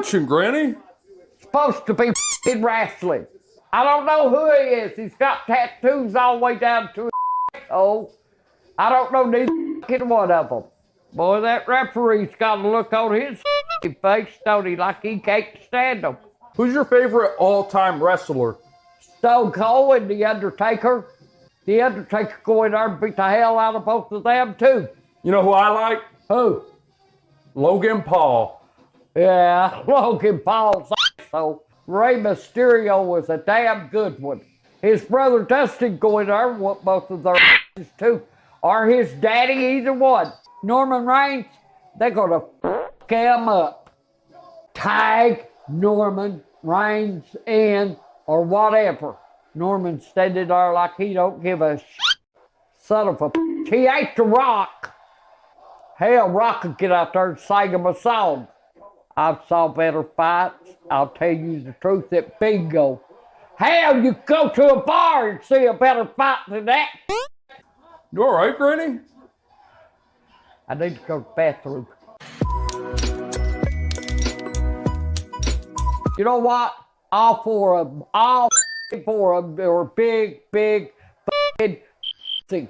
watching, Granny? Supposed to be in wrestling. I don't know who he is. He's got tattoos all the way down to his asshole. I don't know neither one of them. Boy, that referee's got a look on his face, don't he, like he can't stand them. Who's your favorite all-time wrestler? Stone Cold and The Undertaker. The Undertaker go in there and beat the hell out of both of them, too. You know who I like? Who? Logan Paul. Yeah, Logan Paul's so Rey Mysterio was a damn good one. His brother Dustin go in there and whoop both of their too. Or his daddy, either one. Norman Reigns, they're gonna fuck him up. Tag Norman Reigns in or whatever. Norman standing there like he don't give a shit. Son of a bitch. He ain't The Rock. Hell, Rock could get out there and sing him a song. I've saw better fights. I'll tell you the truth at bingo. Hell, you go to a bar and see a better fight than that. You all right, Granny? I need to go to the bathroom. You know what? All four of them are big f***ing things.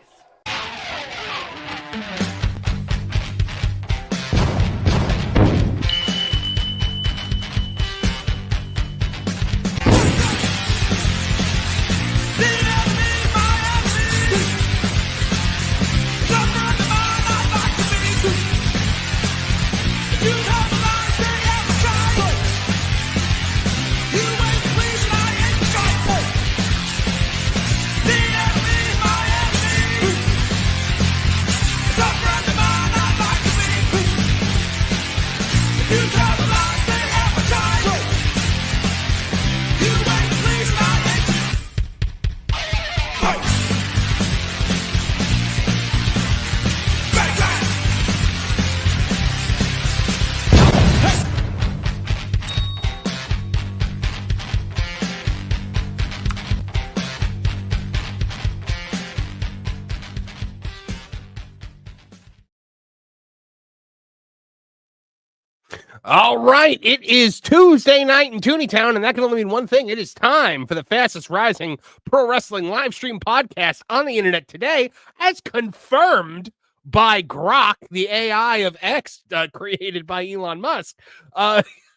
All right, it is Tuesday night in Tooney Town, and that can only mean one thing. It is time for the fastest rising pro wrestling live stream podcast on the internet today, as confirmed by Grok, the AI of X created by Elon Musk.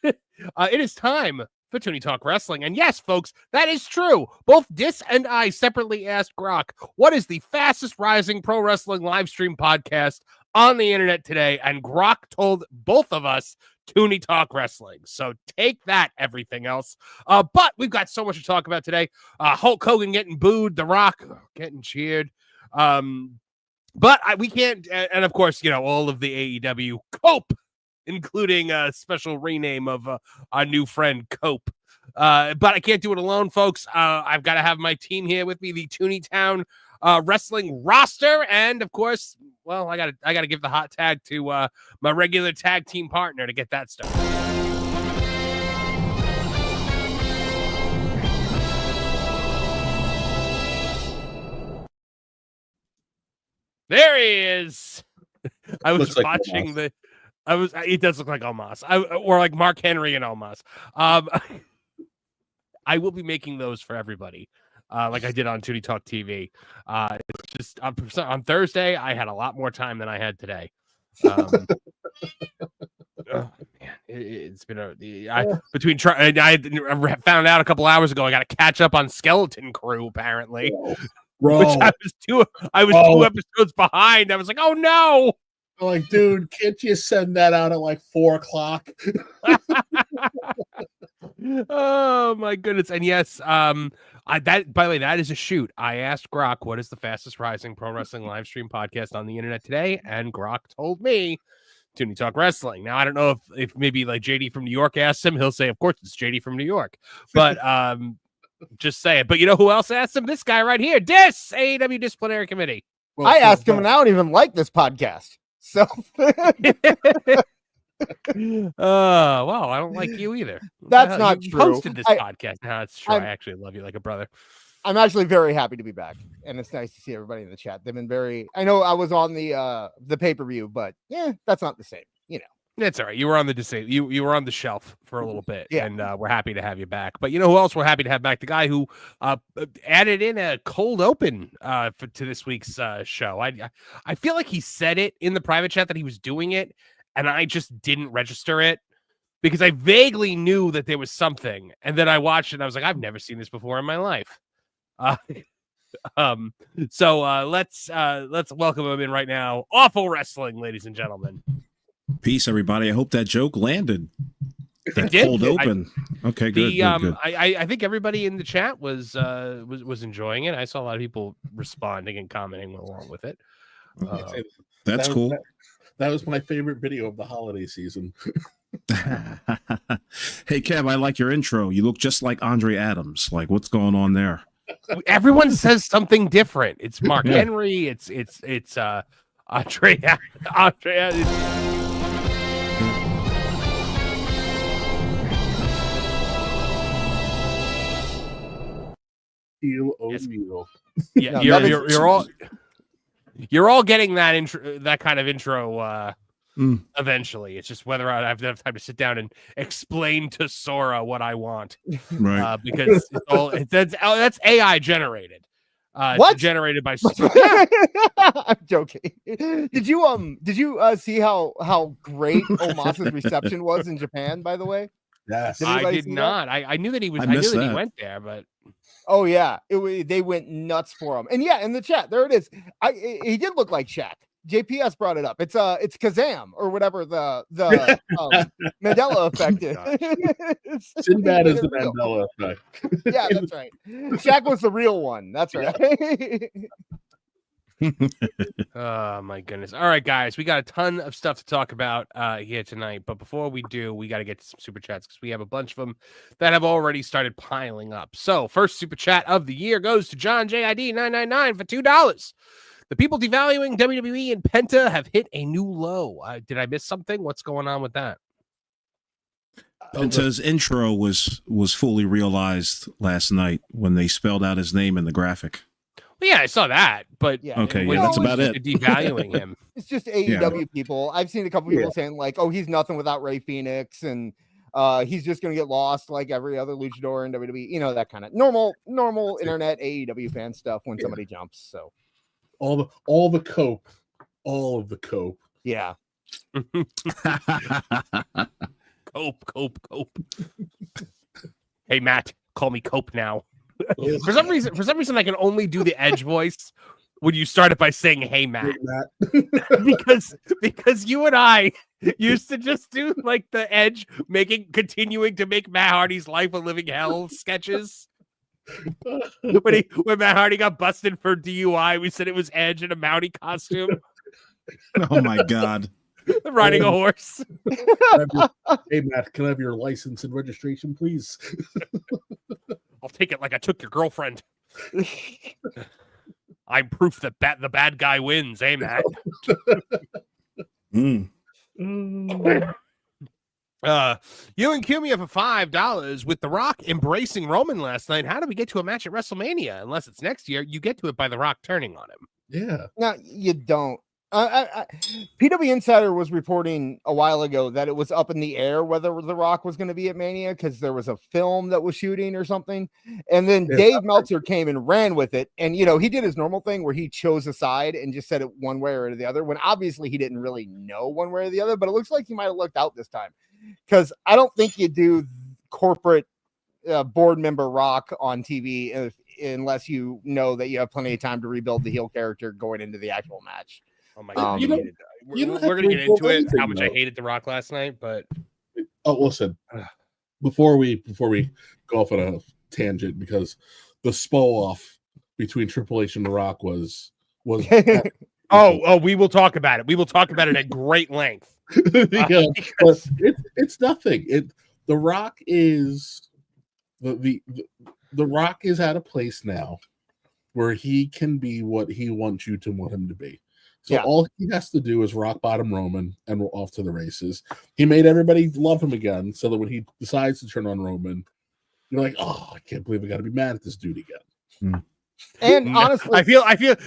It is time for Tooney Talk Wrestling. And yes, folks, that is true. Both Dis and I separately asked Grok, what is the fastest rising pro wrestling live stream podcast on the internet today? And Grok told both of us Tooney Talk Wrestling. So take that, everything else. But we've got so much to talk about today. Hulk Hogan getting booed, The Rock getting cheered. But we can't, and of course, you know, all of the AEW Cope, including a special rename of our new friend Cope. But I can't do it alone, folks. I've got to have my team here with me, the Tooney Town wrestling roster, and of course, well, I gotta give the hot tag to my regular tag team partner to get that started. There he is. I was watching the. It does look like Omos, or like Mark Henry and Omos. I will be making those for everybody. Like I did on Tooney Talk TV. It's just on Thursday, I had a lot more time than I had today. Oh, man, it's been I found out a couple hours ago I got to catch up on Skeleton Crew apparently, which I was two episodes behind. I was like, oh no. I'm like, dude, can't you send that out at like 4:00? Oh my goodness. And yes, that, by the way, that is a shoot. I asked Grok, what is the fastest rising pro wrestling live stream podcast on the internet today? And Grok told me Tooney Talk Wrestling. Now, I don't know if maybe like JD from New York asked him, he'll say, of course, it's JD from New York. But just say it. But you know who else asked him? This guy right here, Dis, AEW Disciplinary Committee. Well, I asked him, and I don't even like this podcast. So, well, I don't like you either. That's not you true. Posted this podcast. No, it's true. I actually love you like a brother. I'm actually very happy to be back, and it's nice to see everybody in the chat. They've been very. I know I was on the pay-per-view, but yeah, that's not the same. You know. That's all right. You were on the you were on the shelf for a little bit, Yeah. and we're happy to have you back. But you know who else we're happy to have back? The guy who added in a cold open to this week's show. I feel like he said it in the private chat that he was doing it, and I just didn't register it because I vaguely knew that there was something, and then I watched it and I was like, I've never seen this before in my life. So let's welcome him in right now. Awful Wrestling, ladies and gentlemen. Peace, everybody. I hope that joke landed. That did. cold open. Okay, good. Good. I think everybody in the chat was enjoying it. I saw a lot of people responding and commenting along with it. That's cool. That was my favorite video of the holiday season. Hey, Kev, I like your intro. You look just like Andre Adams. Like, what's going on there? Everyone says something different. It's Mark Henry. It's Andre. Yeah, No, you're all getting that intro, that kind of intro eventually. It's just whether I have enough time to sit down and explain to Sora what I want, Right. because that's AI generated. What? Generated by I'm joking. Did you see how great Omasa's reception was in Japan, by the way? Yes. I did not. I knew that he was. I I knew missed that he that. went there, but Oh yeah, they went nuts for him. And yeah, in the chat there it is. He did look like Shaq. JPS brought it up. It's Kazam or whatever the Mandela effect is. Sinbad is the Mandela effect. Yeah, that's right. Shaq was the real one. That's right. oh my goodness. All right, guys, we got a ton of stuff to talk about here tonight, but before we do, we got to get to some super chats because we have a bunch of them that have already started piling up. So first super chat of the year goes to John JID 999 for $2. The people devaluing WWE and Penta have hit a new low. Did I miss something? What's going on with that? Penta's intro was fully realized last night when they spelled out his name in the graphic. Well, yeah, I saw that, but Yeah. Okay, when yeah, that's it was about it. devaluing him. It's just AEW people. I've seen a couple people saying like, "Oh, he's nothing without Rey Fenix," and he's just gonna get lost like every other luchador in WWE. You know, that kind of normal internet AEW fan stuff when somebody jumps. So all the cope. yeah. Cope. Hey, Matt, call me Cope now. For some reason, I can only do the Edge voice when you start it by saying, "Hey, Matt," because you and I used to just do like the Edge continuing to make Matt Hardy's life a living hell sketches. When Matt Hardy got busted for DUI, we said it was Edge in a Mountie costume, Oh my God. riding a horse. Hey, Matt, can I have your license and registration, please? I'll take it like I took your girlfriend. I'm proof that the bad guy wins, eh, Matt? You and Cumia for $5 with The Rock embracing Roman last night. How do we get to a match at WrestleMania? Unless it's next year, you get to it by The Rock turning on him. Yeah. No, you don't. PW Insider was reporting a while ago that it was up in the air whether The Rock was going to be at Mania because there was a film that was shooting or something. And then Dave Meltzer came and ran with it. And, you know, he did his normal thing where he chose a side and just said it one way or the other, when obviously he didn't really know one way or the other. But it looks like he might have looked out this time, because I don't think you do corporate board member Rock on TV unless you know that you have plenty of time to rebuild the heel character going into the actual match. Oh my God. You don't We're have going to to get into it, anything, how much I though. hated The Rock last night, but Oh, listen. Before we go off on a tangent, because the SPO off between Triple H and The Rock was oh, we will talk about it. We will talk about it at great length. yeah, but it's nothing. The Rock is the Rock is at a place now where he can be what he wants you to want him to be. So all he has to do is rock bottom Roman, and we're off to the races. He made everybody love him again, so that when he decides to turn on Roman, you're like, oh, I can't believe I got to be mad at this dude again. And honestly, I feel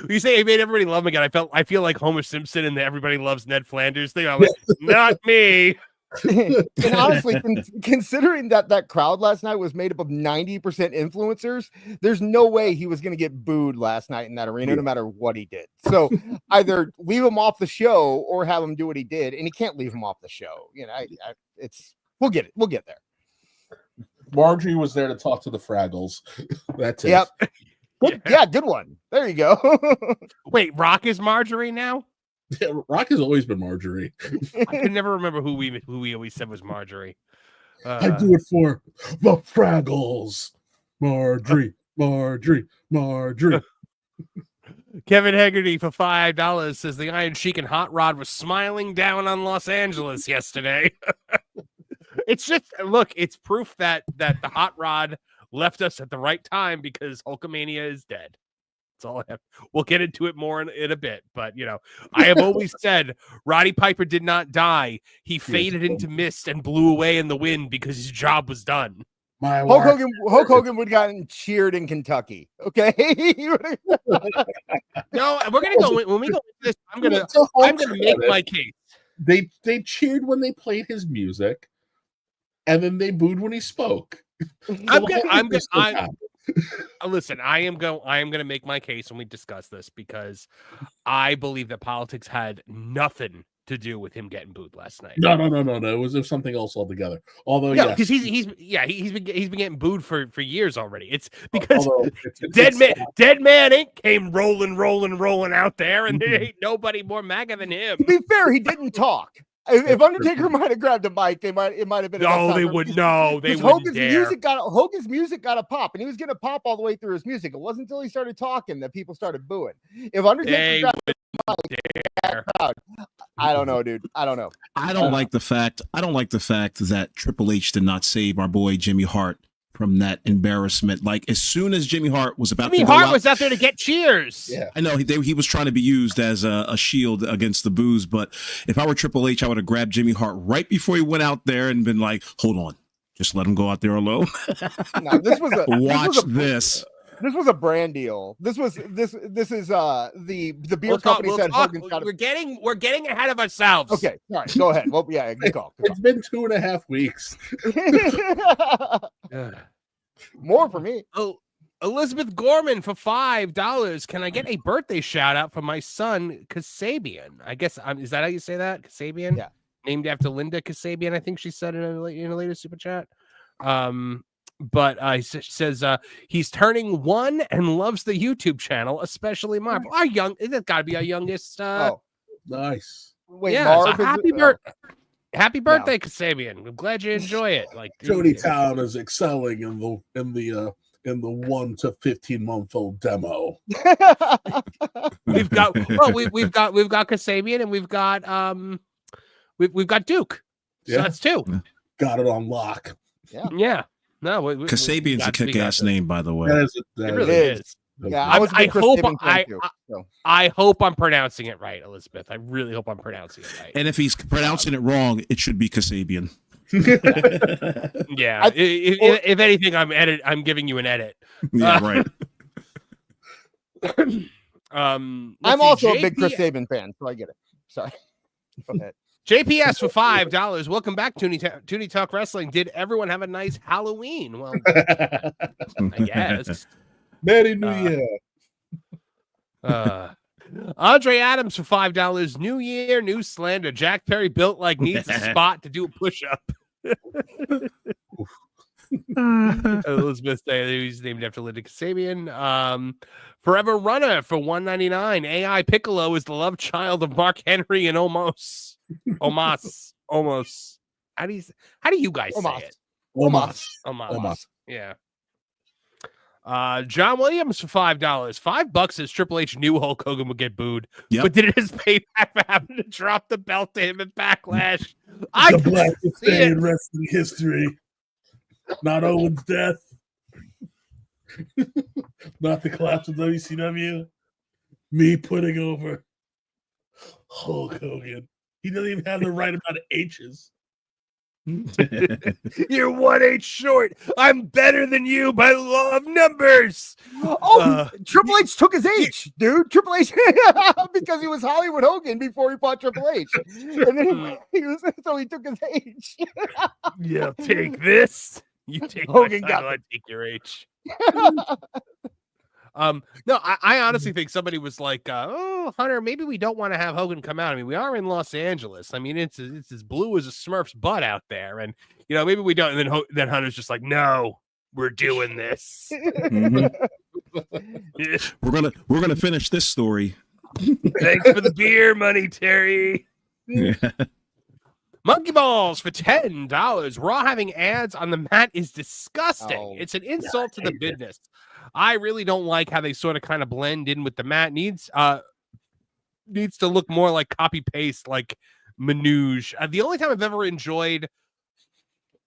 you say he made everybody love him again. I feel like Homer Simpson and the Everybody Loves Ned Flanders thing. I'm like, not me. and honestly, considering that crowd last night was made up of 90% influencers, there's no way he was going to get booed last night in that arena, no matter what he did. So either leave him off the show or have him do what he did, and he can't leave him off the show. You know, we'll get it. We'll get there. Marjorie was there to talk to the Fraggles. That's it. Yep. Good, yeah, good one. There you go. Wait, Rock is Marjorie now? Yeah, Rock has always been Marjorie. I can never remember who we always said was Marjorie. I do it for the Fraggles. Marjorie. Kevin Hegarty for $5 says the Iron Sheik and Hot Rod was smiling down on Los Angeles yesterday. It's just it's proof that the Hot Rod left us at the right time because Hulkamania is dead. That's all I have. We'll get into it more in a bit, but I have always said Roddy Piper did not die. He faded into mist and blew away in the wind because his job was done. Hulk Hogan would have gotten cheered in Kentucky. Okay. No, we're gonna go when we go into this. I'm gonna make my case. They cheered when they played his music, and then they booed when he spoke. Listen, I am going to make my case when we discuss this because I believe that politics had nothing to do with him getting booed last night. No. It was something else altogether. Although, because he's been getting booed for years already. It's because Dead Man Inc. came rolling out there, and there ain't nobody more MAGA than him. To be fair, he didn't talk. If Undertaker might have grabbed a mic, it might have been. No, they would. No, they wouldn't Hogan's dare. Hogan's music got a pop, and he was going to pop all the way through his music. It wasn't until he started talking that people started booing. If Undertaker grabbed a mic, I don't know, dude. I don't know. I don't like the fact that Triple H did not save our boy Jimmy Hart from that embarrassment. Like, as soon as Jimmy Hart was about Jimmy Hart was out there to get cheers. Yeah, I know he was trying to be used as a shield against the boos. But if I were Triple H, I would have grabbed Jimmy Hart right before he went out there and been like, "Hold on, just let him go out there alone." No, this was a brand deal. This is the beer company said Hogan's got. We're getting ahead of ourselves. Okay, all right, go ahead. Well, yeah, good call. It's been 2.5 weeks. More for me. Oh, Elizabeth Gorman for $5. Can I get a birthday shout out for my son Kasabian? I guess is that how you say that? Kasabian? Yeah. Named after Linda Kasabian, I think she said in a later super chat. But he says he's turning 1 and loves the YouTube channel, especially Marv. Our that's got to be our youngest. Nice. Wait, yeah, Marv so happy birthday, Kasabian. I'm glad you enjoy it. Like Tooney Town is excelling in the 1 to 15-month-old demo. we've got Kasabian and we've got Duke. So that's 2. Got it on lock. Yeah. No, Kasabian's a kick-ass name, by the way. It really is. Yeah, I hope I'm pronouncing it right, Elizabeth. I really hope I'm pronouncing it right. And if he's pronouncing it wrong, it should be Kasabian. Yeah. If anything, I'm giving you an edit. Yeah, right. I'm also a big Chris Sabin fan, so I get it. Sorry. Go ahead. JPS for $5. Welcome back, Tooney Talk Wrestling. Did everyone have a nice Halloween? Well, I guess. Merry New Year. Andre Adams for $5. New year, new slander. Jack Perry built like needs a spot to do a push-up. Elizabeth saying he's named after Linda Kasabian. Forever Runner for $1.99. AI Piccolo is the love child of Mark Henry and Omos. How do you guys say it? Omos. Yeah. John Williams for $5. $5 says Triple H knew Hulk Hogan would get booed, but did it as payback for having to drop the belt to him in Backlash. The blackest day in wrestling history. Not Owen's death. Not the collapse of WCW. Me putting over Hulk Hogan. He doesn't even have the right amount of H's. You're 1/8 short. I'm better than you by law of numbers. Triple H took his H, dude. Triple H, because he was Hollywood Hogan before he fought Triple H, and then so he took his H. Yeah, take this. You take Hogan my got title, I take your H. No, I honestly think somebody was like, "Oh, Hunter, maybe we don't want to have Hogan come out. I mean, we are in Los Angeles. I mean, it's as blue as a Smurf's butt out there, and maybe we don't." And then Hunter's just like, "No, we're doing this. Mhm. We're gonna finish this story. Thanks for the beer money, Terry." Yeah. Monkey balls for $10. Raw having ads on the mat is disgusting. Oh, It's an insult to the business. I really don't like how they sort of kind of blend in with the mat. Needs to look more like copy paste, like Manouge. The only time I've ever enjoyed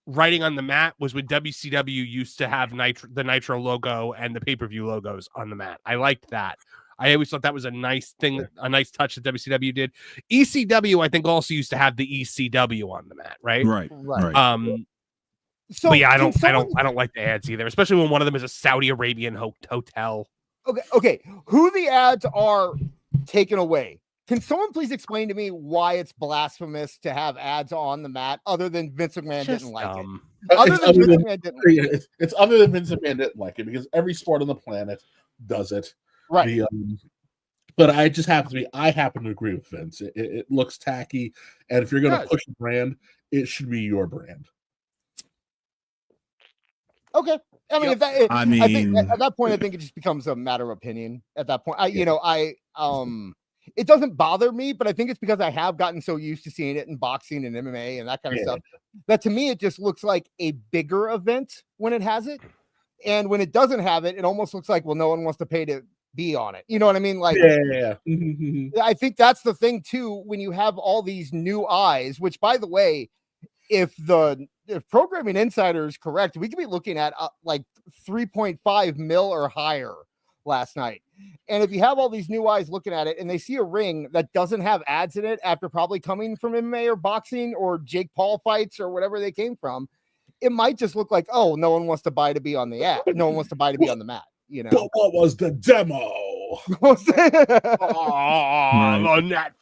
writing on the mat was when WCW used to have the Nitro logo and the pay-per-view logos on the mat. I liked that. I always thought that was a nice thing, a nice touch that WCW did. ECW, I think, also used to have the ECW on the mat, right? Right. So But yeah, I don't like the ads either, especially when one of them is a Saudi Arabian hotel. Okay. Who the ads are taken away? Can someone please explain to me why it's blasphemous to have ads on the mat other than Vince McMahon didn't like it? It's other than Vince McMahon didn't like it, because every sport on the planet does it. Right. But I happen to agree with Vince. It looks tacky, and if you're going to push a brand, it should be your brand. Okay. I mean, Yep. I think at that point, I think it just becomes a matter of opinion. At that point, it doesn't bother me, but I think it's because I have gotten so used to seeing it in boxing and MMA and that kind of stuff that to me it just looks like a bigger event when it has it, and when it doesn't have it, it almost looks like, well, no one wants to pay to be on it. You know what I mean? Like, I think that's the thing too. When you have all these new eyes, which, by the way, if Programming Insider is correct, we could be looking at like 3.5 mil or higher last night. And if you have all these new eyes looking at it and they see a ring that doesn't have ads in it after probably coming from MMA or boxing or Jake Paul fights or whatever they came from, it might just look like, oh, no one wants to buy to be on the ad. No one wants to buy to be on the mat. You know, but what was the demo? The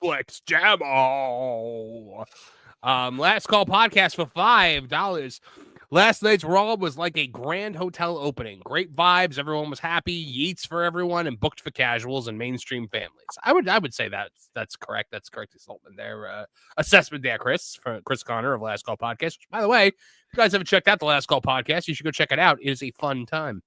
Netflix demo. Last Call podcast for $5. Last night's Raw was like a grand hotel opening. Great vibes. Everyone was happy. Yeets for everyone and booked for casuals and mainstream families. I would say that's correct. That's correct assessment there. Assessment there, Chris Connor of Last Call podcast. Which, by the way, if you guys haven't checked out the Last Call podcast, you should go check it out. It is a fun time.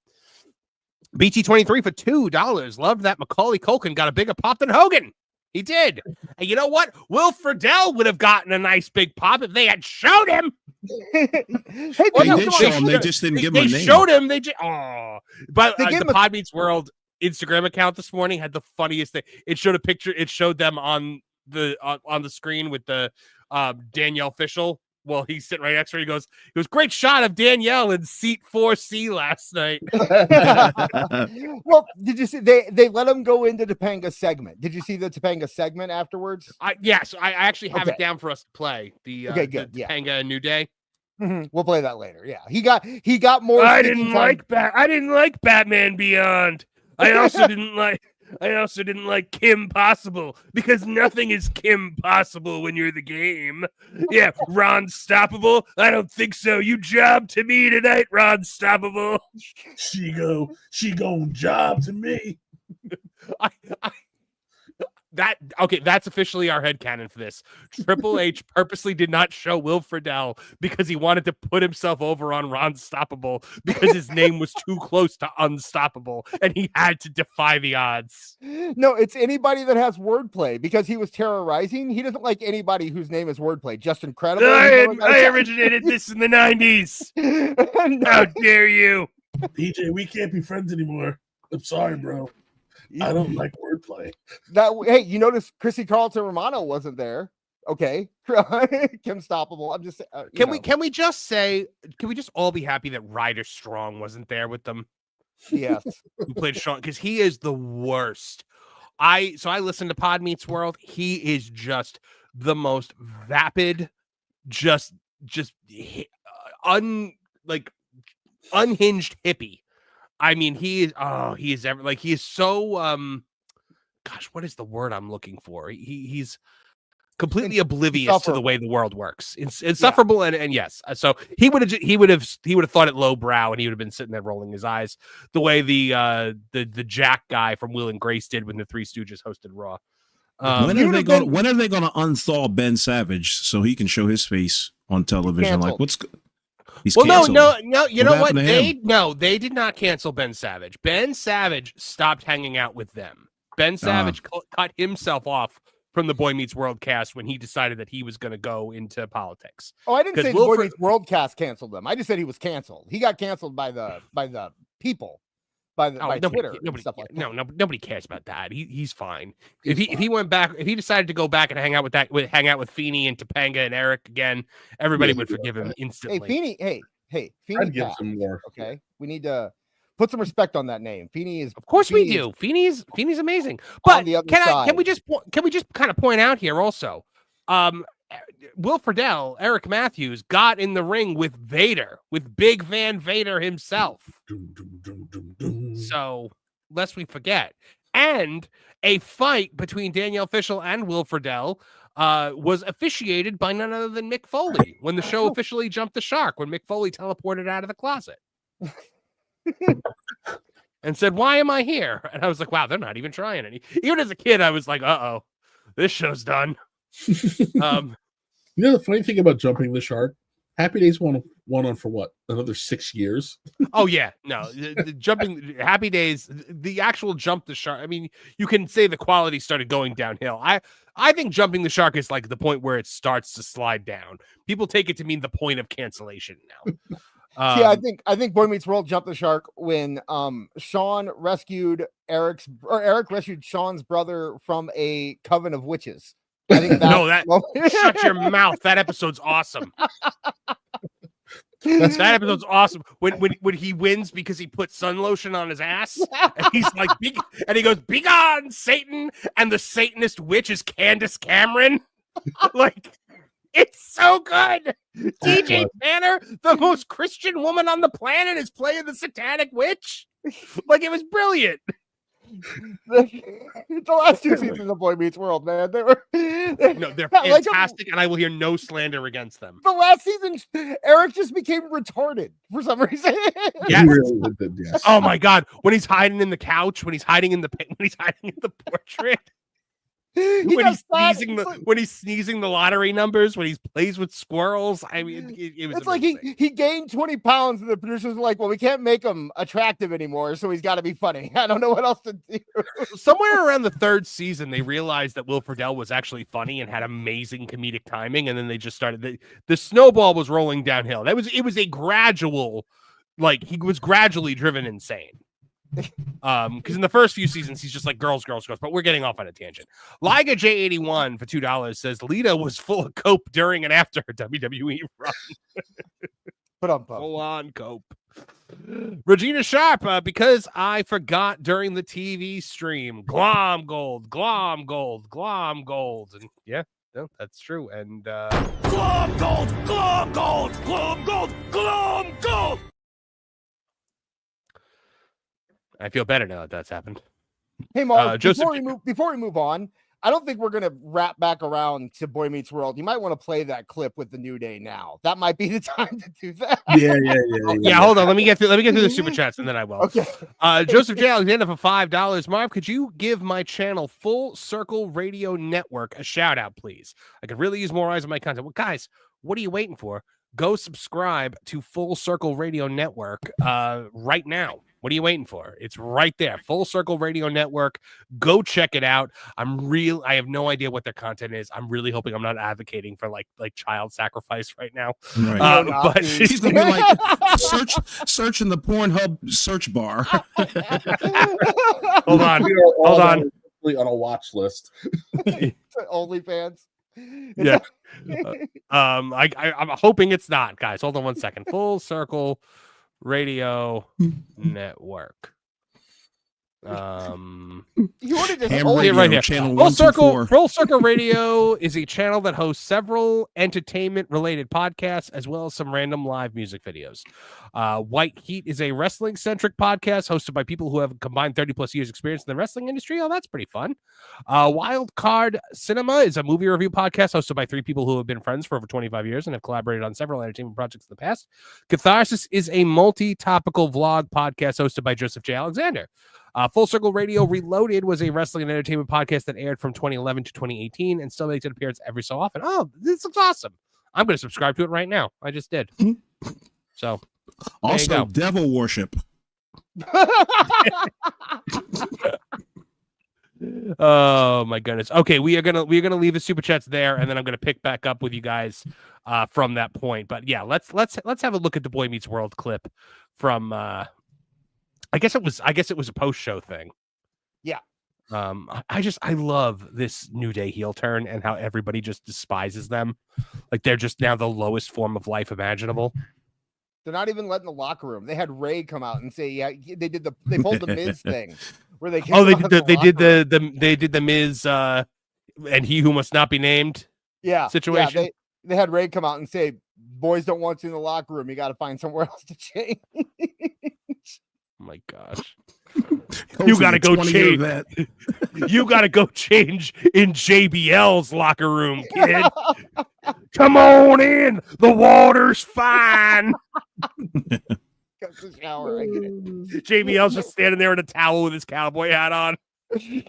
BT23 for $2. Loved that Macaulay Culkin got a bigger pop than Hogan. He did. And you know what? Will Friedle would have gotten a nice big pop if they had showed him. They did show him. They just didn't give him a name. They showed him. But the Pod Meets World Instagram account this morning had the funniest thing. It showed a picture. It showed them on the screen with the Danielle Fishel. Well, he's sitting right next to her. He goes, great shot of Danielle in seat 4C last night. Well, did you see they let him go into Topanga segment? Did you see the Topanga segment afterwards? Yes, I actually have it down for us to play. The Topanga New Day. Mm-hmm. We'll play that later. Yeah, he got more. I didn't like Batman Beyond. I also didn't like Kim Possible, because nothing is Kim Possible when you're the game. Yeah, Ron Stoppable. I don't think so. You job to me tonight, Ron Stoppable. She gon' job to me. That's officially our headcanon for this. Triple H purposely did not show Will Friedle because he wanted to put himself over on Ron Stoppable because his name was too close to Unstoppable and he had to defy the odds. No, it's anybody that has wordplay, because he was terrorizing. He doesn't like anybody whose name is wordplay. Just Incredible. I originated this in the 90s. How dare you? DJ, we can't be friends anymore. I'm sorry, bro. I don't like wordplay. Hey, you notice Chrissy Carlton Romano wasn't there. Okay. Kim Stoppable. I'm just can we just all be happy that Ryder Strong wasn't there with them? Yes. Who played Sean, because he is the worst. I listened to Pod Meets World. He is just the most vapid, just unhinged hippie. I mean, he is so gosh, what is the word I'm looking for? He's completely oblivious to the way the world works. It's insufferable, and yes. So he would have thought it lowbrow, and he would have been sitting there rolling his eyes the way the Jack guy from Will and Grace did when the Three Stooges hosted Raw. When are they going to unthaw Ben Savage so he can show his face on television? Like, he's canceled. No. You know what? They did not cancel Ben Savage. Ben Savage stopped hanging out with them. Ben Savage cut himself off from the Boy Meets World cast when he decided that he was going to go into politics. Oh, I didn't say the Boy Meets World cast canceled them. I just said he was canceled. He got canceled by the people, by Twitter. Nobody cares about that. He's fine. If he went back, if he decided to go back and hang out with Feeney and Topanga and Eric again, everybody would forgive him instantly. Hey, Feeney, I'd give some more. Okay, we need to put some respect on that name. Feeney is, of course, we do. Feeney's amazing. But can we just kind of point out here also? Will Friedle, Eric Matthews got in the ring with Vader, with Big Van Vader himself. So lest we forget, and a fight between Danielle Fishel and Will Friedle was officiated by none other than Mick Foley when the show officially jumped the shark, when Mick Foley teleported out of the closet. And said, "Why am I here?" And I was like, "Wow, they're not even trying any." Even as a kid, I was like, "Uh-oh, this show's done." You know the funny thing about jumping the shark? Happy Days went on for what? Another 6 years? Oh yeah, no, the jumping Happy Days, the actual jump the shark. I mean, you can say the quality started going downhill. I think jumping the shark is like the point where it starts to slide down. People take it to mean the point of cancellation now. I think Boy Meets World jumped the shark when Sean rescued Eric rescued Sean's brother from a coven of witches. I think shut your mouth. That episode's awesome. That episode's awesome. When he wins because he put sun lotion on his ass, and he's like, and he goes, "Begone, Satan!" And the Satanist witch is Candace Cameron. Like, it's so good. DJ Tanner, the most Christian woman on the planet, is playing the satanic witch. Like, it was brilliant. The last two seasons of Boy Meets World, man, they're fantastic, and I will hear no slander against them. The last season, Eric just became retarded for some reason. Yes. Really did, yes. Oh my god, when he's hiding in the couch, when he's hiding in the portrait. When he's sneezing the lottery numbers, when he plays with squirrels. I mean, it was. It's amazing. Like he gained 20 pounds, and the producers were like, "Well, we can't make him attractive anymore, so he's got to be funny." I don't know what else to do. Somewhere around the third season, they realized that Will Friedle was actually funny and had amazing comedic timing, and then they just started. The snowball was rolling downhill. It was a gradual, like, he was gradually driven insane. Because in the first few seasons he's just like girls, but we're getting off on a tangent. Liga J81 for $2 says Lita was full of cope during and after her WWE run. Full on cope. Regina Sharp, because I forgot during the TV stream. Glom gold. And yeah, no, that's true. And Glom gold. I feel better now that that's happened. Hey, Mark, before we move on, I don't think we're going to wrap back around to Boy Meets World. You might want to play that clip with the New Day now. That might be the time to do that. Yeah. Hold on. Let me get through the super chats and then I will. Okay. Joseph J. Alexander for $5. Marv, could you give my channel Full Circle Radio Network a shout out, please? I could really use more eyes on my content. Well, guys, what are you waiting for? Go subscribe to Full Circle Radio Network right now. What are you waiting for? It's right there. Full Circle Radio Network. Go check it out. I have no idea what their content is. I'm really hoping I'm not advocating for like child sacrifice right now. Right. But she's gonna be like search in the Pornhub search bar. Hold on. On a watch list. OnlyFans. Yeah. I'm hoping it's not, guys. Hold on one second. Full Circle Radio Network. You want to just Ham hold radio, it right here. channel Full 124. Circle Radio is a channel that hosts several entertainment-related podcasts as well as some random live music videos. White Heat is a wrestling-centric podcast hosted by people who have combined 30-plus years experience in the wrestling industry. Oh, that's pretty fun. Wild Card Cinema is a movie review podcast hosted by 3 people who have been friends for over 25 years and have collaborated on several entertainment projects in the past. Catharsis is a multi-topical vlog podcast hosted by Joseph J. Alexander. Full Circle Radio Reloaded was a wrestling and entertainment podcast that aired from 2011 to 2018 and still makes an appearance every so often. Oh, this looks awesome. I'm going to subscribe to it right now. I just did. So, Also, Devil Worship. Oh my goodness. Okay, we're gonna leave the super chats there, and then I'm gonna pick back up with you guys from that point. But yeah, let's have a look at the Boy Meets World clip from I guess it was a post-show thing. Yeah. I love this New Day heel turn and how everybody just despises them. Like they're just now the lowest form of life imaginable. They're not even letting the locker room. They had Ray come out and say, "Yeah, they pulled the Miz thing where they did the Miz and he who must not be named situation. Yeah, they had Ray come out and say, "Boys don't want you in the locker room. You got to find somewhere else to change." Oh my gosh. You gotta go change that. You gotta go change in JBL's locker room, kid. Come on in. The water's fine. Shower, JBL's just standing there in a towel with his cowboy hat on,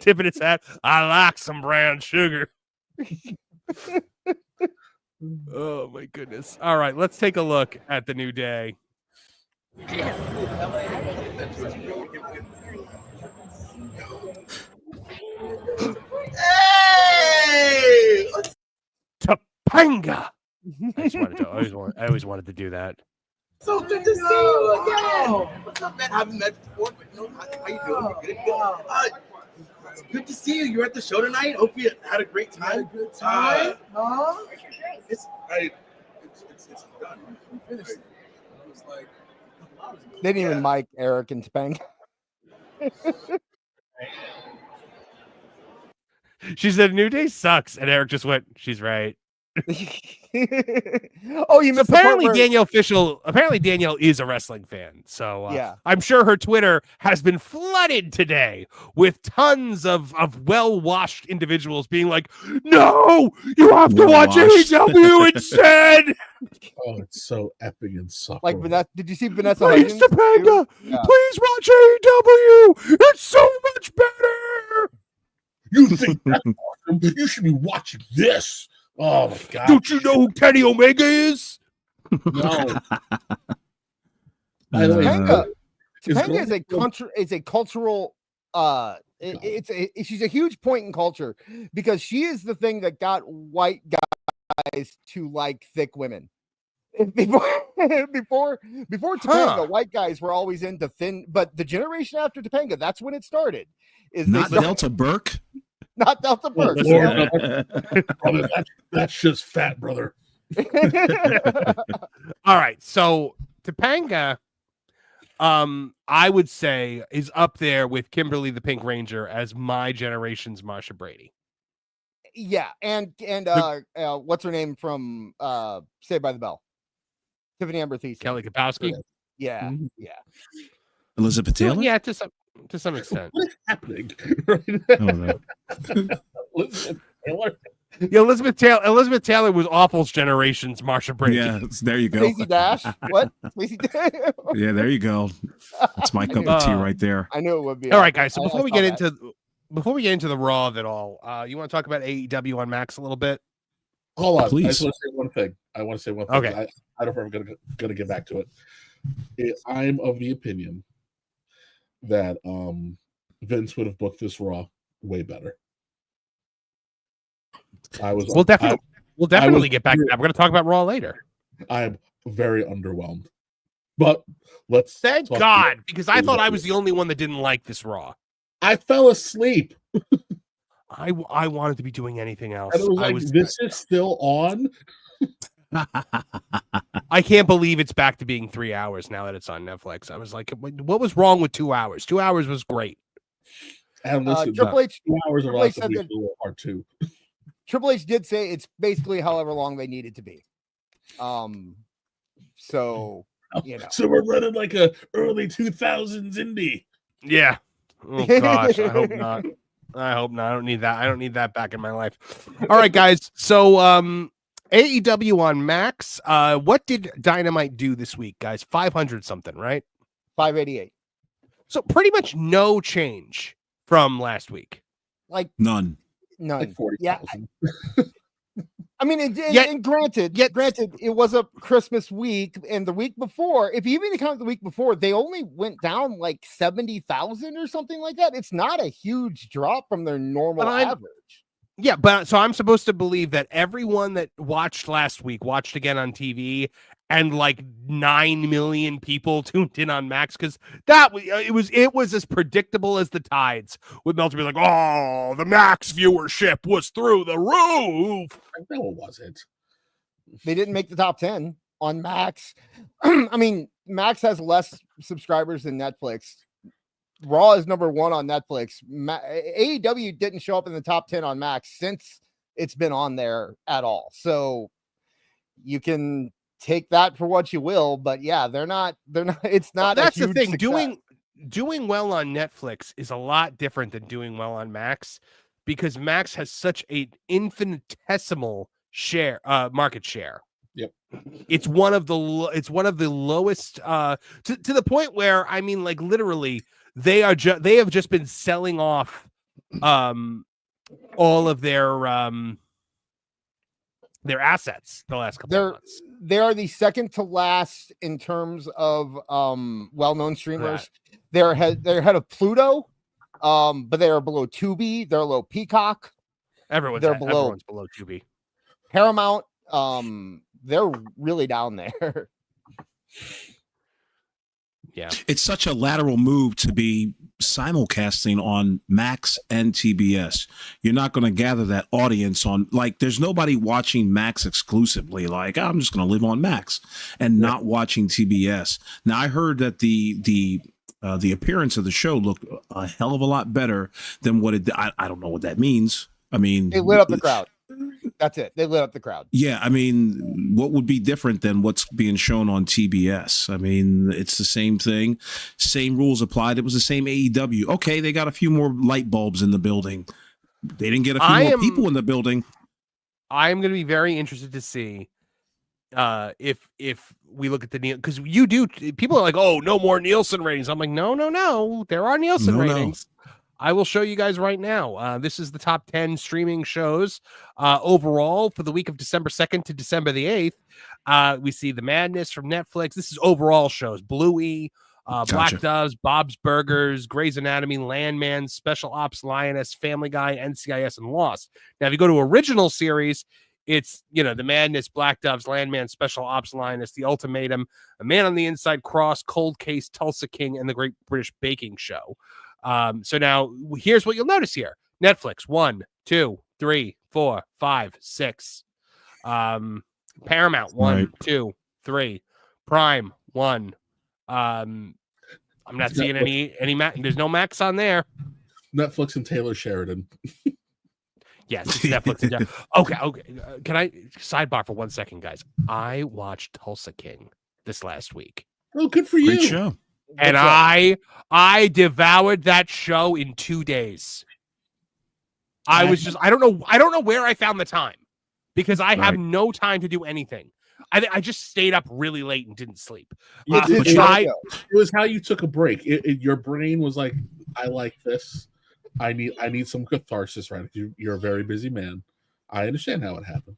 tipping his hat. I like some brown sugar. Oh my goodness. All right, let's take a look at the New Day. Hey! Topanga. I always wanted to do that. So good to see you again. What's up, man? I haven't met before, but you know, how you doing? Good. It's good to see you. You're at the show tonight. Hope you had a great time. Had a good time. It's done. We finished. It was like they didn't even mic Eric and Topanga. She said New Day sucks, and Eric just went, "She's right." Oh, you missed apparently Danielle is a wrestling fan, so yeah, I'm sure her Twitter has been flooded today with tons of well-washed individuals being like, "No, you have to watch AEW instead." Oh, it's so epic and sucky. Like Vanessa, did you see Vanessa? Please, Topanga, please watch AEW. It's so much better. You think that's awesome? You should be watching this. Oh my god! Don't you know who Kenny Omega is? No. Topanga is a cultural. She's a huge point in culture because she is the thing that got white guys to like thick women. Before Topanga, white guys were always into thin, but the generation after Topanga, that's when it started. Is not Delta Burke? Not Delta Burke. That's just fat, brother. All right, so Topanga, I would say is up there with Kimberly the Pink Ranger as my generation's Marsha Brady. Yeah, and what's her name from Saved by the Bell? Tiffany Amber Thiessen. Kelly Kapowski. Yeah. Elizabeth Taylor. Yeah, to some extent. What is happening? Elizabeth Taylor. Yeah, Elizabeth Taylor was Awful's generation's Marsha Brady. Yeah, there you go. Stacey Dash. What? Yeah, there you go. That's my cup of tea right there. I knew it would be. All right, guys. So before we get into the raw of it all, you want to talk about AEW on Max a little bit? Hold on, please. I just want to say one thing. Okay. I don't know if I'm gonna get back to it. I'm of the opinion that Vince would have booked this Raw way better. We'll definitely get back to that. We're going to talk about Raw later. I'm very underwhelmed, but thank God, because I thought I was the only one that didn't like this Raw. I fell asleep. I wanted to be doing anything else. This is still on. I can't believe it's back to being 3 hours now that it's on Netflix. I was like, what was wrong with 2 hours? 2 hours was great. And listen, Triple H, 2 hours of Triple H awesome said week that- a little hard too. Triple H did say it's basically however long they need it to be. So you know. So we're running like a early 2000s indie. Yeah. Oh gosh, I hope not. I hope not. I don't need that. I don't need that back in my life. All right, guys. So AEW on Max. What did Dynamite do this week, guys? 500 something, right? 588. So pretty much no change from last week. Like None. Like 40,000. I mean, and granted, it was a Christmas week, and the week before, if you even count the week before, they only went down like 70,000 or something like that. It's not a huge drop from their normal average. Yeah, but so I'm supposed to believe that everyone that watched last week watched again on TV, and like 9 million people tuned in on Max, because it was as predictable as the tides. With Meltzer be like, "Oh, the Max viewership was through the roof." No, it wasn't. They didn't make the top 10 on Max. I mean, Max has less subscribers than Netflix. Raw is number 1 on Netflix. AEW didn't show up in the top 10 on Max since it's been on there at all. So you can take that for what you will, but yeah, they're not, it's not. Well, that's a the thing. success. Doing well on Netflix is a lot different than doing well on Max, because Max has such an infinitesimal market share. Yep. It's one of the lowest to the point where, I mean, like literally they have just been selling off all of their assets the last couple of months. They are the second to last in terms of well-known streamers. They're ahead of Pluto, but they are below Tubi. They're below Peacock. Everyone's below Tubi. Paramount. They're really down there. Yeah, it's such a lateral move to be simulcasting on Max and TBS. You're not going to gather that audience on, like, there's nobody watching Max exclusively. Like, I'm just going to live on Max and not watching TBS. Now, I heard that the appearance of the show looked a hell of a lot better than what it. I don't know what that means. I mean, they lit up the crowd. That's it. They lit up the crowd. Yeah, I mean, what would be different than what's being shown on TBS? I mean, it's the same thing. Same rules applied. It was the same AEW. Okay, they got a few more light bulbs in the building. They didn't get a few more people in the building. I am going to be very interested to see if we look at the because you do. People are like, "Oh, no more Nielsen ratings." I'm like, no. There are Nielsen ratings. I will show you guys right now. This is the top 10 streaming shows overall for the week of December 2nd to December the 8th. We see The Madness from Netflix. This is overall shows. Bluey, Black Doves, Bob's Burgers, Grey's Anatomy, Landman, Special Ops Lioness, Family Guy, NCIS, and Lost. Now, if you go to original series, it's, The Madness, Black Doves, Landman, Special Ops Lioness, The Ultimatum, A Man on the Inside, Cross, Cold Case, Tulsa King, and The Great British Baking Show. So now here's what you'll notice here. Netflix 1, 2, 3, 4, 5, 6. Paramount 1, 2, 3. Prime 1. I'm not seeing any there's no Max on there. Netflix and Taylor Sheridan. Yes, it's Netflix. And okay. Can I sidebar for 1 second, guys? I watched Tulsa King this last week. Oh, good for you. Great show. And I devoured that show in 2 days. I don't know where I found the time, because I have no time to do anything. I just stayed up really late and didn't sleep. It was how you took a break. Your brain was like, I like this. I need some catharsis, right? You're a very busy man. I understand how it happened.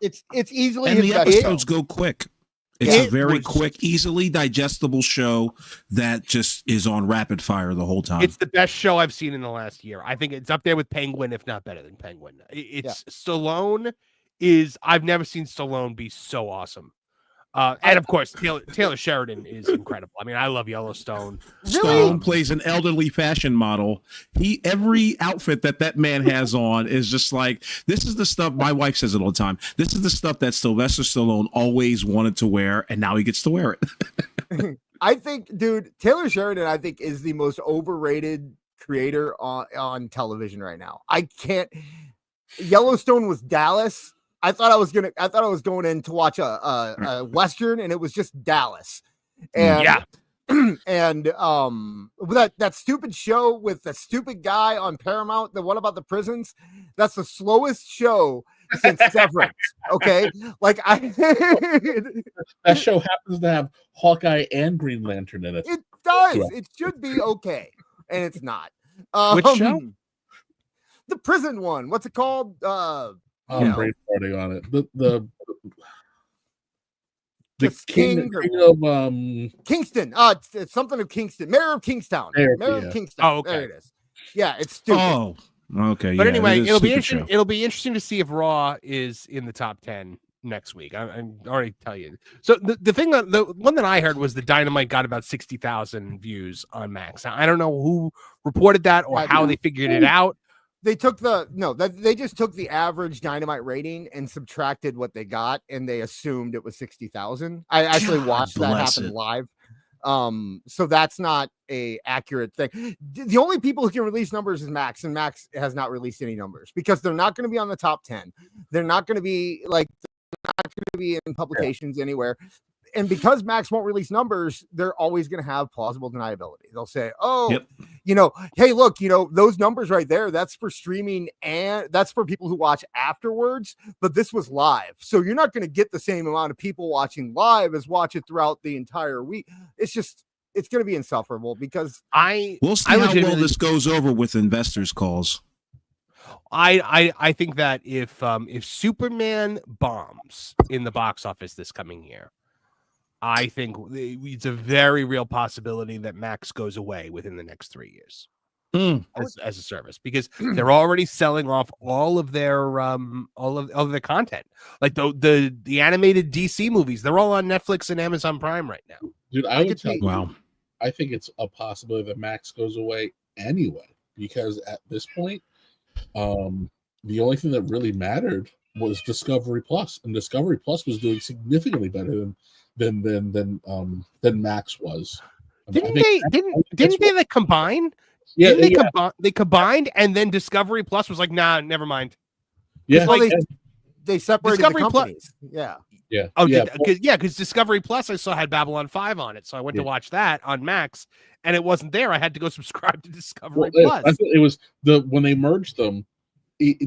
It's easily, and the episodes go quick. It's a very quick, easily digestible show that just is on rapid fire the whole time. It's the best show I've seen in the last year. I think it's up there with Penguin, if not better than Penguin. Stallone I've never seen Stallone be so awesome. And of course, Taylor Sheridan is incredible. I mean, I love Yellowstone. Stallone plays an elderly fashion model. Every outfit that man has on is just like, this is the stuff, my wife says it all the time, this is the stuff that Sylvester Stallone always wanted to wear, and now he gets to wear it. I think, dude, Taylor Sheridan, I think, is the most overrated creator on television right now. I can't. Yellowstone was Dallas. I thought I was going in to watch a Western, and it was just Dallas. And Yeah. and that stupid show with the stupid guy on Paramount, the one about the prisons, that's the slowest show since Severance. Okay, like that show happens to have Hawkeye and Green Lantern in it. It does. Yeah. It should be okay, and it's not. Which show? The prison one. What's it called? I'm brainstorming on it. The king of Kingston. It's something of Kingston. Mayor of Kingstown. Mayor of Kingstown. Oh, okay. There it is. Yeah, it's stupid. Oh, okay. But yeah, anyway, it is it'll be stupid interesting. show. It'll be interesting to see if Raw is in the top 10 next week. I'm already tell you. So the one that I heard was the Dynamite got about 60,000 views on Max. Now, I don't know who reported that or how they figured it out. They just took the average Dynamite rating and subtracted what they got, and they assumed it was 60,000. I actually watched that happen live. So that's not a accurate thing. The only people who can release numbers is Max, and Max has not released any numbers because they're not going to be on the top 10. They're not going to be in publications anywhere. And because Max won't release numbers, they're always going to have plausible deniability. They'll say, hey, look, those numbers right there, that's for streaming and that's for people who watch afterwards. But this was live. So you're not going to get the same amount of people watching live as watch it throughout the entire week. It's going to be insufferable because we'll see how well this goes over with investors' calls. I think that if Superman bombs in the box office this coming year, I think it's a very real possibility that Max goes away within the next 3 years as a service because they're already selling off all of their content, like the animated DC movies. They're all on Netflix and Amazon Prime right now. Dude, I think it's a possibility that Max goes away anyway because at this point, the only thing that really mattered was Discovery Plus, and Discovery Plus was doing significantly better than Max was. Didn't they combine? Yeah, they combined, and then Discovery Plus was like, nah, never mind. Yeah, they separated Discovery the companies. Plus. Yeah. Oh, because Discovery Plus I saw had Babylon 5 on it, so I went to watch that on Max, and it wasn't there. I had to go subscribe to Discovery Plus. It was when they merged them.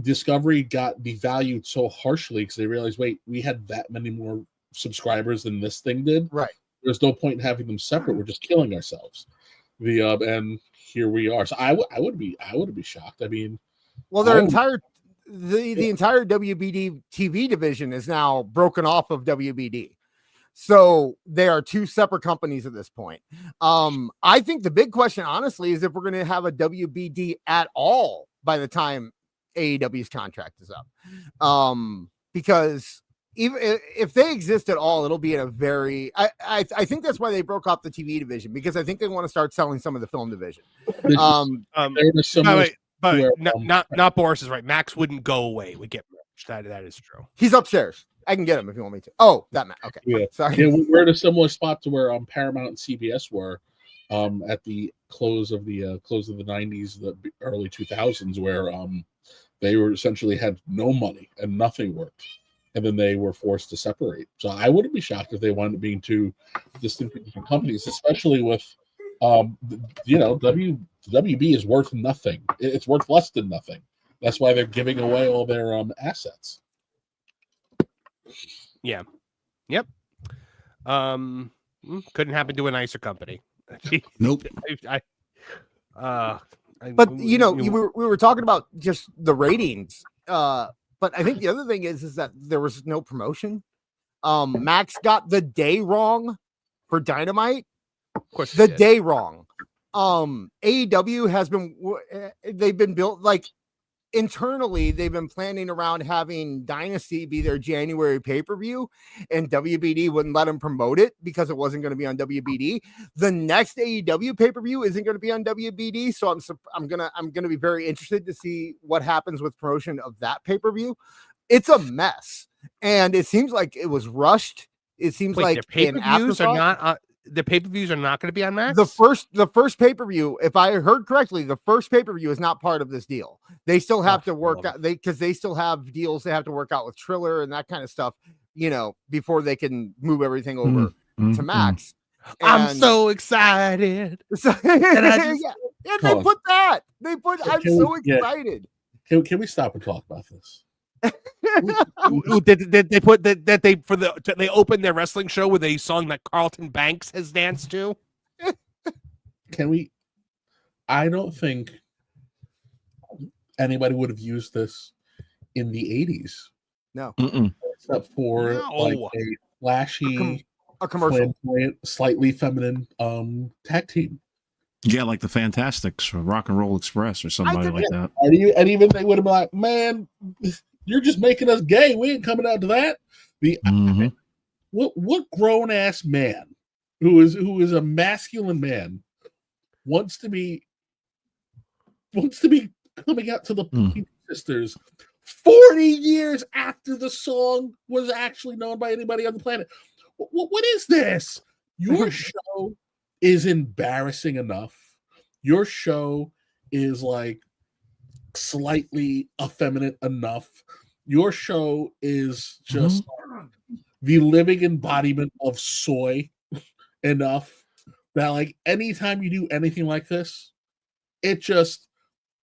Discovery got devalued so harshly because they realized, wait, we had that many more subscribers than this thing did. Right. There's no point in having them separate. We're just killing ourselves. And here we are. So I would be shocked. I mean, well, their entire WBD TV division is now broken off of WBD. So they are two separate companies at this point. I think the big question, honestly, is if we're going to have a WBD at all by the time AEW's contract is up. Because even if they exist at all, it'll be in a very. I think that's why they broke off the TV division because I think they want to start selling some of the film division. Not Boris is right. Max wouldn't go away. We get merged. That is true. He's upstairs. I can get him if you want me to. Oh, that man. Okay. Yeah. Sorry. Yeah, we're in a similar spot to where Paramount and CBS were at the close of the 90s, the early 2000s, where they were essentially had no money and nothing worked, and then they were forced to separate. So I wouldn't be shocked if they wound up being two distinct different companies, especially with WB is worth nothing. It's worth less than nothing. That's why they're giving away all their assets. Yeah. Yep. Couldn't happen to a nicer company. Nope. But we were talking about just the ratings. But I think the other thing is that there was no promotion. Max got the day wrong for Dynamite. Of course, the day wrong. AEW has they've been built like internally. They've been planning around having Dynasty be their January pay-per-view, and WBD wouldn't let them promote it because it wasn't going to be on WBD. The next AEW pay-per-view isn't going to be on WBD, so I'm gonna be very interested to see what happens with promotion of that pay-per-view. It's a mess, and it seems like it was rushed. It seems like their pay-per-views are not. the pay-per-views are not going to be on Max? The first pay-per-view, if I heard correctly, the first pay-per-view is not part of this deal. They still have to work out because they still have deals they have to work out with Triller and that kind of stuff, before they can move everything over to Max. I'm so excited. They put that. I'm so excited. Can we stop and talk about this? Did they put that they opened their wrestling show with a song that Carlton Banks has danced to? Can we? I don't think anybody would have used this in the 80s. No. Except for like a flashy, a commercial, slightly feminine tag team. Yeah, like the Fantastics or Rock and Roll Express or somebody like that. And even they would have been like, man, you're just making us gay. We ain't coming out to that. What grown ass man who is a masculine man wants to be coming out to the Pointer Sisters 40 years after the song was actually known by anybody on the planet? What is this? Your show is embarrassing enough. Your show is like slightly effeminate enough. Your show is just the living embodiment of soy enough that like anytime you do anything like this, it just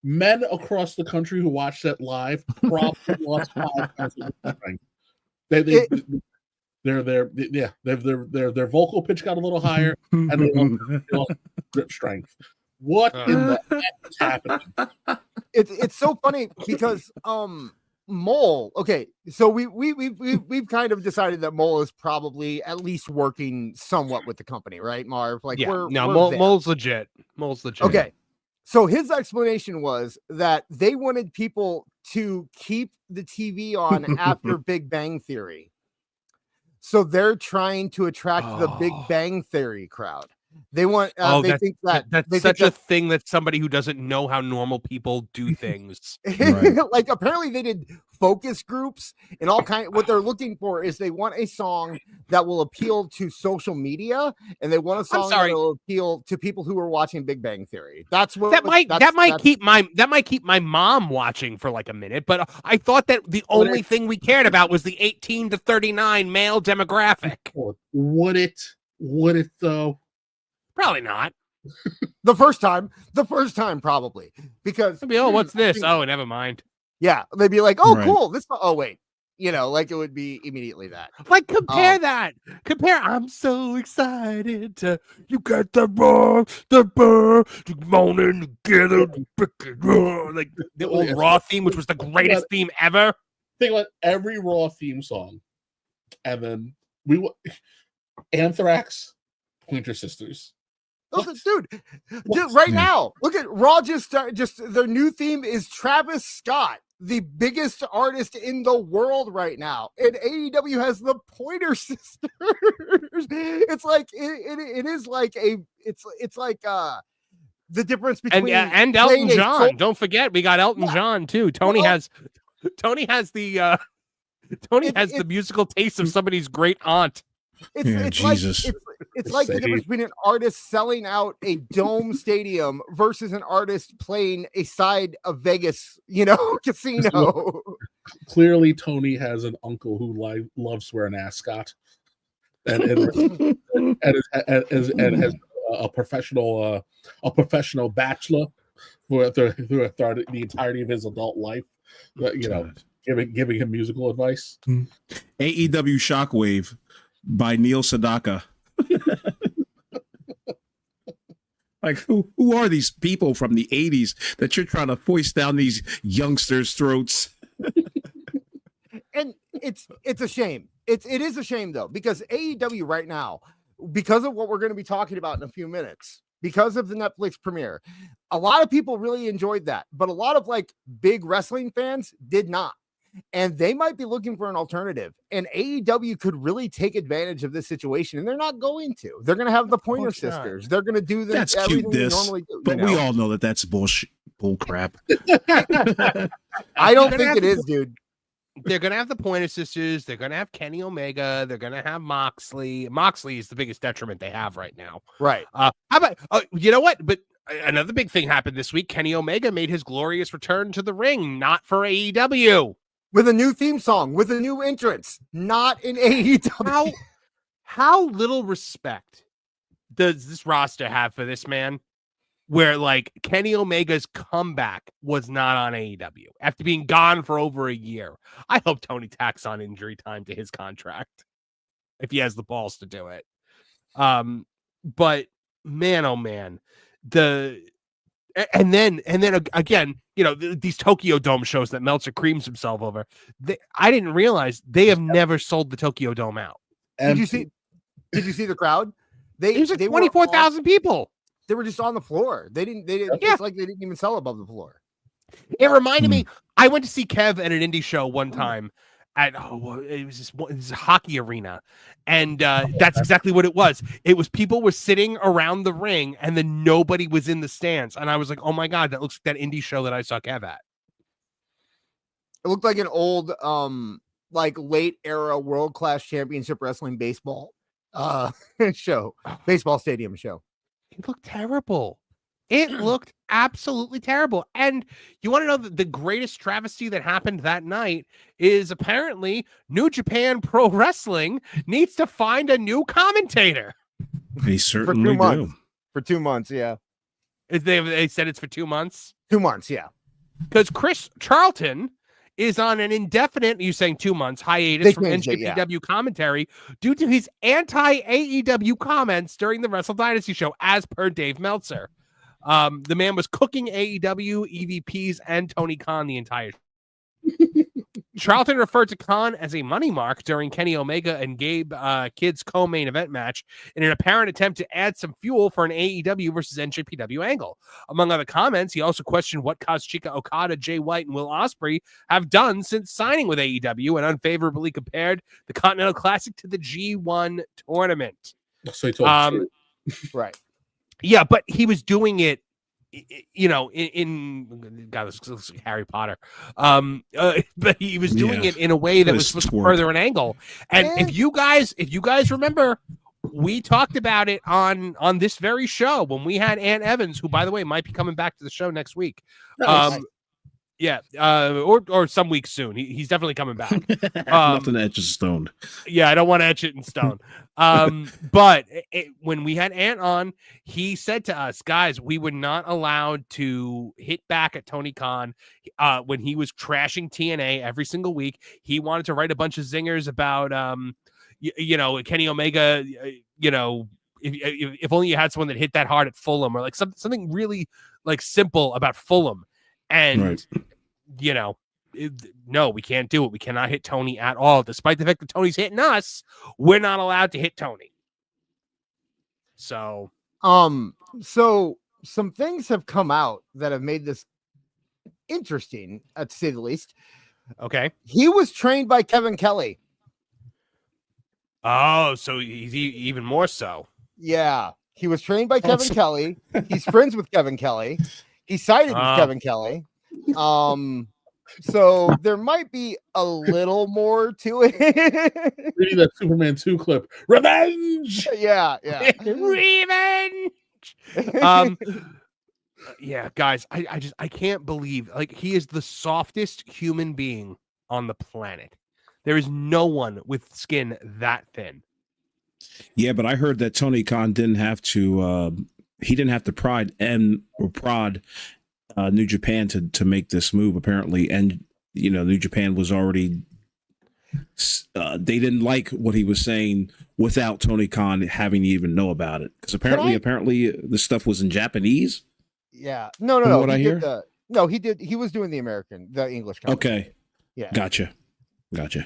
men across the country who watch that live probably lost 5 pounds of strength. Their vocal pitch got a little higher and they lost grip strength. What in the heck is happening? It's so funny because Mole. Okay, so we've kind of decided that Mole is probably at least working somewhat with the company, right, Marv? Like, Mole's legit. Mole's legit. Okay, so his explanation was that they wanted people to keep the TV on after Big Bang Theory, so they're trying to attract the Big Bang Theory crowd. They want. They think that's such a thing that somebody who doesn't know how normal people do things. Right. Like apparently they did focus groups and all kind. What they're looking for is they want a song that will appeal to social media, and they want a song that will appeal to people who are watching Big Bang Theory. That's what that might keep my mom watching for like a minute. But I thought that the only thing we cared about was the 18 to 39 male demographic. Would it though? Probably not. The first time probably, because what's this? Oh, never mind. Yeah, they'd be like, oh, right. Cool. This. Oh, wait. Like it would be immediately that. Like compare that. Compare. I'm so excited to you got the bar, moaning together, like the old Raw theme, which was the greatest theme ever. Think about every Raw theme song, and then Anthrax, Pointer Sisters. Dude, right now, look at Raw. Just their new theme is Travis Scott, the biggest artist in the world right now, and AEW has the Pointer Sisters. It's like it is like it's like the difference between and Elton John. Don't forget, we got Elton John too. Tony has the musical taste of somebody's great aunt. Jesus. It's like the difference between an artist selling out a dome stadium versus an artist playing a side of Vegas, casino. Clearly, Tony has an uncle who loves wearing ascot, and has a professional bachelor through the entirety of his adult life. Giving him musical advice. AEW Shockwave by Neil Sedaka. Like who are these people from the 80s that you're trying to foist down these youngsters' throats? And it's a shame. It is a shame though, because AEW right now, because of what we're going to be talking about in a few minutes, because of the Netflix premiere, a lot of people really enjoyed that, but a lot of like big wrestling fans did not. And they might be looking for an alternative. And AEW could really take advantage of this situation. And they're not going to. They're going to have the Pointer Sisters. They're going to do this. That's cute, they normally do. But we all know that that's bull crap. I don't think it is, dude. they're gonna have the Pointer Sisters. They're gonna have Kenny Omega. They're gonna have Moxley. Moxley is the biggest detriment they have right now. Right. How about you know what? But another big thing happened this week. Kenny Omega made his glorious return to the ring, not for AEW, With a new theme song, with a new entrance, not in AEW. How little respect does this roster have for this man? Where like Kenny Omega's comeback was not on AEW after being gone for over a year. I hope Tony tacks on injury time to his contract if he has the balls to do it. But man, oh man, and then again, you know, these Tokyo Dome shows that Meltzer creams himself over. I didn't realize they have never sold the Tokyo Dome out. Did you see the crowd? It was like 24,000 people. They were just on the floor. They didn't. Yeah. It's like they didn't even sell above the floor. It reminded me. I went to see Kev at an indie show one time at it was this hockey arena, and that's exactly what it was. It was people were sitting around the ring, and then nobody was in the stands. And I was like, "Oh my god, that looks like that indie show that I saw Kev at." It looked like an old, like late era World Class Championship Wrestling baseball show, baseball stadium show. It looked terrible. It looked absolutely terrible. And you want to know the greatest travesty that happened that night is apparently New Japan Pro Wrestling needs to find a new commentator. They certainly do. For 2 months, yeah. They said it's for 2 months? 2 months, yeah. Because Chris Charlton is on an indefinite, you're saying 2 months, hiatus from NJPW commentary due to his anti-AEW comments during the Wrestle Dynasty show, as per Dave Meltzer. The man was cooking AEW, EVPs, and Tony Khan the entire show. Charlton referred to Khan as a money mark during Kenny Omega and Gabe Kidd's co-main event match in an apparent attempt to add some fuel for an AEW versus NJPW angle. Among other comments, he also questioned what Kazuchika Okada, Jay White, and Will Ospreay have done since signing with AEW and unfavorably compared the Continental Classic to the G1 tournament. So he told right. Yeah, but he was doing it, you know, in God, this looks like Harry Potter. But he was doing it in a way that was supposed to further an angle. And if you guys remember, we talked about it on this very show when we had Ant Evans, who, by the way, might be coming back to the show next week. Yeah, or some weeks soon. He's definitely coming back. Nothing etches stone. Yeah, I don't want to etch it in stone. But when we had Ant on, he said to us, guys, we were not allowed to hit back at Tony Khan when he was trashing TNA every single week. He wanted to write a bunch of zingers about, you know, Kenny Omega, you know, if only you had someone that hit that hard at Fulham, or like something really like simple about Fulham. And, you know, no, we can't do it. We cannot hit Tony at all. Despite the fact that Tony's hitting us, we're not allowed to hit Tony. So, so some things have come out that have made this interesting, to say the least. Okay. He was trained by Kevin Kelly. Oh, so he's even more so. Yeah. He was trained by Kevin Kelly. He's friends with Kevin Kelly. He sided with Kevin Kelly. So there might be a little more to it. Reading that Superman 2 clip. Revenge! Yeah. Revenge! Yeah, guys, I can't believe, like, he is the softest human being on the planet. There is no one with skin that thin. Yeah, but I heard that Tony Khan didn't have to prod New Japan to make this move, apparently. And, you know, New Japan was already, they didn't like what he was saying without Tony Khan having to even know about it. Because apparently the stuff was in Japanese. Yeah. No. What I hear? He did. He was doing the English commentary. Okay. Yeah. Gotcha. I'm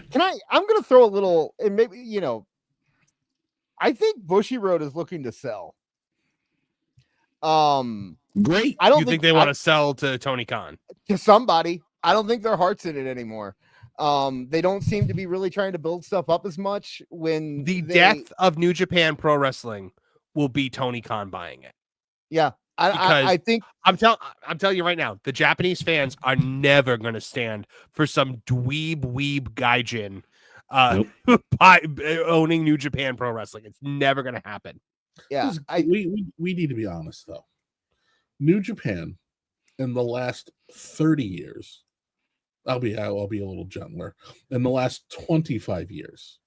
going to throw a little, and maybe, you know, I think Bushiroad is looking to sell. Great. I don't think they want to sell to Tony Khan, to somebody. I don't think their heart's in it anymore. They don't seem to be really trying to build stuff up as much. When death of New Japan Pro Wrestling will be Tony Khan buying it. Yeah, I think I'm telling you right now, the Japanese fans are never going to stand for some dweeb weeb gaijin owning New Japan Pro Wrestling. It's never going to happen. yeah. We need to be honest though. New Japan in the last 30 years, I'll be a little gentler. In the last 25 years,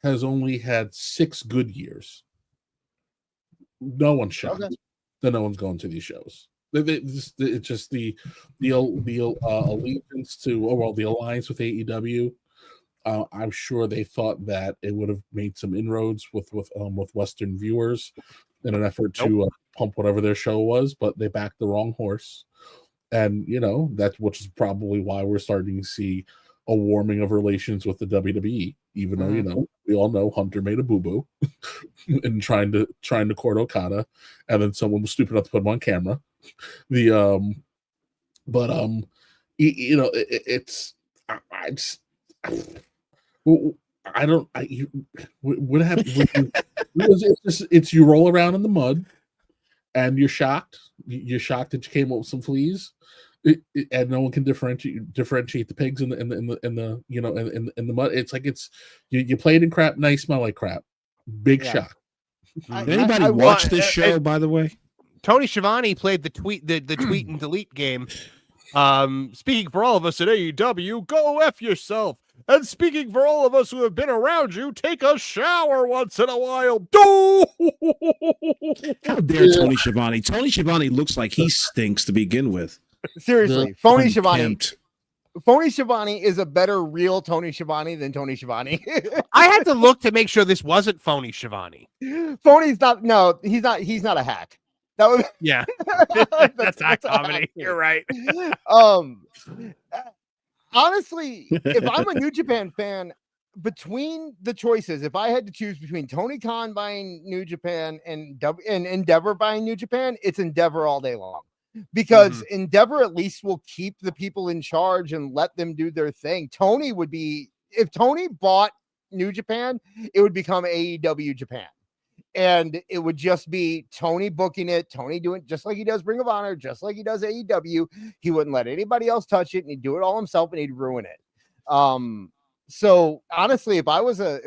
has only had 6 good years. No one's shocked that no one's going to these shows. It's just the allegiance to the alliance with AEW. I'm sure they thought that it would have made some inroads with Western viewers in an effort to pump whatever their show was, but they backed the wrong horse. And which is probably why we're starting to see a warming of relations with the WWE, even though we all know Hunter made a boo-boo in trying to court Okada, and then someone was stupid enough to put him on camera. What happened? It's you roll around in the mud, and you're shocked. You're shocked that you came up with some fleas. And no one can differentiate the pigs in the mud. It's like you played in crap, now you smell like crap. Big shock. Did anybody watch this show, by the way? Tony Schiavone played the tweet and delete game. Speaking for all of us at AEW, go F yourself. And speaking for all of us who have been around you, take a shower once in a while. How dare Tony Schiavone? Tony Schiavone looks like he stinks to begin with. Seriously, Phony Schiavone. Phony Schiavone is a better real Tony Schiavone than Tony Schiavone. I had to look to make sure this wasn't Phony Schiavone. Phony's not. No, he's not. He's not a hack. That was that's not comedy. You're right. Honestly, if I'm a New Japan fan, between the choices, if I had to choose between Tony Khan buying New Japan and Endeavor buying New Japan, it's Endeavor all day long. Because Endeavor at least will keep the people in charge and let them do their thing. If Tony bought New Japan, it would become AEW Japan. And it would just be Tony booking it, Tony doing just like he does Ring of Honor, just like he does AEW. He wouldn't let anybody else touch it, and he'd do it all himself, and he'd ruin it. So honestly, if I was a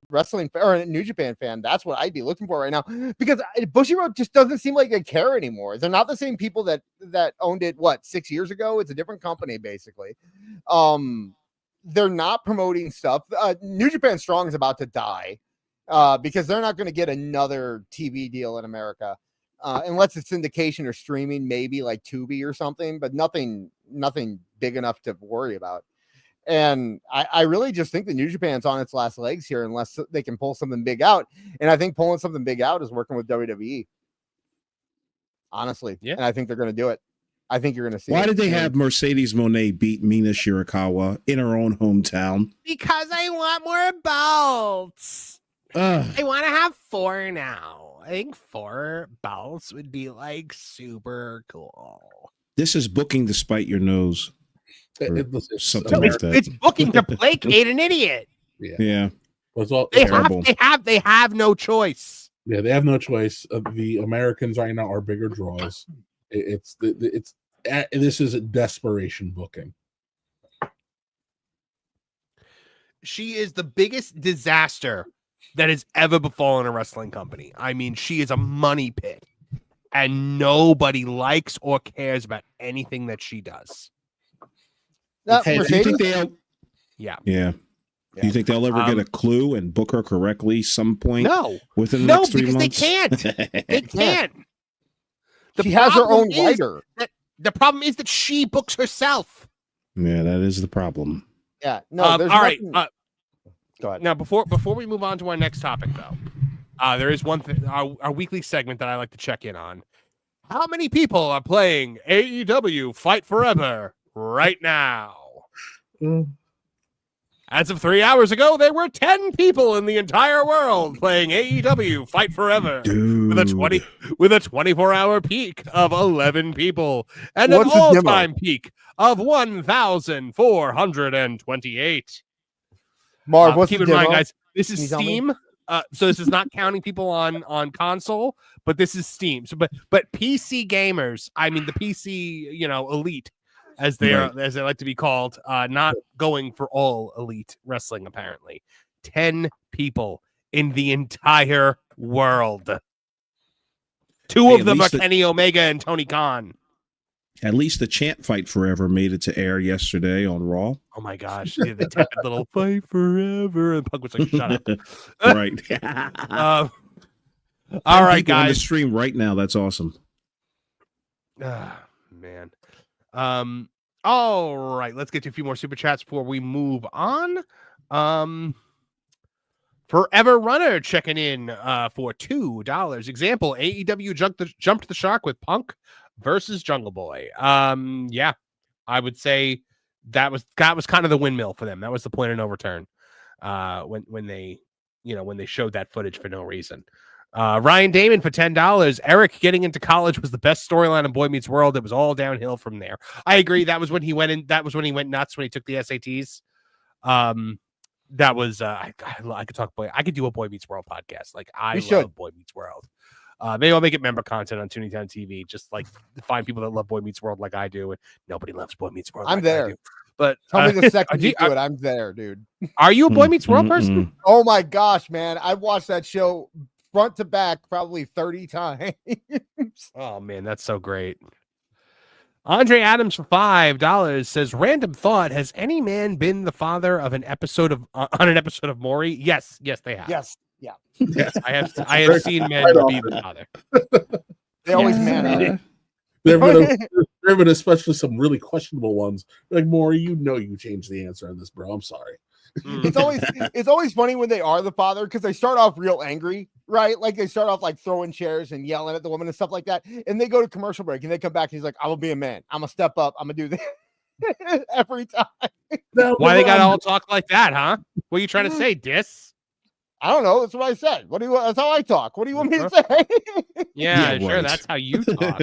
wrestling or a New Japan fan, that's what I'd be looking for right now, because Bushiroad just doesn't seem like they care anymore. They're not the same people that owned it 6 years ago. It's a different company basically. They're not promoting stuff. New Japan Strong is about to die because they're not going to get another TV deal in America unless it's syndication or streaming, maybe like Tubi or something, but nothing big enough to worry about. And I really just think the New Japan's on its last legs here unless they can pull something big out. And I think pulling something big out is working with WWE. Honestly. Yeah. And I think they're going to do it. I think you're going to see Why did they have Mercedes Moné beat Mina Shirakawa in her own hometown? Because I want more belts. I want to have 4 now. I think 4 belts would be like super cool. This is booking despite your nose. Something like that. It's booking to placate an idiot. Yeah. They have no choice. Yeah, they have no choice. The Americans right now are bigger draws. This is a desperation booking. She is the biggest disaster that has ever befallen a wrestling company. I mean, she is a money pit, and nobody likes or cares about anything that she does. Do you think they'll? Yeah. Do you think they'll ever get a clue and book her correctly some point? No. Within the next 3 months? They can't. They can't. She has her own writer. The problem is that she books herself. Yeah, that is the problem. Yeah. No. All right. Go ahead. Now, before we move on to our next topic, though, there is one thing, our weekly segment that I like to check in on. How many people are playing AEW Fight Forever right now? As of 3 hours ago, there were 10 people in the entire world playing AEW Fight Forever. Dude. with a 24-hour peak of 11 people and an all-time peak of 1,428. Marv, what's keep the in mind, demo? guys, this is Steam. So this is not counting people on console, but this is Steam. So, but PC gamers, I mean the PC, elite, as they like to be called, not going for all elite wrestling. Apparently, 10 people in the entire world. Two of them are Kenny Omega and Tony Khan. At least the Chant Fight Forever made it to air yesterday on Raw. Oh my gosh, the tepid little fight forever, and Punk was like, "Shut up." Right. All right, guys. On the stream right now. That's awesome. Man. All right, let's get to a few more super chats before we move on. Forever Runner checking in for $2. Example: AEW jumped the shark with Punk versus Jungle Boy. Yeah, I would say that was kind of the windmill for them. That was the point of no return. When they showed that footage for no reason. Ryan Damon for $10. Eric getting into college was the best storyline in Boy Meets World. It was all downhill from there. I agree. That was when he went nuts when he took the SATs. That was I could talk I could do a Boy Meets World podcast. Like I love Boy Meets World. Maybe I'll make it member content on Tooney Town TV. Just like find people that love Boy Meets World like I do, and nobody loves Boy Meets World. I'm like there. I do. But tell me the second you do it, I'm there, dude. Are you a Boy Meets World person? Oh my gosh, man! I've watched that show front to back probably 30 times. Oh man, that's so great. Andre Adams for $5 says, "Random thought: has any man been the father of an episode of on an episode of Maury?" Yes, they have. Yes, yeah. Yes, I have seen men be the father. They always man up. There have been especially some really questionable ones. Like Maury, you changed the answer on this, bro. I'm sorry. It's always funny when they are the father because they start off real angry, right? Like they start off like throwing chairs and yelling at the woman and stuff like that. And they go to commercial break and they come back and he's like, "I'm gonna be a man. I'm gonna step up. I'm gonna do this." Every time. Why they gotta all talk like that, huh? What are you trying to say, Dis? I don't know. That's what I said. That's how I talk. What do you want me to say? Yeah, sure. Right. That's how you talk.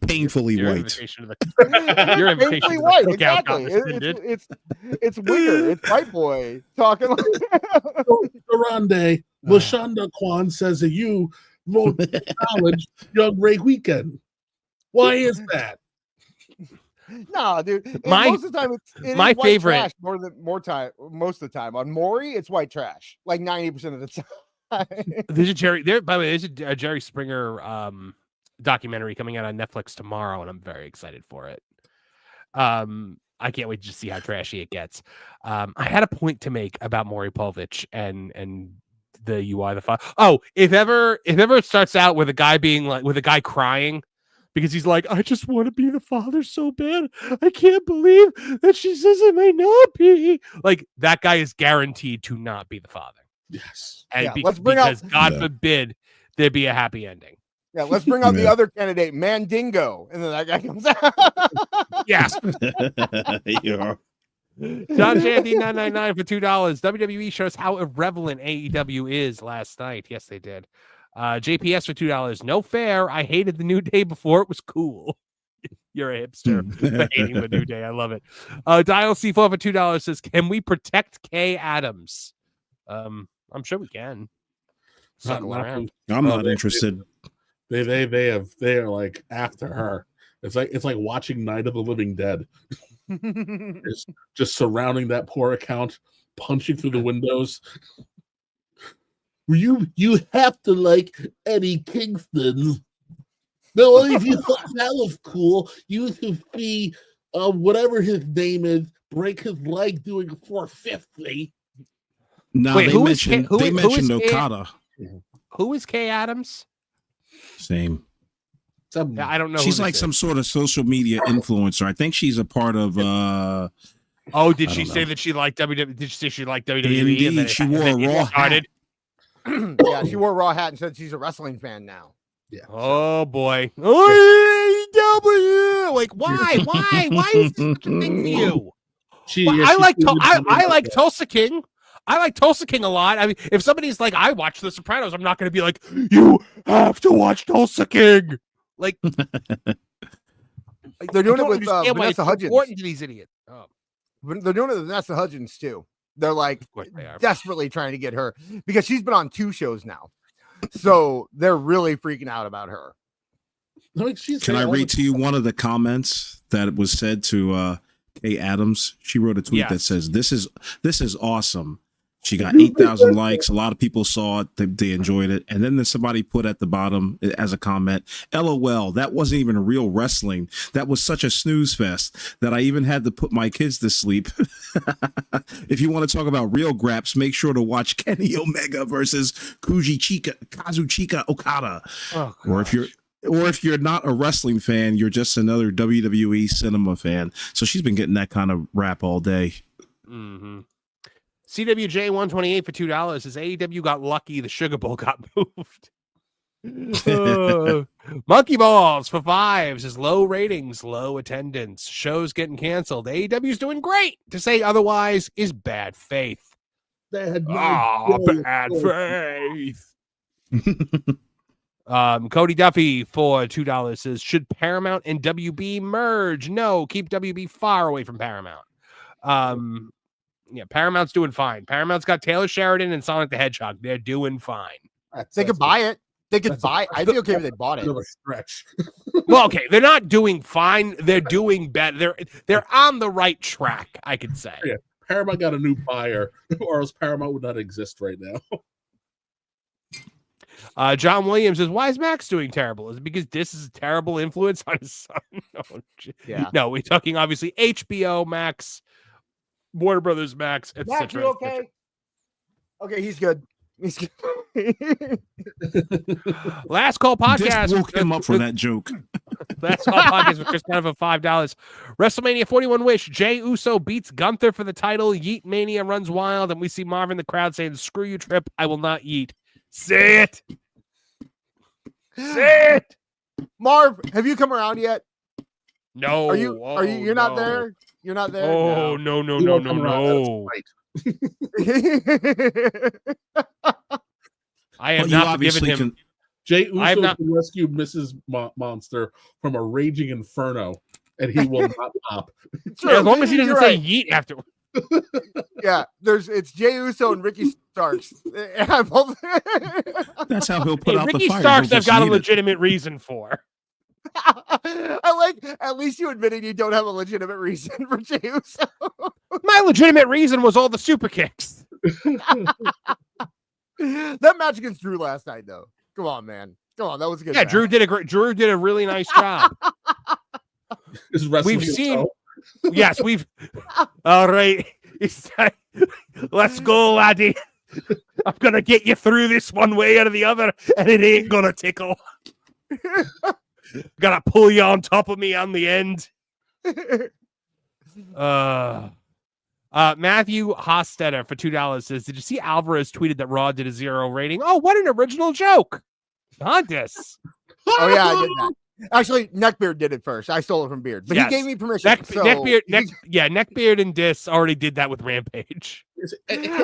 Painfully white. Your invitation painfully white. Exactly. It's weird. It's white boy talking like Grande. LaShonda Kwan says that you wrote college Young Ray Weekend. Why is that? No, dude. Most of the time, it's my white favorite. Trash most of the time on Maury, it's white trash. Like 90% of the time. There's a Jerry. By the way, there's a Jerry Springer documentary coming out on Netflix tomorrow, and I'm very excited for it. I can't wait to see how trashy it gets. I had a point to make about Maury Povich and the UI the father. Oh, if ever it starts out with a guy crying because he's like, "I just want to be the father so bad. I can't believe that she says it may not be." Like that guy is guaranteed to not be the father. Yes. And because God forbid there be a happy ending. Yeah, let's bring out the other candidate, Mandingo, and then that guy comes out. Yes. Yeah. John Shandy 999 for $2. WWE shows how irrelevant AEW is last night. Yes, they did. JPS for $2. No fair. I hated the New Day before it was cool. You're a hipster for hating the New Day. I love it. Dial C4 for $2 says, "Can we protect Kay Adams?" I'm sure we can. I'm not interested. They are like after her. It's like watching Night of the Living Dead. just surrounding that poor account, punching through the windows. You have to like Eddie Kingston. No, if you thought that was cool, you could be whatever his name is, break his leg doing 450. No, wait, they mentioned Okada. Who is Kay Adams? Same. I don't know. She's like some sort of social media influencer. I think she's a part of. Did she say that she liked WWE? Did she say she liked WWE? Indeed, and she wore a Raw hat. Yeah, she wore a Raw hat and said she's a wrestling fan now. Yeah. Oh boy. AEW. Like why? Why is this such a thing for you? I like Tulsa King. I like Tulsa King a lot. I mean, if somebody's like, "I watch The Sopranos," I'm not going to be like, "You have to watch Tulsa King." Like they're doing it with Vanessa Hudgens. Important to these idiots. Oh. They're doing it with Vanessa Hudgens too. They're like Of course they are. desperately trying to get her because she's been on 2 shows now. So they're really freaking out about her. Like Can I read to you one of the comments that was said to Kay Adams? She wrote a tweet that says, "This is awesome." She got 8,000 likes. A lot of people saw it. They enjoyed it. And then there's somebody put at the bottom as a comment, "LOL, that wasn't even real wrestling. That was such a snooze fest that I even had to put my kids to sleep." If you want to talk about real graps, make sure to watch Kenny Omega versus Kazuchika Okada. Oh, or if you're not a wrestling fan, you're just another WWE cinema fan. So she's been getting that kind of rap all day. Mm-hmm. CWJ 128 for $2 says AEW got lucky. The Sugar Bowl got moved. Monkey Balls for 5 says low ratings, low attendance. Shows getting canceled. AEW's doing great. To say otherwise is bad faith. They had Bad faith. Cody Duffy for $2 says, should Paramount and WB merge? No, keep WB far away from Paramount. Yeah, Paramount's doing fine. Paramount's got Taylor Sheridan and Sonic the Hedgehog. They're doing fine. They could buy it. They could buy. I'd be okay if they bought it. Stretch. Well, okay, they're not doing fine. They're doing better. They're on the right track, I could say. Yeah, Paramount got a new buyer, or else Paramount would not exist right now. John Williams says, why is Max doing terrible? Is it because this is a terrible influence on his son? No, we're talking obviously HBO Max, Warner Brothers Max, etc. Max, you okay? Okay, he's good. He's good. Last Call Podcast. This woke him up for that joke. Last Call Podcast with Chris Kind of $5. WrestleMania 41 Wish. Jey Uso beats Gunther for the title. Yeet Mania runs wild, and we see Marvin in the crowd saying, "Screw you, Trip. I will not yeet." Say it. Say it. Marv, have you come around yet? No. Are you? You're not there. You're not there. Oh no. I have not forgiven him. Jey Uso can rescue Mrs. Monster from a raging inferno, and he will not stop. As long as he doesn't say yeet after. Yeah, it's Jey Uso and Ricky Starks. That's how he'll put out Ricky the fire. Starks, I've got a legitimate reason for. I like, at least you admitted you don't have a legitimate reason for Jey Uso. My legitimate reason was all the super kicks. That match against Drew last night, though. Come on, man. Come on, that was a good. Yeah, match. Drew did a really nice job. We've seen. Yes, we've. All right. Let's go, laddie. I'm gonna get you through this one way or the other, and it ain't gonna tickle. Gotta pull you on top of me on the end. Matthew Hostetter for $2 says, did you see Alvarez tweeted that Raw did a 0 rating? Oh, what an original joke. Hondas. Oh, yeah, I did that. Actually, Neckbeard did it first. I stole it from Beard, but he gave me permission. Neckbeard and Dis already did that with Rampage.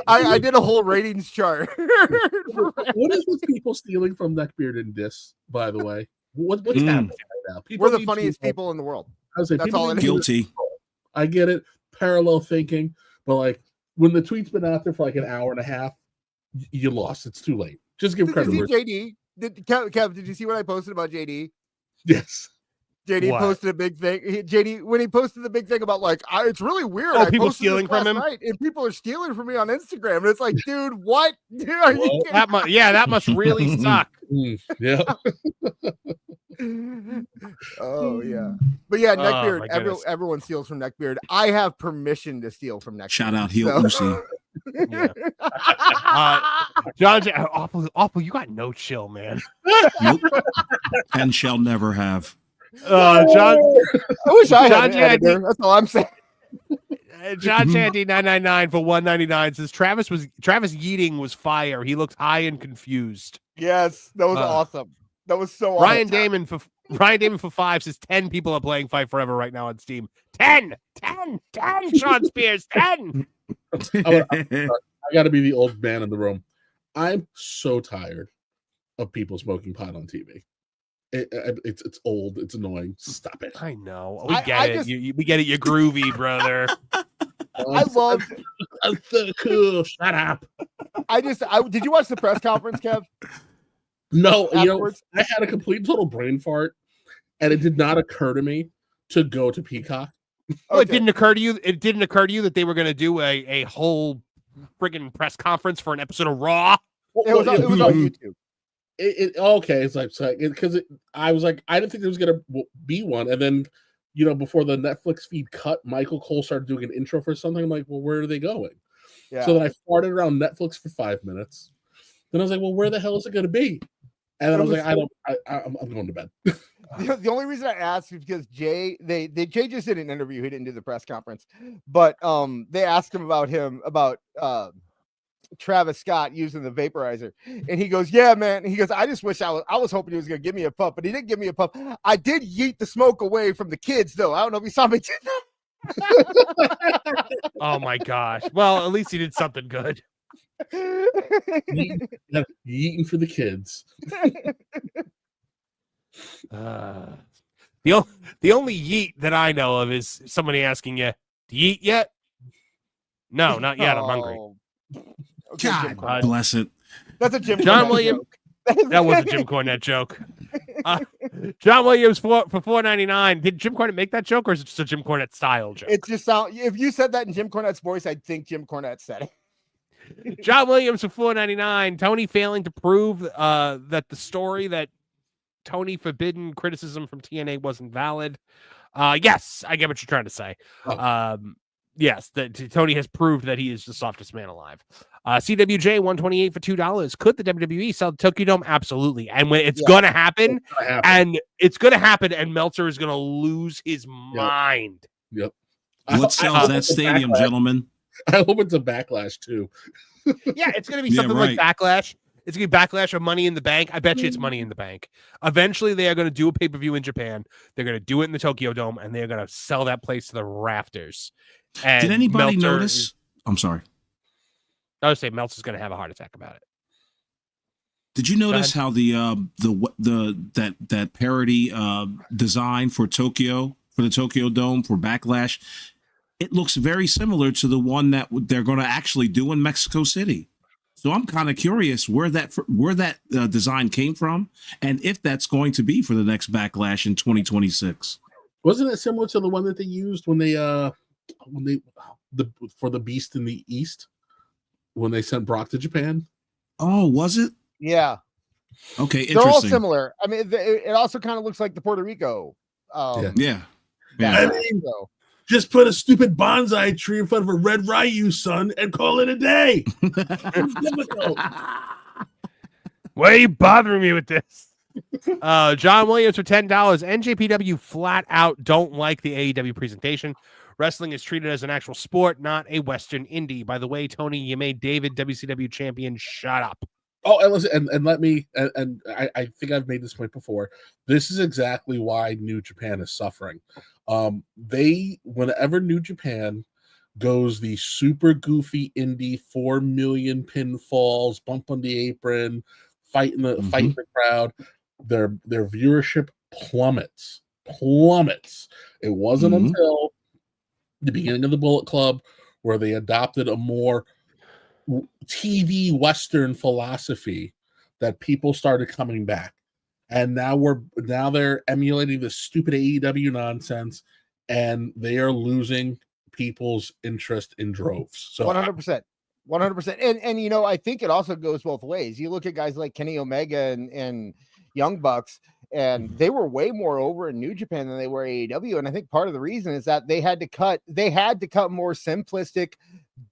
I did a whole ratings chart. What is with people stealing from Neckbeard and Dis, by the way? What's happening right now? We're the funniest people in the world. That's all it is. Guilty. I get it. Parallel thinking. But like when the tweet's been out there for like an hour and a half, you lost. It's too late. Just give credit. Did you see JD? Kev, did you see what I posted about JD? Yes. JD posted a big thing. JD, when he posted the big thing about like, it's really weird. Oh, people stealing from him, and people are stealing from me on Instagram. And it's like, dude, what? Dude, that must really suck. Yeah. Oh yeah, but yeah, Neckbeard. Everyone steals from Neckbeard. I have permission to steal from Neckbeard. Shout out Heel Lucy. John, awful. You got no chill, man. Nope. And shall never have. John, I wish I had an editor. That's all I'm saying. John Chanty 999 for $1.99 says Travis yeeting was fire. He looked high and confused. Yes, that was awesome. That was so Ryan awesome. Damon for 5 says 10 people are playing Fight Forever right now on Steam. 10 Sean Spears 10. I got to be the old man in the room. I'm so tired of people smoking pot on TV. It's old. It's annoying. Stop it. I know. We get it. We get it. You're groovy, brother. I'm so cool. Shut up. Did you watch the press conference, Kev? No, Afterwards? I had a complete total brain fart, and it did not occur to me to go to Peacock. Well, Okay. it didn't occur to you. It didn't occur to you that they were going to do a whole friggin' press conference for an episode of Raw. It was on YouTube. Okay, it's like because I was like, I didn't think there was gonna be one, and then before the Netflix feed cut, Michael Cole started doing an intro for something. I'm like, well, where are they going? Yeah. So then I farted around Netflix for 5 minutes. Then I was like, well, where the hell is it gonna be? And then I was like, I'm going to bed. The only reason I asked is because Jay just did an interview. He didn't do the press conference, but they asked him about Travis Scott using the vaporizer, and he goes, "Yeah, man." He goes, "I just wish I was hoping he was gonna give me a puff, but he didn't give me a puff. I did yeet the smoke away from the kids, though. I don't know if you saw me do that." Oh my gosh! Well, at least he did something good. Yeeting for the kids. The only yeet that I know of is somebody asking you, "Do you eat yet?" No, not yet. I'm hungry. Okay, God bless it. That's a Jim John Cornette Williams. joke. That was a Jim Cornette joke. John Williams for $4.99. Did Jim Cornette make that joke, or is it just a Jim Cornette style joke? It just sound. If you said that in Jim Cornette's voice, I'd think Jim Cornette said it. John Williams for $4.99. Tony failing to prove that the story that Tony forbidden criticism from TNA wasn't valid. Yes, I get what you're trying to say. Oh. Yes, that Tony has proved that he is the softest man alive. CWJ 128 for $2. Could the WWE sell the Tokyo Dome? Absolutely. And when it's gonna happen, and Meltzer is gonna lose his mind. Yep. What sells that stadium, gentlemen? I hope it's a Backlash too. Yeah, it's gonna be something like Backlash. It's gonna be Backlash or Money in the Bank. I bet you it's Money in the Bank. Eventually, they are gonna do a pay-per-view in Japan. They're gonna do it in the Tokyo Dome, and they're gonna sell that place to the rafters. And did anybody notice? I'm sorry. I would say Meltzer's going to have a heart attack about it. Did you notice how that parody design for the Tokyo Dome for Backlash? It looks very similar to the one that they're going to actually do in Mexico City. So I'm kind of curious where that design came from, and if that's going to be for the next Backlash in 2026. Wasn't it similar to the one that they used when they for the Beast in the East when they sent Brock to Japan? Oh, was it? Yeah. Okay, interesting. They're all similar. I mean, it also kind of looks like the Puerto Rico. Yeah. I mean, just put a stupid bonsai tree in front of a red Ryu, son, and call it a day. Why are you bothering me with this? John Williams for $10. NJPW flat out don't like the AEW presentation. Wrestling is treated as an actual sport, not a Western indie. By the way, Tony, you made David WCW champion. Shut up. Oh, and listen, and let me, and I think I've made this point before. This is exactly why New Japan is suffering. Whenever New Japan goes the super goofy indie 4 million pinfalls, bump on the apron, fight in the crowd, their viewership plummets. It wasn't until the beginning of the Bullet Club where they adopted a more TV Western philosophy that people started coming back, and now they're emulating this stupid AEW nonsense, and they are losing people's interest in droves. So 100%. And I think it also goes both ways. You look at guys like Kenny Omega and Young Bucks, and they were way more over in New Japan than they were AEW. And I think part of the reason is that they had to cut more simplistic,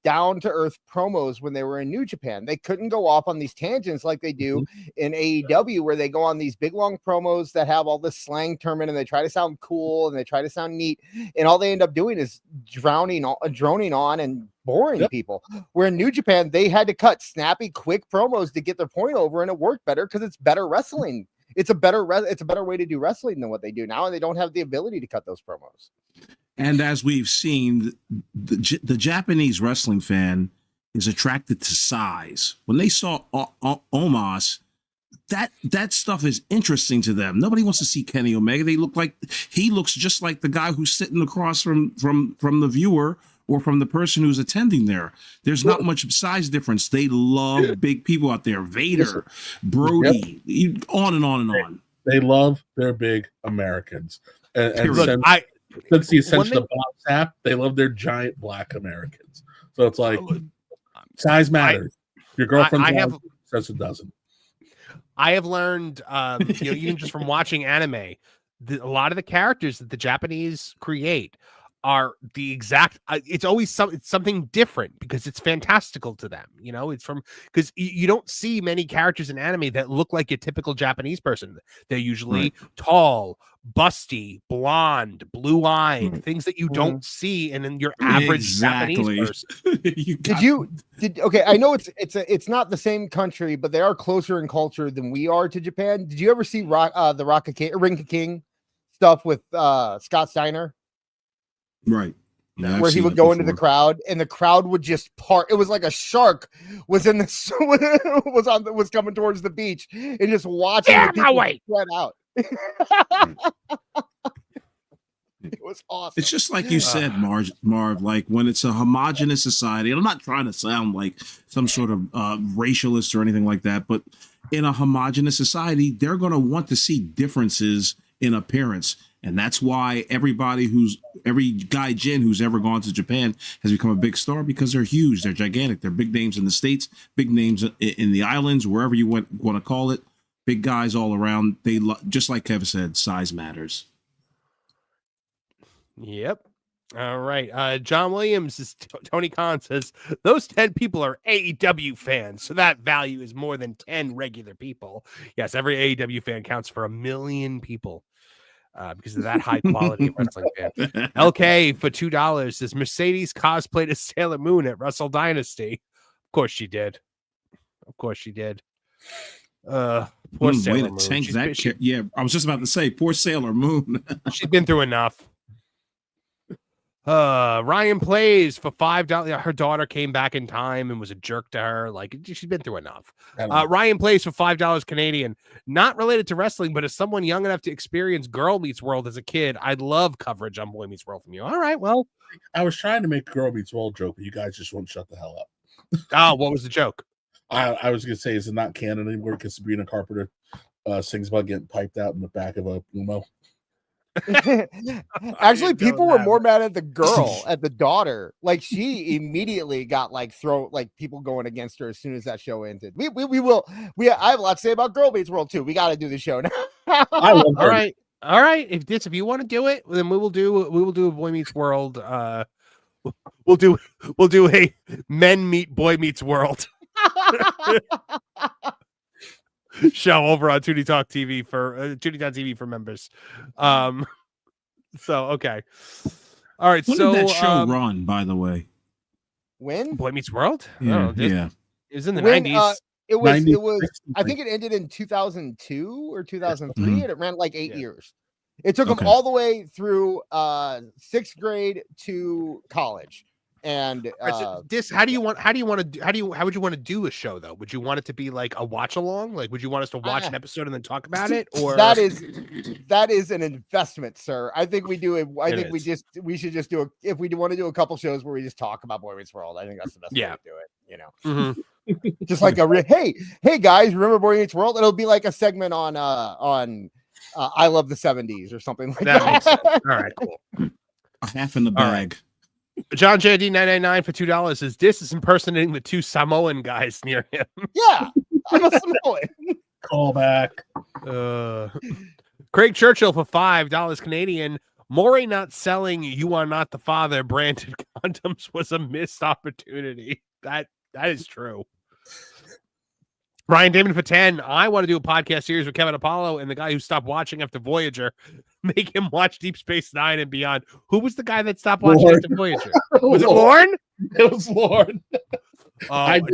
down-to-earth promos when they were in New Japan. They couldn't go off on these tangents like they do in AEW, where they go on these big long promos that have all this slang term in, and they try to sound cool and they try to sound neat, and all they end up doing is droning on and boring people. Where in New Japan, they had to cut snappy, quick promos to get their point over, and it worked better because it's better wrestling. It's a better way to do wrestling than what they do now, and they don't have the ability to cut those promos. And as we've seen, the Japanese wrestling fan is attracted to size. When they saw Omos, that stuff is interesting to them. Nobody wants to see Kenny Omega. He looks just like the guy who's sitting across from the viewer or from the person who's attending there. There's not much size difference. They love big people out there. Vader, Brody, on and on and on. They love their big Americans. And Look, since the ascension of Bob Sapp, they love their giant black Americans. So it's like size matters. Your girlfriend says it doesn't. I have learned, even just from watching anime, a lot of the characters that the Japanese create are the exact. It's always it's something different because it's fantastical to them. It's because you don't see many characters in anime that look like a typical Japanese person. They're usually tall, busty, blonde, blue-eyed, things that you don't see in your average Japanese person. Okay, I know it's not the same country, but they are closer in culture than we are to Japan. Did you ever see the Ring of King stuff with Scott Steiner? Right. Yeah, where he would go into the crowd and the crowd would just part. It was like a shark was in this was coming towards the beach and just watching the people spread out. It was awesome. It's just like you said, Marv, like when it's a homogenous society, and I'm not trying to sound like some sort of racialist or anything like that, but in a homogenous society, they're going to want to see differences in appearance. And that's why every gaijin who's ever gone to Japan has become a big star, because they're huge, they're gigantic, they're big names in the States, big names in the islands, wherever you want to call it, big guys all around. They just like Kevin said, size matters. Yep. All right. John Williams Tony Khan says those 10 people are AEW fans, so that value is more than 10 regular people. Yes, every AEW fan counts for 1 million people. Because of that high quality of wrestling fan. LK for $2 says Mercedes cosplayed as Sailor Moon at Wrestle Dynasty. Of course she did. Poor Sailor Moon. Yeah, I was just about to say, poor Sailor Moon. She's been through enough. Ryan Plays for $5. Her daughter came back in time and was a jerk to her. Like, she's been through enough. Ryan Plays for $5 Canadian. Not related to wrestling, but as someone young enough to experience Girl Meets World as a kid, I'd love coverage on Boy Meets World from you. All right, well. I was trying to make a Girl Meets World joke, but you guys just won't shut the hell up. Oh, what was the joke? I was going to say, is it not canon anymore because Sabrina Carpenter sings about getting piped out in the back of a limo? Actually, people were more mad at the girl, at the daughter. Like, she immediately got people going against her as soon as that show ended. I have a lot to say about Girl Meets World too. We got to do the show now. All right. If you want to do it, then we will do a Boy Meets World. We'll do a Men Meet Boy Meets World show over on Tooney Talk TV for Tooney Talk TV for members. So okay, all right. When did that show run, by the way? When Boy Meets World? Yeah, it was in the 90s. It was. I think it ended in 2002 or 2003, and it ran like 8 years. It took them all the way through 6th grade to college. And how would you want to do a show though? Would you want it to be like a watch along? Like, would you want us to watch an episode and then talk about it? Or that is an investment, sir. I think we do it. We should just do if we want to do a couple shows where we just talk about Boy Meets World. I think that's the best way to do it. Just like hey guys, remember Boy Meets World? It'll be like a segment on I Love the 70s or something like that. Makes sense. All right, cool. A half in the bag. John JD 999 for $2 says this is impersonating the 2 Samoan guys near him. Yeah, I'm a Samoan. Call back. Craig Churchill for $5 Canadian. Maury not selling "You Are Not the Father" branded condoms was a missed opportunity. That is true. Ryan Damon for 10. I want to do a podcast series with Kevin Apollo and the guy who stopped watching after Voyager. Make him watch Deep Space Nine and beyond. Who was the guy that stopped watching after Voyager? Was it Lorne? It was Lorne.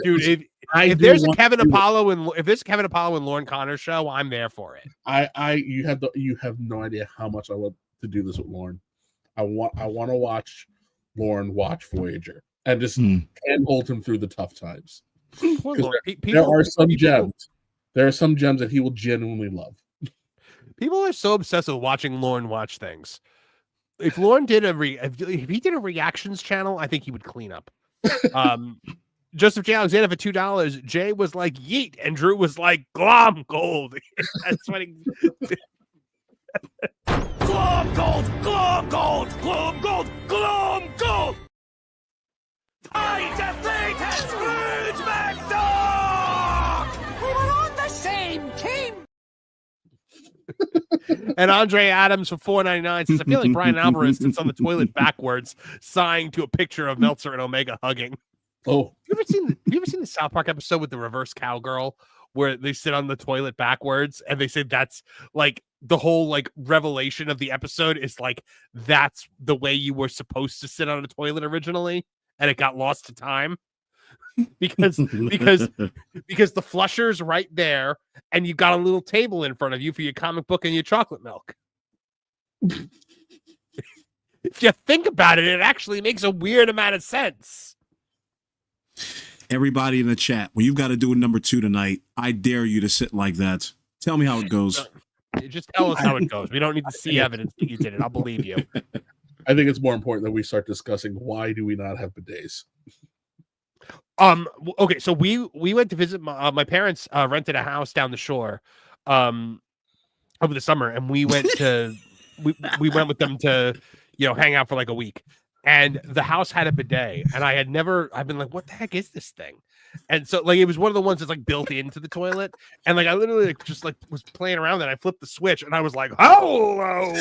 Dude, if there's a Kevin Apollo and Lorne Connors show, I'm there for it. You have no idea how much I want to do this with Lorne. I want to watch Lorne watch Voyager and just handhold him through the tough times. There are some gems. There are some gems that he will genuinely love. People are so obsessed with watching Lorne watch things. if Lauren did if he did a reactions channel, I think he would clean up. Joseph J. Alexander for $2. Jay was like yeet, and Drew was like glom gold. That's what he. Glom gold, glom gold, glom gold, glom gold. I defeated Scrooge McDuck. We were on the same team. And Andre Adams for $4.99 says, I feel like Brian Alvarez sits on the toilet backwards, sighing to a picture of Meltzer and Omega hugging. Oh, Have you ever seen the South Park episode with the reverse cowgirl where they sit on the toilet backwards and they say that's like the whole like revelation of the episode is like that's the way you were supposed to sit on a toilet originally and it got lost to time because the flusher's right there and you got a little table in front of you for your comic book and your chocolate milk. If you think about it, it actually makes a weird amount of sense. Everybody in the chat, when you've got to do a number 2 tonight, I dare you to sit like that. Tell me how it goes. Just tell us how it goes. We don't need to see evidence that you did it. I'll believe you. I think it's more important that we start discussing why do we not have bidets. Okay, so we went to visit my parents. Rented a house down the shore, over the summer, and we went to we went with them to hang out for like a week. And the house had a bidet, and I've been like, what the heck is this thing? And so like it was one of the ones that's like built into the toilet, and like I literally like, just like was playing around, and I flipped the switch, and I was like, hello.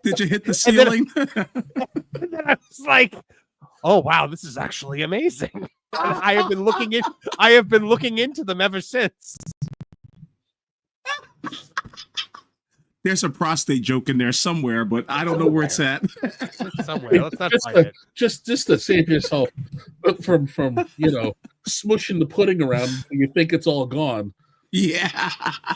Did you hit the ceiling? And then I was like, oh wow, this is actually amazing. And I have been looking into them ever since. There's a prostate joke in there somewhere, but I don't know where it's at. Somewhere. Let's not find it. Just to save yourself from smushing the pudding around and you think it's all gone. Yeah.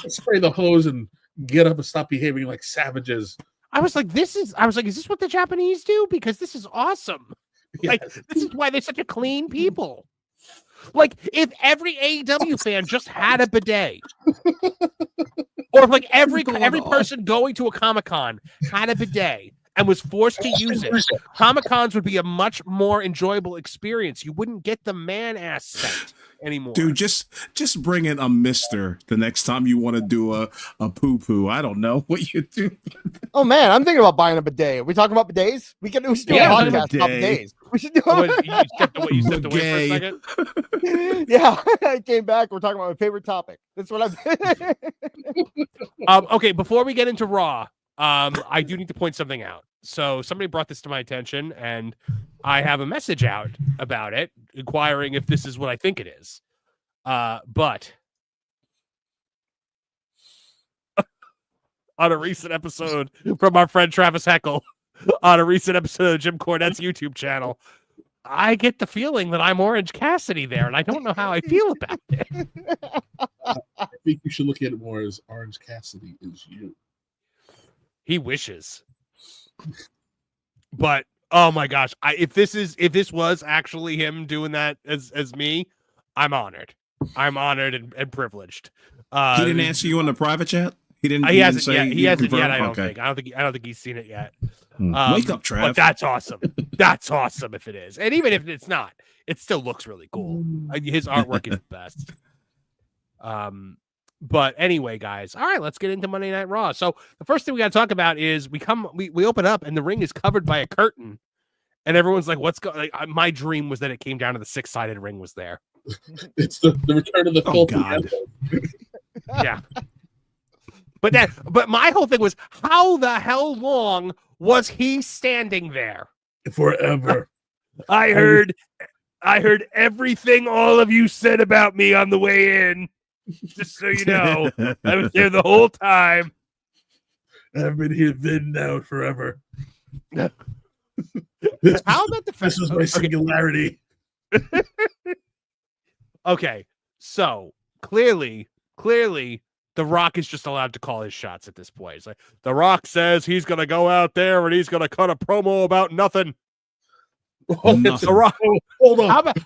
Spray the hose and get up and stop behaving like savages. I was like, is this what the Japanese do? Because this is awesome. Yes. Like, this is why they're such a clean people. Like, if every AEW fan just had a bidet, or if like every person going to a Comic-Con had a bidet and was forced to use it, Comic-Cons would be a much more enjoyable experience. You wouldn't get the man ass set anymore. Dude, just bring in a mister the next time you want to do a poo-poo. I don't know what you do. Oh man, I'm thinking about buying a bidet. Are we talking about bidets? We should do a podcast about bidets. We should do You stepped away for a second? Yeah, I came back. We're talking about my favorite topic. That's what I'm Okay, before we get into Raw, I do need to point something out. So somebody brought this to my attention, and I have a message out about it, inquiring if this is what I think it is. But on a recent episode from our friend Travis Heckle, on a recent episode of Jim Cornette's YouTube channel, I get the feeling that I'm Orange Cassidy there, and I don't know how I feel about it. I think you should look at it more as Orange Cassidy is you. He wishes. But oh my gosh, if this was actually him doing that as me, I'm honored. I'm honored and privileged. He didn't answer you in the private chat? He didn't. He hasn't yet. He hasn't confirm? yet. I don't Okay. think. I don't think he's seen it yet. Wake up, Trav. But that's awesome. That's awesome if it is, and even if it's not, it still looks really cool. His artwork is the best. But anyway, guys, all right, let's get into Monday Night Raw. So the first thing we got to talk about is we open up and the ring is covered by a curtain, and everyone's like, "What's going?" My dream was that it came down to the 6-sided ring was there. It's the return of the filthy. God. Yeah. But my whole thing was, how the hell long was he standing there? Forever. I heard everything all of you said about me on the way in. Just so you know, I was there the whole time. I've been here then now forever. How about the fact? This is my singularity. Okay, so clearly, The Rock is just allowed to call his shots at this point. It's like The Rock says he's gonna go out there and he's gonna cut a promo about nothing. Nothing. The Rock. Hold on. How about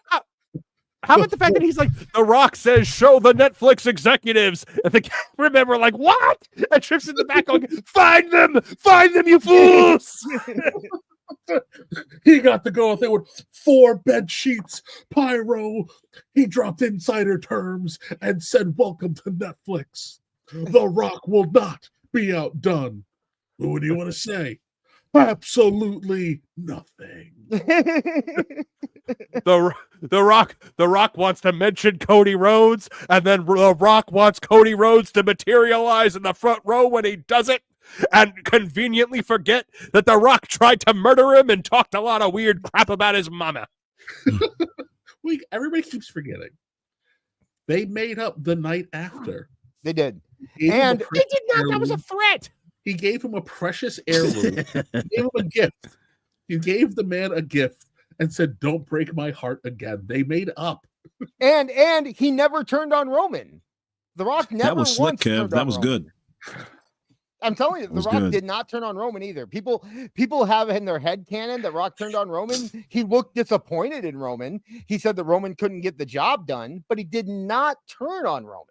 How about the fact that he's like, The Rock says, show the Netflix executives. And the camera member like, what? And Trips in the back going, find them, you fools. He got to go out there with 4 bed sheets, pyro. He dropped insider terms and said, welcome to Netflix. The Rock will not be outdone. What do you want to say? Absolutely nothing. The Rock wants to mention Cody Rhodes, and then The Rock wants Cody Rhodes to materialize in the front row when he does it, and conveniently forget that The Rock tried to murder him and talked a lot of weird crap about his mama. Everybody keeps forgetting. They made up the night after. They did. And they did not. That was a threat. He gave him a precious heirloom. He gave him a gift. He gave the man a gift and said, don't break my heart again. They made up. And he never turned on Roman. The Rock never. That was slick, Kev. That was Roman. good. I'm telling you, The Rock did not turn on Roman either. People have in their head canon that Rock turned on Roman. He looked disappointed in Roman. He said that Roman couldn't get the job done, but he did not turn on Roman.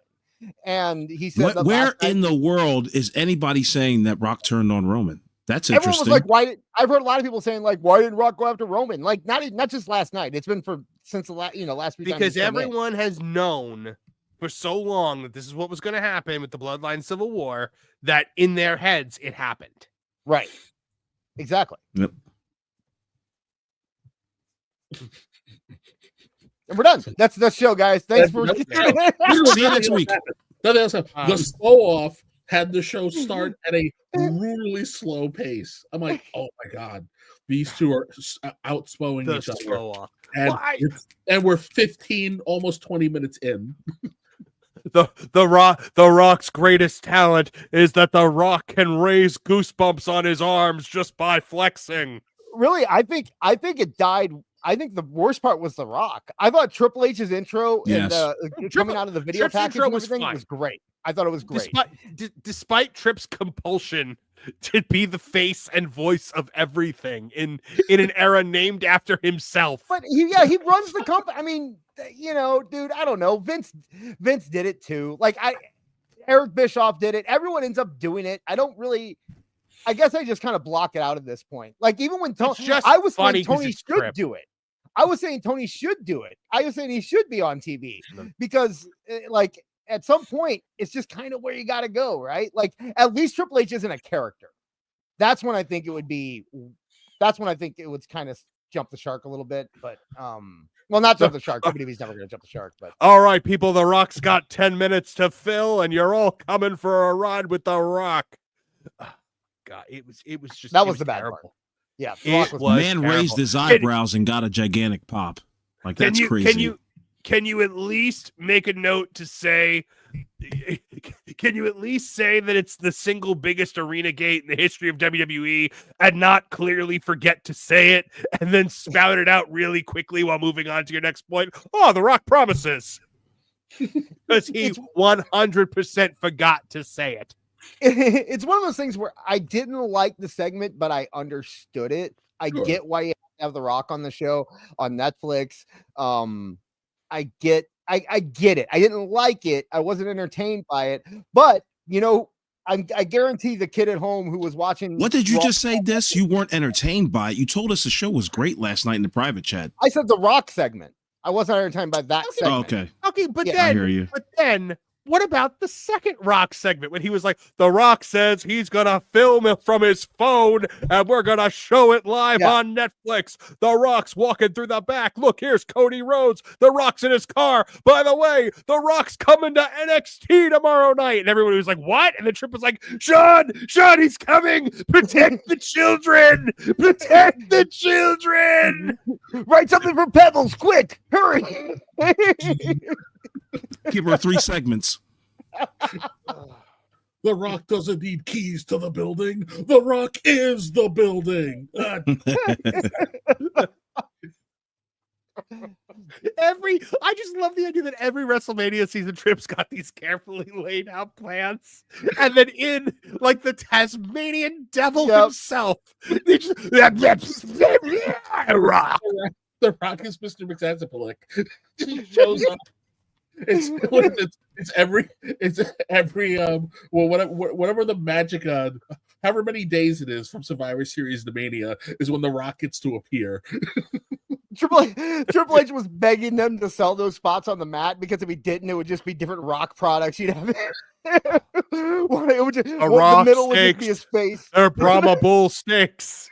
And he said, where in the world is anybody saying that Rock turned on Roman? That's interesting. Everyone was like, I've heard a lot of people saying, like, why didn't Rock go after Roman? Like, not just last night. It's been since the last few times. Because everyone has known for so long that this is what was going to happen with the Bloodline Civil War, that in their heads it happened. Right. Exactly. Yep. And we're done. That's the show, guys. Thanks for See you next week. The slow off had the show start at a brutally slow pace. I'm like, oh my god, these two are outspoing each other. And we're 15, almost 20 minutes in. The Rock's greatest talent is that The Rock can raise goosebumps on his arms just by flexing. Really, I think it died. I think the worst part was The Rock. I thought Triple H's intro and coming out of the video package and everything was great. I thought it was great. Despite Tripp's compulsion to be the face and voice of everything in an era named after himself. But he runs the company. I mean, dude, I don't know. Vince did it too. Like Eric Bischoff did it. Everyone ends up doing it. I guess I just kind of block it out at this point. Like even when I was saying Tony should do it. I was saying Tony should do it. I was saying he should be on TV because like at some point it's just kind of where you got to go, right? Like at least Triple H isn't a character. That's when I think it would be. That's when I think it would kind of jump the shark a little bit, but well, not jump the shark. WWE's never going to jump the shark. But all right, people, The Rock's got 10 minutes to fill, and you're all coming for a ride with The Rock. God, it was just that was the terrible. bad part. Yeah, man raised his eyebrows and got a gigantic pop. Like that's crazy. Can you at least make a note to say? Can you at least say that it's the single biggest arena gate in the history of WWE, and not clearly forget to say it, and then spout it out really quickly while moving on to your next point? Oh, The Rock promises, because he 100% forgot to say it. It's one of those things where I didn't like the segment, but I understood it. I get why you have The Rock on the show on Netflix. I get it. I didn't like it. I wasn't entertained by it, but I guarantee the kid at home who was watching. What did you just say, Des? You weren't entertained by it. You told us the show was great last night in the private chat. I said The Rock segment. I wasn't entertained by that segment. Okay, but I hear you. But then what about the second Rock segment when he was like, The Rock says he's going to film it from his phone and we're going to show it live on Netflix. The Rock's walking through the back. Look, here's Cody Rhodes. The Rock's in his car. By the way, The Rock's coming to NXT tomorrow night. And everybody was like, what? And then Tripp was like, Sean, he's coming. Protect the children. Protect the children. Write something for Pebbles. Quick. Hurry. Give her 3 segments. The Rock doesn't need keys to the building. The Rock is the building. I just love the idea that every WrestleMania season Tripp's got these carefully laid out plans, and then in like the Tasmanian devil himself, they just Rock. The Rock is Mr. McSaxapelic. Just shows up. It's every whatever the magic however many days it is from Survivor Series to Mania is when the Rock gets to appear. Triple H was begging them to sell those spots on the mat because if he didn't, it would just be different Rock products. You'd have it would just, Rock the middle would steaks. just be his face. They're Brahma Bull steaks.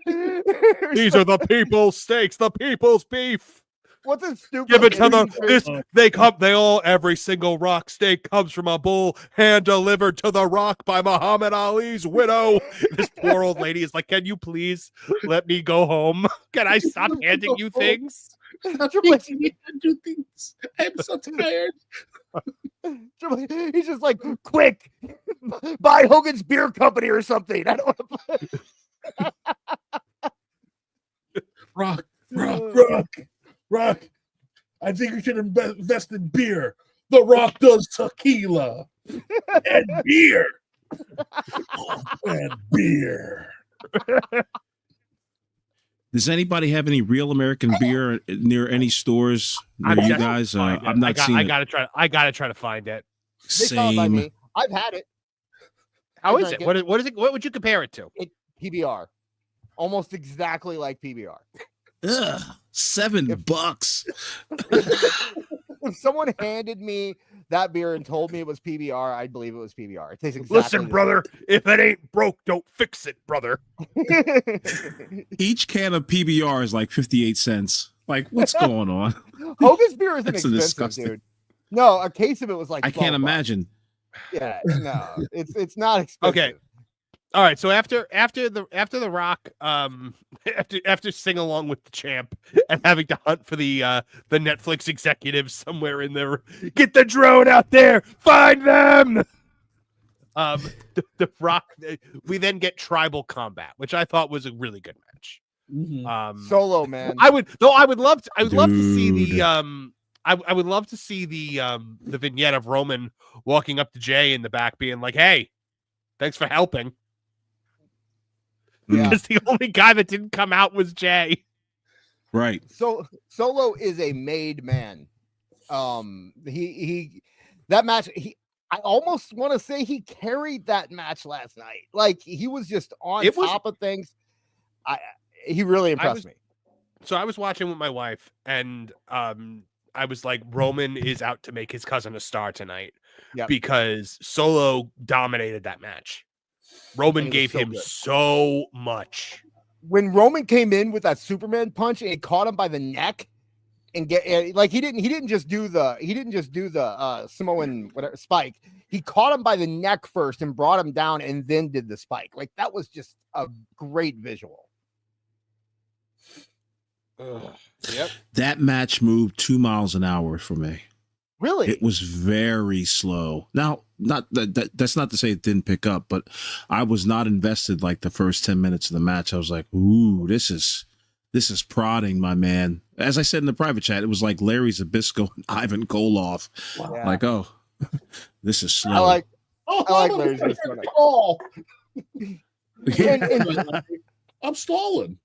These are the people's steaks, the people's beef. What's a stupid? Give it to the every single Rock steak comes from a bull, hand delivered to the Rock by Muhammad Ali's widow. This poor old lady is like, can you please let me go home? Can I stop handing you things? Triple H, do things. I'm so tired. He's just like, quick, buy Hogan's Beer Company or something. I don't want to. Rock. I think you should invest in beer. The Rock does tequila and beer. And beer. Does anybody have any real American beer near any stores near you guys? I'm not seeing. I gotta try to find it. They saw it by Same. me. I've had it. How is it? What is it? What would you compare it to? PBR, almost exactly like PBR. Ugh, $7. If someone handed me that beer and told me it was PBR, I'd believe it was PBR. It tastes exactly. Listen, brother, if it ain't broke, don't fix it, brother. Each can of PBR is like 58 cents. Like, what's going on? Hogan's beer isn't That's expensive, disgusting. dude. No, a case of it was like I can't $12. imagine. Yeah, no, it's not expensive. Okay. All right, so after the Rock, after sing along with the champ and having to hunt for the Netflix executives somewhere in there, get the drone out there, find them. The Rock, we then get tribal combat, which I thought was a really good match. Mm-hmm. Solo, man. I would love to see the I would love to see the vignette of Roman walking up to Jay in the back, being like, "Hey, thanks for helping." Yeah. Because the only guy that didn't come out was Jay. Right. So Solo is a made man. He that match. I almost want to say he carried that match last night. Like he was just on top of things. He really impressed me. So I was watching with my wife, and I was like, Roman is out to make his cousin a star tonight, because Solo dominated that match. Roman gave him so much. When Roman came in with that Superman punch and it caught him by the neck and he didn't just do the Samoan whatever spike. He caught him by the neck first and brought him down and then did the spike. Like that was just a great visual. Yep. That match moved 2 miles an hour for me. Really? It was very slow. Now, that's not to say it didn't pick up, but I was not invested like the first 10 minutes of the match. I was like, ooh, this is prodding, my man. As I said in the private chat, it was like Larry Zbyszko and Ivan Koloff. Wow. Yeah. Like, oh, this is slow. I like Larry Zbyszko. I'm stalling.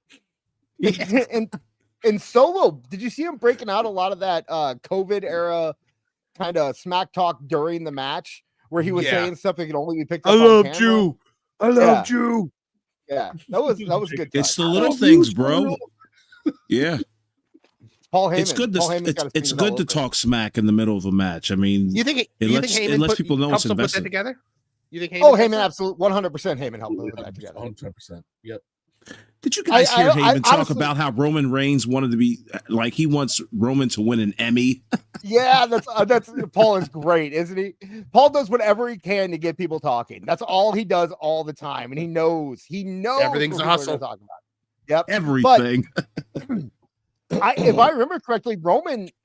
And Solo, did you see him breaking out a lot of that COVID era kind of smack talk during the match where he was saying stuff that could only be picked up on camera? I loved you. Yeah, that was good. It's the little things, bro. Yeah. Paul Heyman. It's good it's good to talk smack in the middle of a match. I mean, you think it lets people know it's invested. invested. Put that together? You think Heyman absolutely 100% Heyman helped put that together. 100%. Yep. Did you guys hear Heyman talk about how Roman Reigns wanted to be like he wants Roman to win an Emmy? Yeah, that's Paul is great, isn't he? Paul does whatever he can to get people talking. That's all he does all the time, and he knows everything's a hustle. Yep, everything. But if I remember correctly,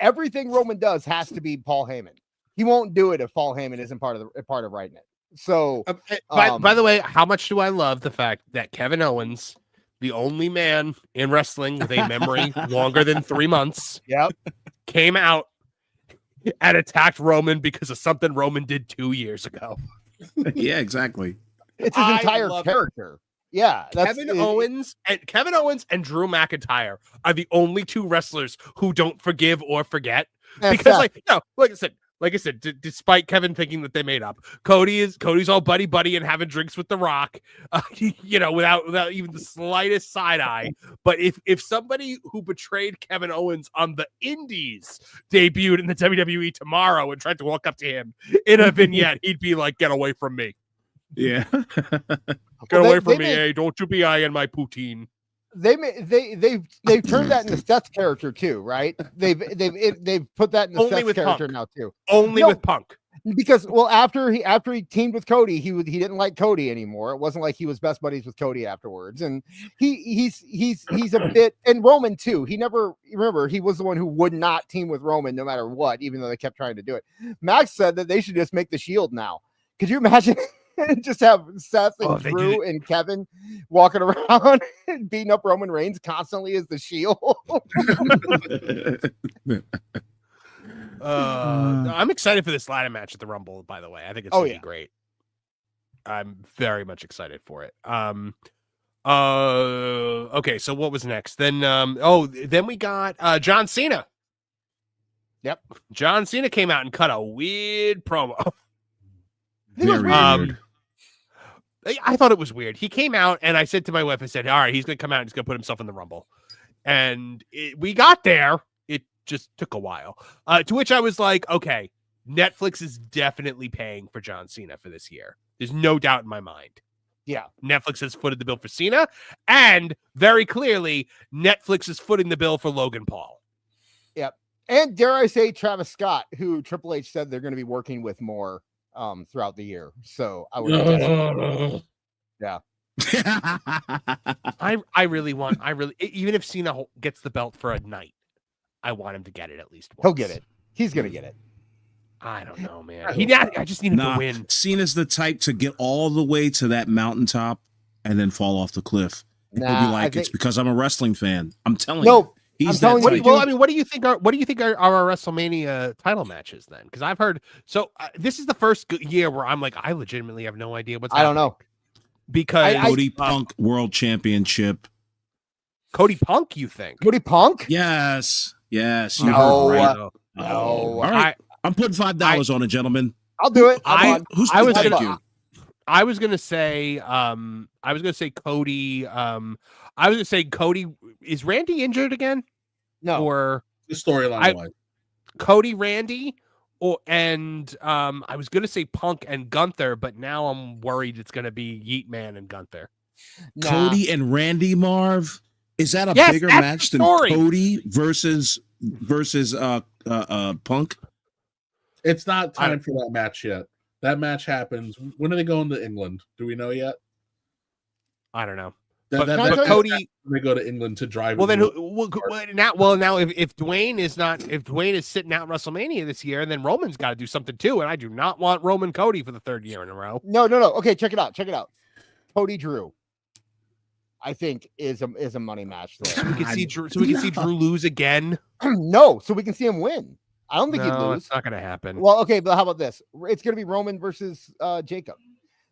everything Roman does has to be Paul Heyman. He won't do it if Paul Heyman isn't part of writing it. So, by the way, how much do I love the fact that Kevin Owens, the only man in wrestling with a memory longer than 3 months, came out and attacked Roman because of something Roman did 2 years ago. Yeah, exactly. It's his entire character. Yeah, Kevin Owens and Drew McIntyre are the only two wrestlers who don't forgive or forget. Because like I said, despite Kevin thinking that they made up, Cody's all buddy and having drinks with The Rock, without even the slightest side eye. But if somebody who betrayed Kevin Owens on the Indies debuted in the WWE tomorrow and tried to walk up to him in a vignette, he'd be like, "Get away from me! Yeah, Get away from me! Hey, don't you be eyeing my poutine." They've turned that into Seth's character too, right? They've put that into Seth's character Punk. Now too. Only with Punk. Because after he teamed with Cody, he didn't like Cody anymore. It wasn't like he was best buddies with Cody afterwards, and he's a bit, and Roman too. He was the one who would not team with Roman no matter what, even though they kept trying to do it. Max said that they should just make the Shield now. Could you imagine? Just have Seth and Drew and Kevin walking around and beating up Roman Reigns constantly as the Shield. I'm excited for this ladder match at the Rumble, by the way. I think it's gonna be great. I'm very much excited for it. Okay, so what was next? Then then we got John Cena. Yep. John Cena came out and cut a weird promo. very weird. I thought it was weird. He came out, and I said to my wife, I said, all right, he's going to come out and he's going to put himself in the Rumble. And we got there. It just took a while. To which I was like, okay, Netflix is definitely paying for John Cena for this year. There's no doubt in my mind. Yeah. Netflix has footed the bill for Cena, and very clearly, Netflix is footing the bill for Logan Paul. Yep. And dare I say Travis Scott, who Triple H said they're going to be working with more throughout the year. So I would yeah. I really even if Cena gets the belt for a night, I want him to get it at least once. He'll get it. He's gonna get it. I don't know, man. I just need him to win. Cena's the type to get all the way to that mountaintop and then fall off the cliff. He'll be like, it's because I'm a wrestling fan. I'm telling you. He's that type. Well, I mean, what do you think are our WrestleMania title matches then? Because I've heard this is the first year where I'm like, I legitimately have no idea what's happening. I don't know. Because Cody Punk World Championship. Cody Punk, you think? Cody Punk? Yes. You heard right. No. All right. I'm putting $5 on it, gentlemen. I'll do it. I was gonna say Cody. I was gonna say Cody. Is Randy injured again? No. Or The storyline. Cody, Randy, I was gonna say Punk and Gunther, but now I'm worried it's gonna be Yeet Man and Gunther. Nah. Cody and Randy, Marv. Is that a bigger match than Cody versus Punk? It's not time for that match yet. That match happens. When are they going to England? Do we know yet? I don't know. But Cody, they go to England to drive. Well, then now if Dwayne is sitting out WrestleMania this year, then Roman's got to do something too. And I do not want Roman Cody for the third year in a row. No. Okay, check it out. Cody Drew, I think is a money match. So we can see Drew. So we can see Drew lose again. No, so we can see him win. I don't think he'd lose. It's not going to happen. Well, okay, but how about this? It's going to be Roman versus Jacob.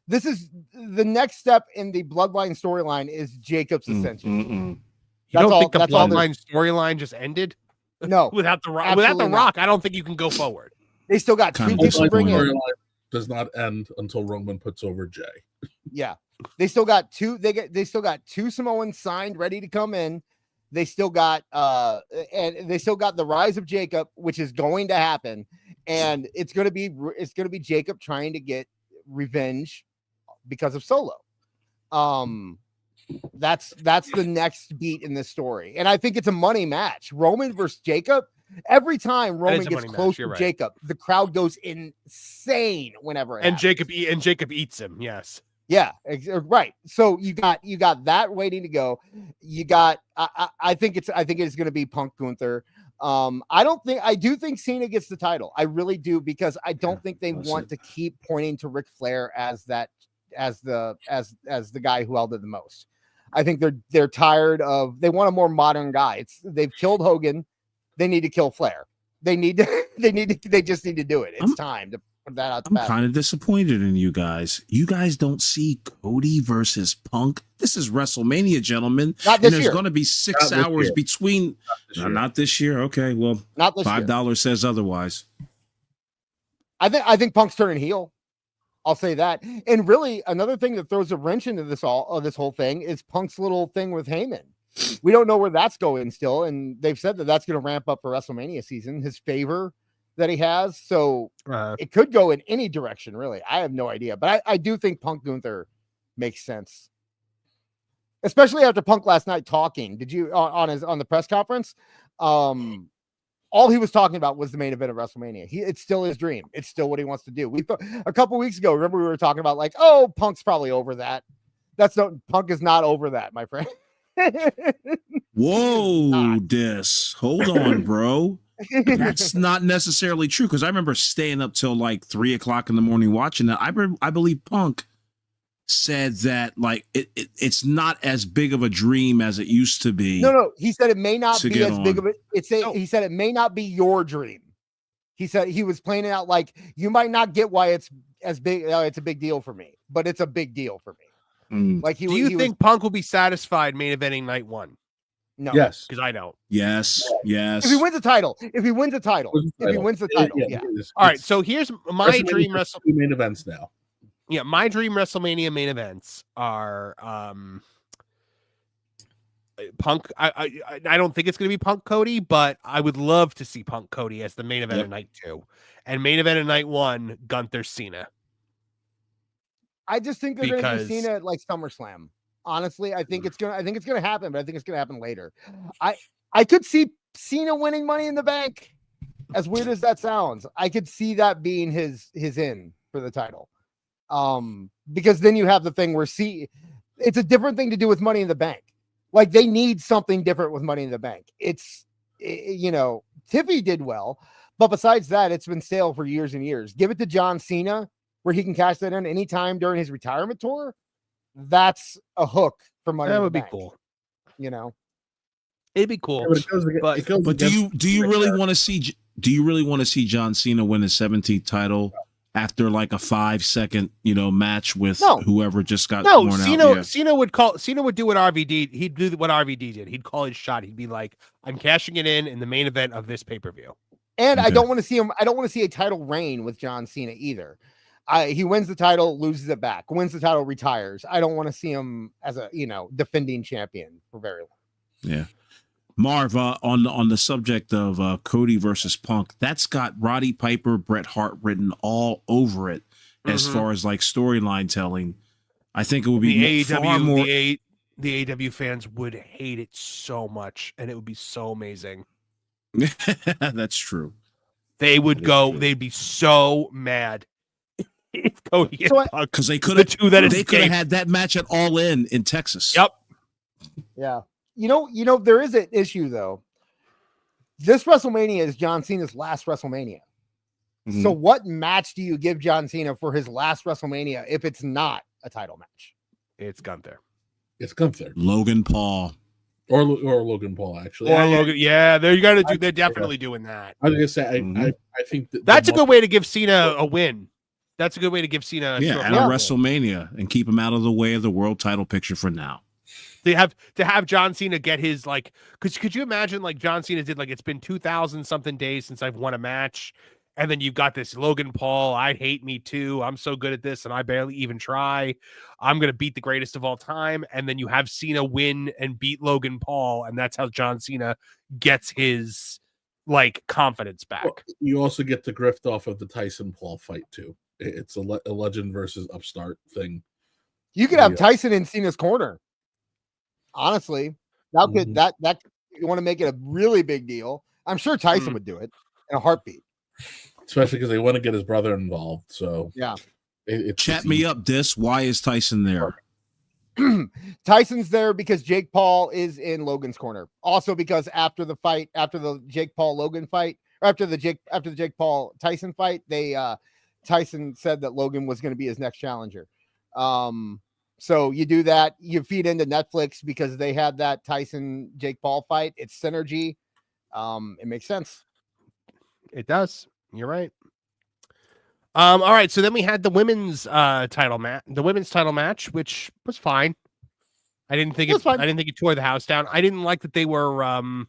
This is the next step in the Bloodline storyline is Jacob's ascension. You don't think the Bloodline storyline just ended? No, without the Rock, I don't think you can go forward. They still got two people to bring in. Does not end until Roman puts over Jay. Yeah, they still got two. They still got two Samoans signed, ready to come in. They still got and they still got the rise of Jacob, which is going to happen, and it's gonna be Jacob trying to get revenge because of Solo. That's the next beat in this story, and I think it's a money match. Roman versus Jacob. Every time Roman gets close to Jacob, the crowd goes insane whenever. Jacob eats him. Yes. Yeah, right. So you got that waiting to go. You got. I think it's going to be Punk Gunther. I do think Cena gets the title. I really do, because I don't think they want to keep pointing to Ric Flair as the guy who held it the most. I think they're tired of. They want a more modern guy. They've killed Hogan. They need to kill Flair. They just need to do it. It's time to. Put that out. I'm kind of disappointed in you guys. You guys don't see Cody versus Punk. This is WrestleMania, gentlemen. Not this and there's year. going to be 6 Not this hours year. between. Not this year. Okay, well, Not this year. $5 says otherwise. I think Punk's turning heel. I'll say that. And really, another thing that throws a wrench into this whole thing is Punk's little thing with Heyman. We don't know where that's going still, and they've said that that's going to ramp up for WrestleMania season. His favor that he has, so it could go in any direction. Really, I have no idea, but I do think Punk Gunther makes sense, especially after Punk last night talking. Did you on the press conference? All he was talking about was the main event of WrestleMania. It's still his dream. It's still what he wants to do. We thought a couple weeks ago, remember we were talking about like, oh, Punk's probably over that. Punk is not over that, my friend. Whoa, hold on, bro. That's not necessarily true, because I remember staying up till like 3 o'clock in the morning watching that. I believe Punk said that like it's not as big of a dream as it used to be. No, he said it may not be as big of it. He said it may not be your dream. He said he was playing it out like you might not get why it's as big. It's a big deal for me, but it's a big deal for me. Like do you think Punk will be satisfied main eventing night one? No. Yes. Because I don't. Yes. If he wins the title. Yeah. All right. So here's my dream WrestleMania main events now. Yeah, my dream WrestleMania main events are Punk. I don't think it's going to be Punk Cody, but I would love to see Punk Cody as the main event of night 2, and main event of night 1, Gunther Cena. I just think they're going to do Cena at like SummerSlam. Honestly, I think it's gonna happen, but I think it's gonna happen later. I could see Cena winning Money in the Bank. As weird as that sounds, I could see that being his in for the title. Because then you have the thing where it's a different thing to do with Money in the Bank. Like they need something different with Money in the Bank. Tiffy did well, but besides that, it's been stale for years and years. Give it to John Cena, where he can cash that in anytime during his retirement tour. That's a hook for Money. That would be cool. It'd be cool. Yeah, but do you really want to see John Cena win his 17th title after like a 5-second match with whoever just got worn out? Cena would do what RVD. He'd do what RVD did. He'd call his shot. He'd be like, "I'm cashing it in the main event of this pay-per-view." And okay. I don't want to see him. I don't want to see a title reign with John Cena either. He wins the title, loses it back, wins the title, retires. I don't want to see him as a defending champion for very long. Yeah, Marv, on the subject of Cody versus Punk, that's got Roddy Piper, Bret Hart written all over it. As far as like storyline telling, I think it would be the AEW fans would hate it so much, and it would be so amazing. That's true. They would they'd be so mad. Because they could have had that match at All In Texas. Yep. Yeah. There is an issue though. This WrestleMania is John Cena's last WrestleMania. Mm-hmm. So what match do you give John Cena for his last WrestleMania if it's not a title match? It's Gunther. Logan Paul. Or Logan Paul, actually. Or Logan. Yeah, they're definitely doing that. I was gonna say I think that's a good way to give Cena a win. That's a good way to give Cena a WrestleMania and keep him out of the way of the world title picture for now. They have to have John Cena get his because could you imagine John Cena did it's been 2,000 something days since I've won a match, and then you've got this Logan Paul, I hate me too, I'm so good at this and I barely even try, I'm gonna beat the greatest of all time, and then you have Cena win and beat Logan Paul, and that's how John Cena gets his confidence back. Well, you also get the grift off of the Tyson Paul fight too. It's a legend versus upstart thing. You could have Tyson in Cena's corner. Honestly, that could that you want to make it a really big deal. I'm sure Tyson would do it in a heartbeat. Especially because they want to get his brother involved. So yeah, chat me up. Why is Tyson there? Tyson's there because Jake Paul is in Logan's corner. Also because after the Jake Paul Logan fight, or after the Jake Paul Tyson fight, Tyson said that Logan was going to be his next challenger. So you do that, you feed into Netflix because they had that Tyson Jake Paul fight. It's synergy. It makes sense. It does. You're right. All right, so then we had the women's title match, which was fine. I didn't think it tore the house down. I didn't like that they were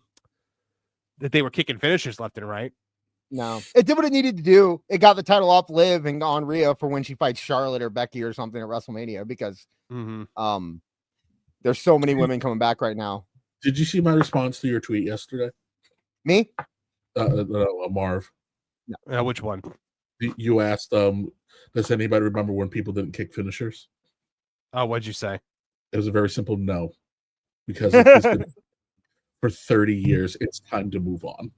kicking finishers left and right. No, it did what it needed to do. It got the title off Liv and on Rhea for when she fights Charlotte or Becky or something at WrestleMania because there's so many women coming back right now. Did you see my response to your tweet yesterday? Me? Marv. No. Which one? You asked, does anybody remember when people didn't kick finishers? Oh, what'd you say? It was a very simple no. Because it's been for 30 years, it's time to move on.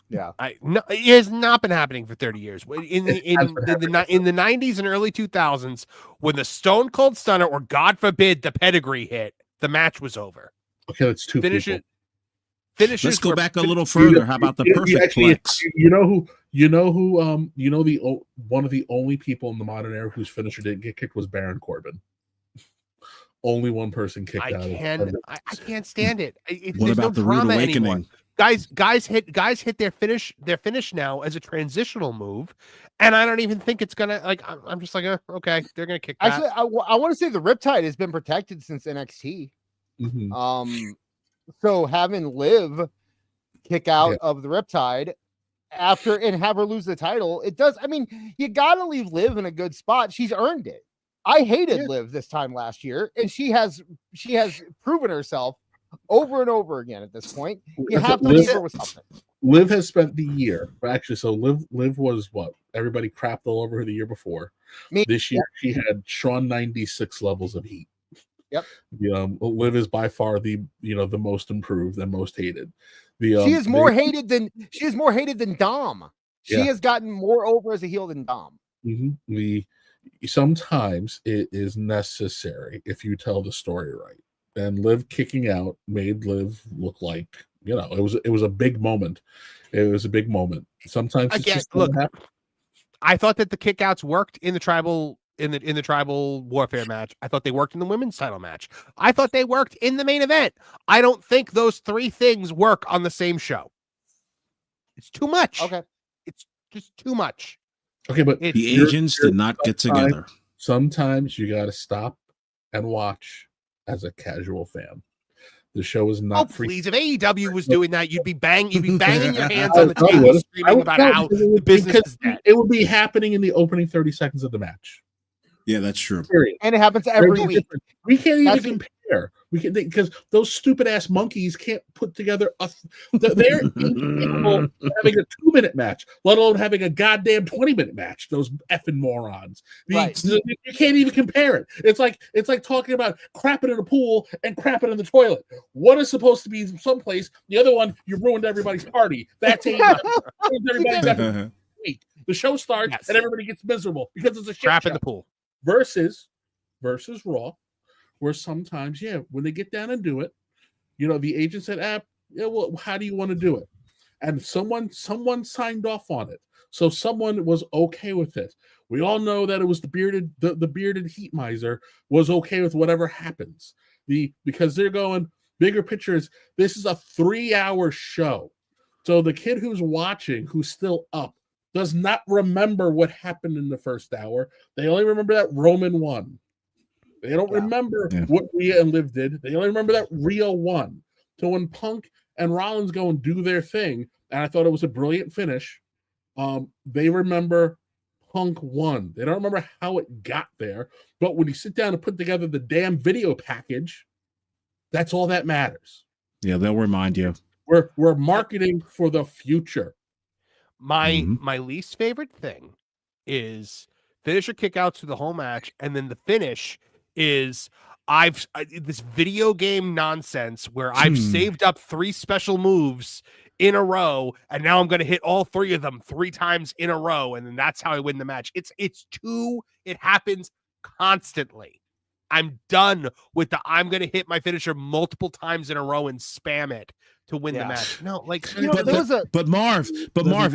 Yeah. It has not been happening for 30 years. In the 90s and early 2000s, when the Stone Cold Stunner or God forbid the pedigree hit, the match was over. Okay, that's two people. Let's go back a little further. How about the perfect flex? One of the only people in the modern era whose finisher didn't get kicked was Baron Corbin. Only one person kicked out. I can't stand it. What about the Rude Awakening? Anymore. Guys hit their finish now as a transitional move, and I don't even think it's gonna I'm just like okay, they're gonna kick that. Actually, I want to say the Riptide has been protected since NXT. Mm-hmm. So having Liv kick out of the Riptide after and have her lose the title, it does. I mean, you gotta leave Liv in a good spot. She's earned it. I hated Liv this time last year, and she has proven herself over and over again at this point. You have to leave her with something. Liv has spent the year, actually. So Liv was what everybody crapped all over her the year before. This year she had Shawn 96 levels of heat. Yep. Liv is by far the most improved and most hated. She is more hated than Dom. She has gotten more over as a heel than Dom. Mm-hmm. Sometimes it is necessary if you tell the story right. And Liv kicking out made Liv look like it was a big moment. It was a big moment. Sometimes it's just look. I thought that the kickouts worked in the tribal in the tribal warfare match. I thought they worked in the women's title match. I thought they worked in the main event. I don't think those three things work on the same show. It's too much. Okay. It's just too much. Okay, but the agents did not get together. Sometimes you got to stop and watch as a casual fan. The show is not free. Please, if AEW was doing that, you'd be banging your hands on the table, screaming about how the business is dead. It would be happening in the opening 30 seconds of the match. Yeah, that's true. And it happens every week. We can't even compare. We can because those stupid ass monkeys can't put together they're incapable of having a 2-minute match, let alone having a goddamn 20-minute match. Those effing morons. You can't even compare it. It's like talking about crapping in a pool and crapping in the toilet. One is supposed to be someplace, the other one you ruined everybody's party. That's everybody. The show starts and everybody gets miserable because it's a shit crap show. In the pool. Versus Raw, where sometimes, when they get down and do it, the agent said, well, how do you want to do it? And someone signed off on it. So someone was okay with it. We all know that it was the bearded heat miser was okay with whatever happens. Because they're going, bigger picture is this is a 3-hour show. So the kid who's watching, who's still up, does not remember what happened in the first hour. They only remember that Roman won. They don't remember what Rhea and Liv did. They only remember that Rhea won. So when Punk and Rollins go and do their thing, and I thought it was a brilliant finish, they remember Punk won. They don't remember how it got there. But when you sit down and put together the damn video package, that's all that matters. Yeah, they'll remind you. We're marketing for the future. My least favorite thing is finisher kickouts through the whole match, and then the finish is this video game nonsense where I've saved up 3 special moves in a row, and now I'm going to hit all 3 of them 3 times in a row, and then that's how I win the match. It happens constantly. I'm done with I'm going to hit my finisher multiple times in a row and spam it to win the match. No, but Marv,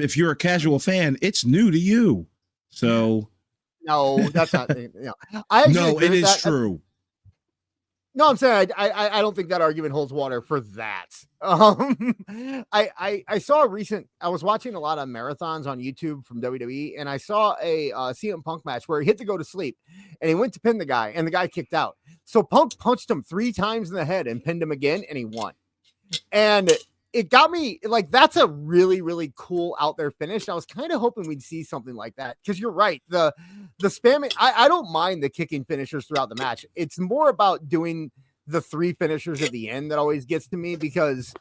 if you're a casual fan, it's new to you. So no, that's not. No, it is true. No, I'm saying I don't think that argument holds water for that. I saw a recent. I was watching a lot of marathons on YouTube from WWE, and I saw a CM Punk match where he hit to go to sleep, and he went to pin the guy, and the guy kicked out. So Punk punched him 3 times in the head and pinned him again, and he won. And it got me like, that's a really, really cool out there finish. I was kind of hoping we'd see something like that, because you're right. The spamming, I don't mind the kicking finishers throughout the match. It's more about doing the 3 finishers at the end that always gets to me, because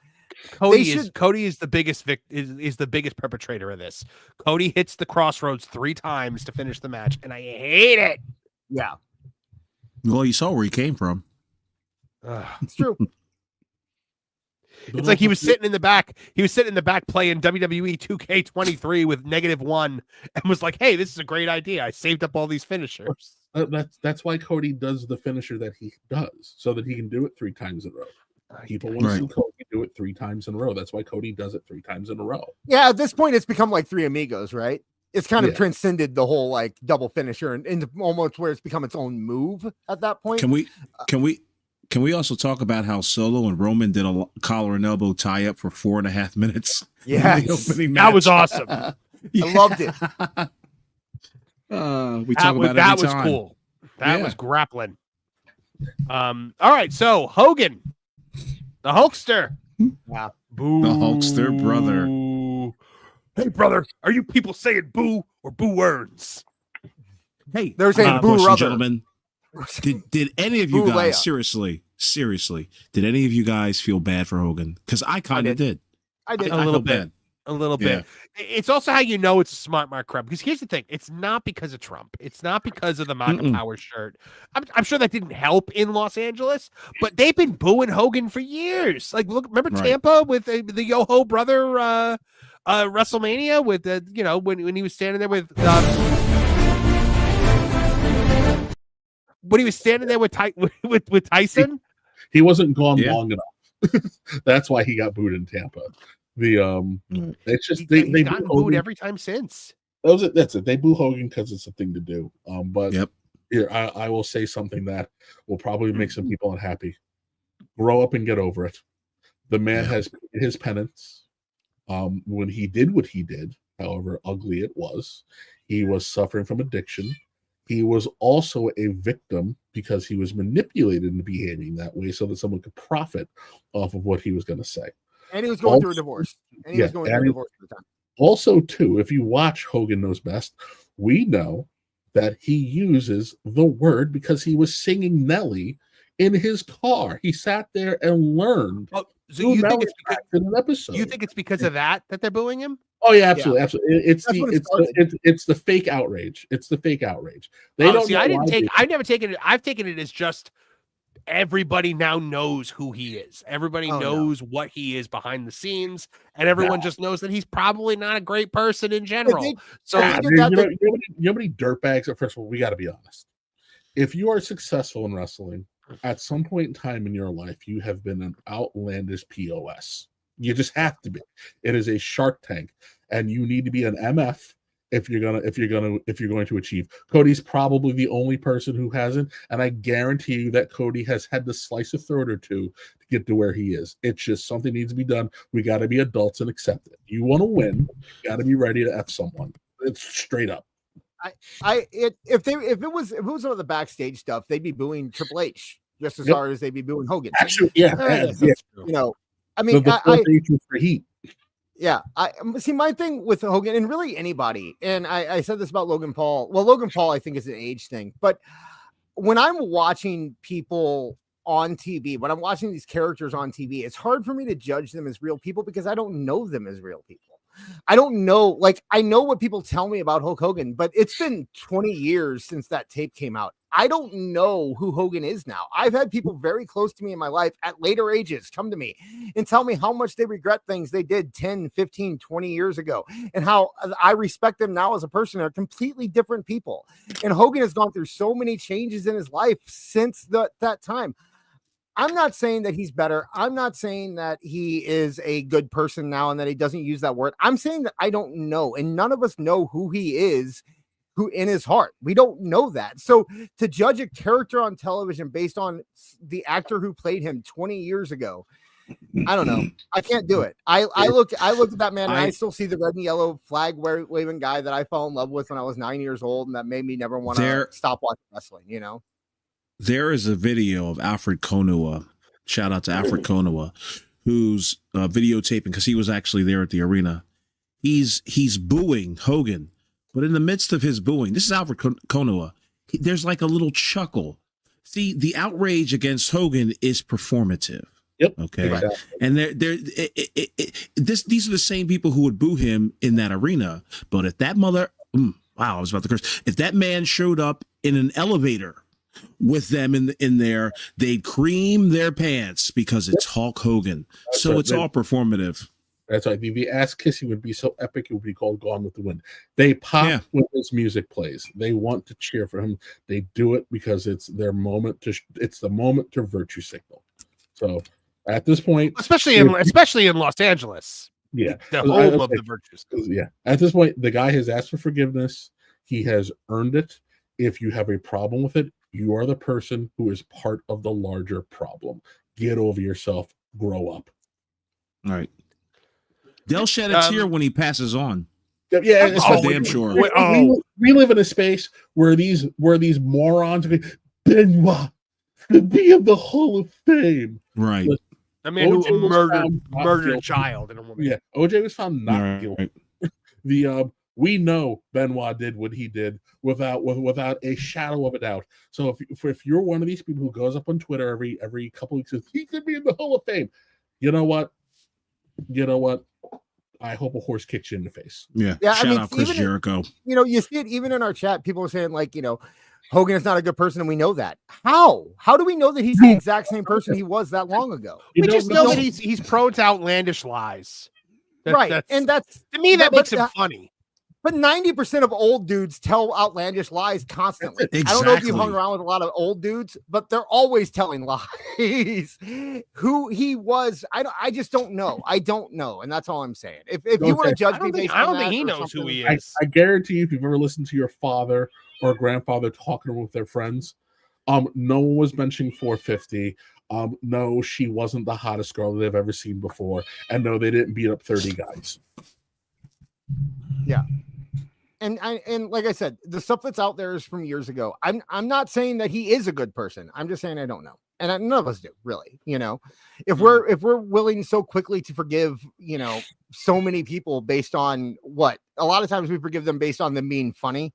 Cody is the biggest is the biggest perpetrator of this. Cody hits the crossroads 3 times to finish the match, and I hate it. Yeah. Well, you saw where he came from. It's true. It's like he was sitting in the back. He was sitting in the back playing WWE 2K23 with -1 and was like, "Hey, this is a great idea. I saved up all these finishers." That's why Cody does the finisher that he does, so that he can do it 3 times in a row. People want to see Cody do it 3 times in a row. That's why Cody does it 3 times in a row. Yeah, at this point, it's become like 3 Amigos, right? It's kind of transcended the whole like double finisher and almost where it's become its own move at that point. Can we also talk about how Solo and Roman did a collar and elbow tie up for 4.5 minutes? Yeah, that was awesome. I loved it. We talk about it that every was time. cool. That was grappling. All right, so Hogan, the Hulkster. Yeah. Boo. The Hulkster brother. Hey, brother, are you people saying boo or boo words? Hey, they're saying boo, brother. Gentlemen. Did any of you guys seriously? Did any of you guys feel bad for Hogan? Because I kind of did. I did a little bit. A little bit. It's also how you know it's a smart mark crowd. Because here's the thing: it's not because of Trump. It's not because of the MAGA Power shirt. I'm sure that didn't help in Los Angeles, but they've been booing Hogan for years. Like, look, remember Tampa with the Yo-Ho brother WrestleMania with the when he was standing there with. When he was standing there with Tyson, he wasn't gone long enough. That's why he got booed in Tampa. It's just they've gotten booed every time since. That's it. They boo Hogan because it's a thing to do. But here I will say something that will probably make some people unhappy. Grow up and get over it. The man has his penance. When he did what he did, however ugly it was, he was suffering from addiction. He was also a victim because he was manipulated into behaving that way so that someone could profit off of what he was going to say. And he was going through a divorce. And he was going through a divorce at the time. Also, too, if you watch Hogan Knows Best, we know that he uses the word because he was singing Nelly in his car. He sat there and learned. Oh, so you think it's because in an episode. You think it's because of that they're booing him? Oh yeah, absolutely, absolutely. It's the fake outrage. It's the fake outrage. They don't. See, I've never taken it. I've taken it as just everybody now knows who he is. Everybody knows what he is behind the scenes, and everyone just knows that he's probably not a great person in general. You know how many dirtbags? First of all, we got to be honest. If you are successful in wrestling, at some point in time in your life, you have been an outlandish POS. You just have to be. It is a Shark Tank, and you need to be an MF if you're going to achieve. Cody's probably the only person who hasn't, and I guarantee you that Cody has had to slice a throat or two to get to where he is. It's just something needs to be done. We got to be adults and accept it. You want to win, you got to be ready to F someone. It's straight up. If it was all the backstage stuff, they'd be booing Triple H just as hard as they'd be booing Hogan. Actually, I mean, for heat. Yeah, I see. My thing with Hogan and really anybody, and I said this about Logan Paul. Well, Logan Paul, I think, is an age thing. But when I'm watching people on TV, when I'm watching these characters on TV, it's hard for me to judge them as real people because I don't know them as real people. I don't know, like, I know what people tell me about Hulk Hogan, but it's been 20 years since that tape came out. I don't know who Hogan is now. I've had people very close to me in my life at later ages come to me and tell me how much they regret things they did 10, 15, 20 years ago and how I respect them now as a person. They're completely different people. And Hogan has gone through so many changes in his life since that time. I'm not saying that he's better. I'm not saying that he is a good person now and that he doesn't use that word. I'm saying that I don't know. And none of us know who he is who in his heart. We don't know that. So to judge a character on television based on the actor who played him 20 years ago, I don't know. I can't do it. I look at that man and I still see the red and yellow flag waving guy that I fell in love with when I was 9 years old, and that made me never want to stop watching wrestling, you know? There is a video of Alfred Konuwa. Shout out to Alfred Konuwa, who's videotaping because he was actually there at the arena. He's booing Hogan, but in the midst of his booing, this is Alfred Konuwa. There's like a little chuckle. See, the outrage against Hogan is performative. Yep. Okay. Exactly. And these are the same people who would boo him in that arena. But if that I was about to curse. If that man showed up in an elevator with them in there, they'd cream their pants because it's Hulk Hogan. So it's all performative. That's right. The ass kissing would be so epic, it would be called Gone with the Wind. They pop when his music plays. They want to cheer for him. They do it because it's their moment it's the moment to virtue signal. So at this point, especially in Los Angeles, the home of the virtues. Yeah. At this point, the guy has asked for forgiveness. He has earned it. If you have a problem with it, you are the person who is part of the larger problem. Get over yourself. Grow up. All right. They'll shed a tear when he passes on. Yeah, that's for damn sure. We live in a space where these morons Benoit should be in the Hall of Fame. Right. I mean, who murdered a child and a woman. Yeah, OJ was found not guilty. We know Benoit did what he did without a shadow of a doubt. So if you're one of these people who goes up on Twitter every couple weeks and says he could be in the Hall of Fame, you know what? I hope a horse kicks you in the face. Yeah. Shout out Chris Jericho. You see it even in our chat. People are saying Hogan is not a good person, and we know that. How do we know that he's the exact same person he was that long ago? We just know that he's prone to outlandish lies. Right. And that's to me that makes him funny. But 90% of old dudes tell outlandish lies constantly. Exactly. I don't know if you hung around with a lot of old dudes, but they're always telling lies. Who he was, I just don't know. I don't know, and that's all I'm saying. If you want to judge me, I don't think he knows who he is. I guarantee you, if you've ever listened to your father or grandfather talking with their friends, no one was mentioning 450. No, she wasn't the hottest girl they've ever seen before, and no, they didn't beat up 30 guys. Yeah. And like I said, the stuff that's out there is from years ago. I'm not saying that he is a good person. I'm just saying I don't know, and none of us do really. If we're willing so quickly to forgive, so many people based on what a lot of times we forgive them based on them being funny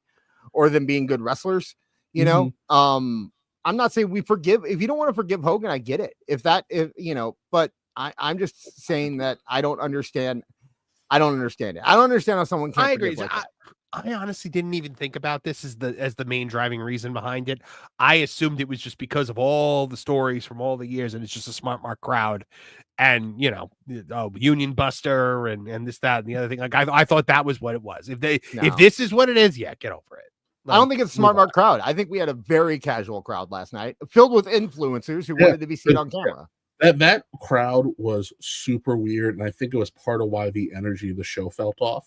or them being good wrestlers. I'm not saying we forgive. If you don't want to forgive Hogan, I get it. But I'm just saying that I don't understand. I don't understand it. I don't understand how someone can't. I agree. Like I honestly didn't even think about this as the main driving reason behind it. I assumed it was just because of all the stories from all the years, and it's just a smart mark crowd, and Union Buster and this, that, and the other thing. Like I thought that was what it was. If this is what it is, get over it. I don't think it's a smart mark crowd. I think we had a very casual crowd last night, filled with influencers who wanted to be seen on camera. That crowd was super weird, and I think it was part of why the energy of the show felt off.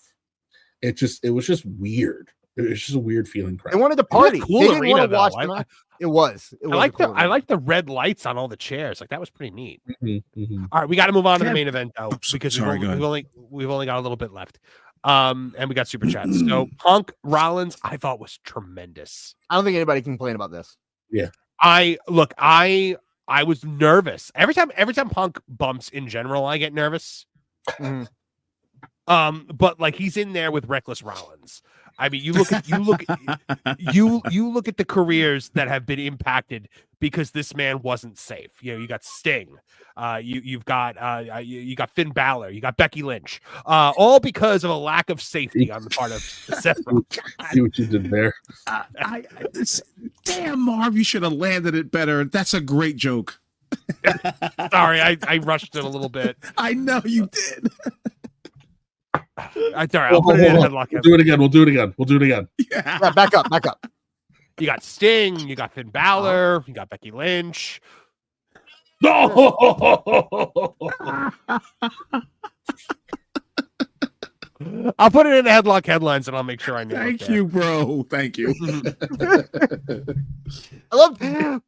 It was just weird. It was just a weird feeling crowd. They wanted to party. Cool they didn't arena, want to watch though. them. It was. I like the red lights on all the chairs. Like that was pretty neat. Mm-hmm. All right, we got to move on to the main event though, because Sorry, we've only got a little bit left. And we got super chats. So Punk Rollins, I thought was tremendous. I don't think anybody can complain about this. Yeah. I was nervous every time Punk bumps. In general, I get nervous. Mm-hmm. But like he's in there with Reckless Rollins. I mean, you look at the careers that have been impacted because this man wasn't safe. You got Sting, you've got Finn Balor, you got Becky Lynch, all because of a lack of safety on the part of Seth Rollins. See what you did there. Damn, Marv, you should have landed it better. That's a great joke. Sorry, I rushed it a little bit. I know you did. All right, I'll put it in a headlock. We'll do it again. Yeah, back up. You got Sting, you got Finn Balor, you got Becky Lynch. No! I'll put it in the headlock headlines and I'll make sure I know. Thank you, bro. Thank you. I love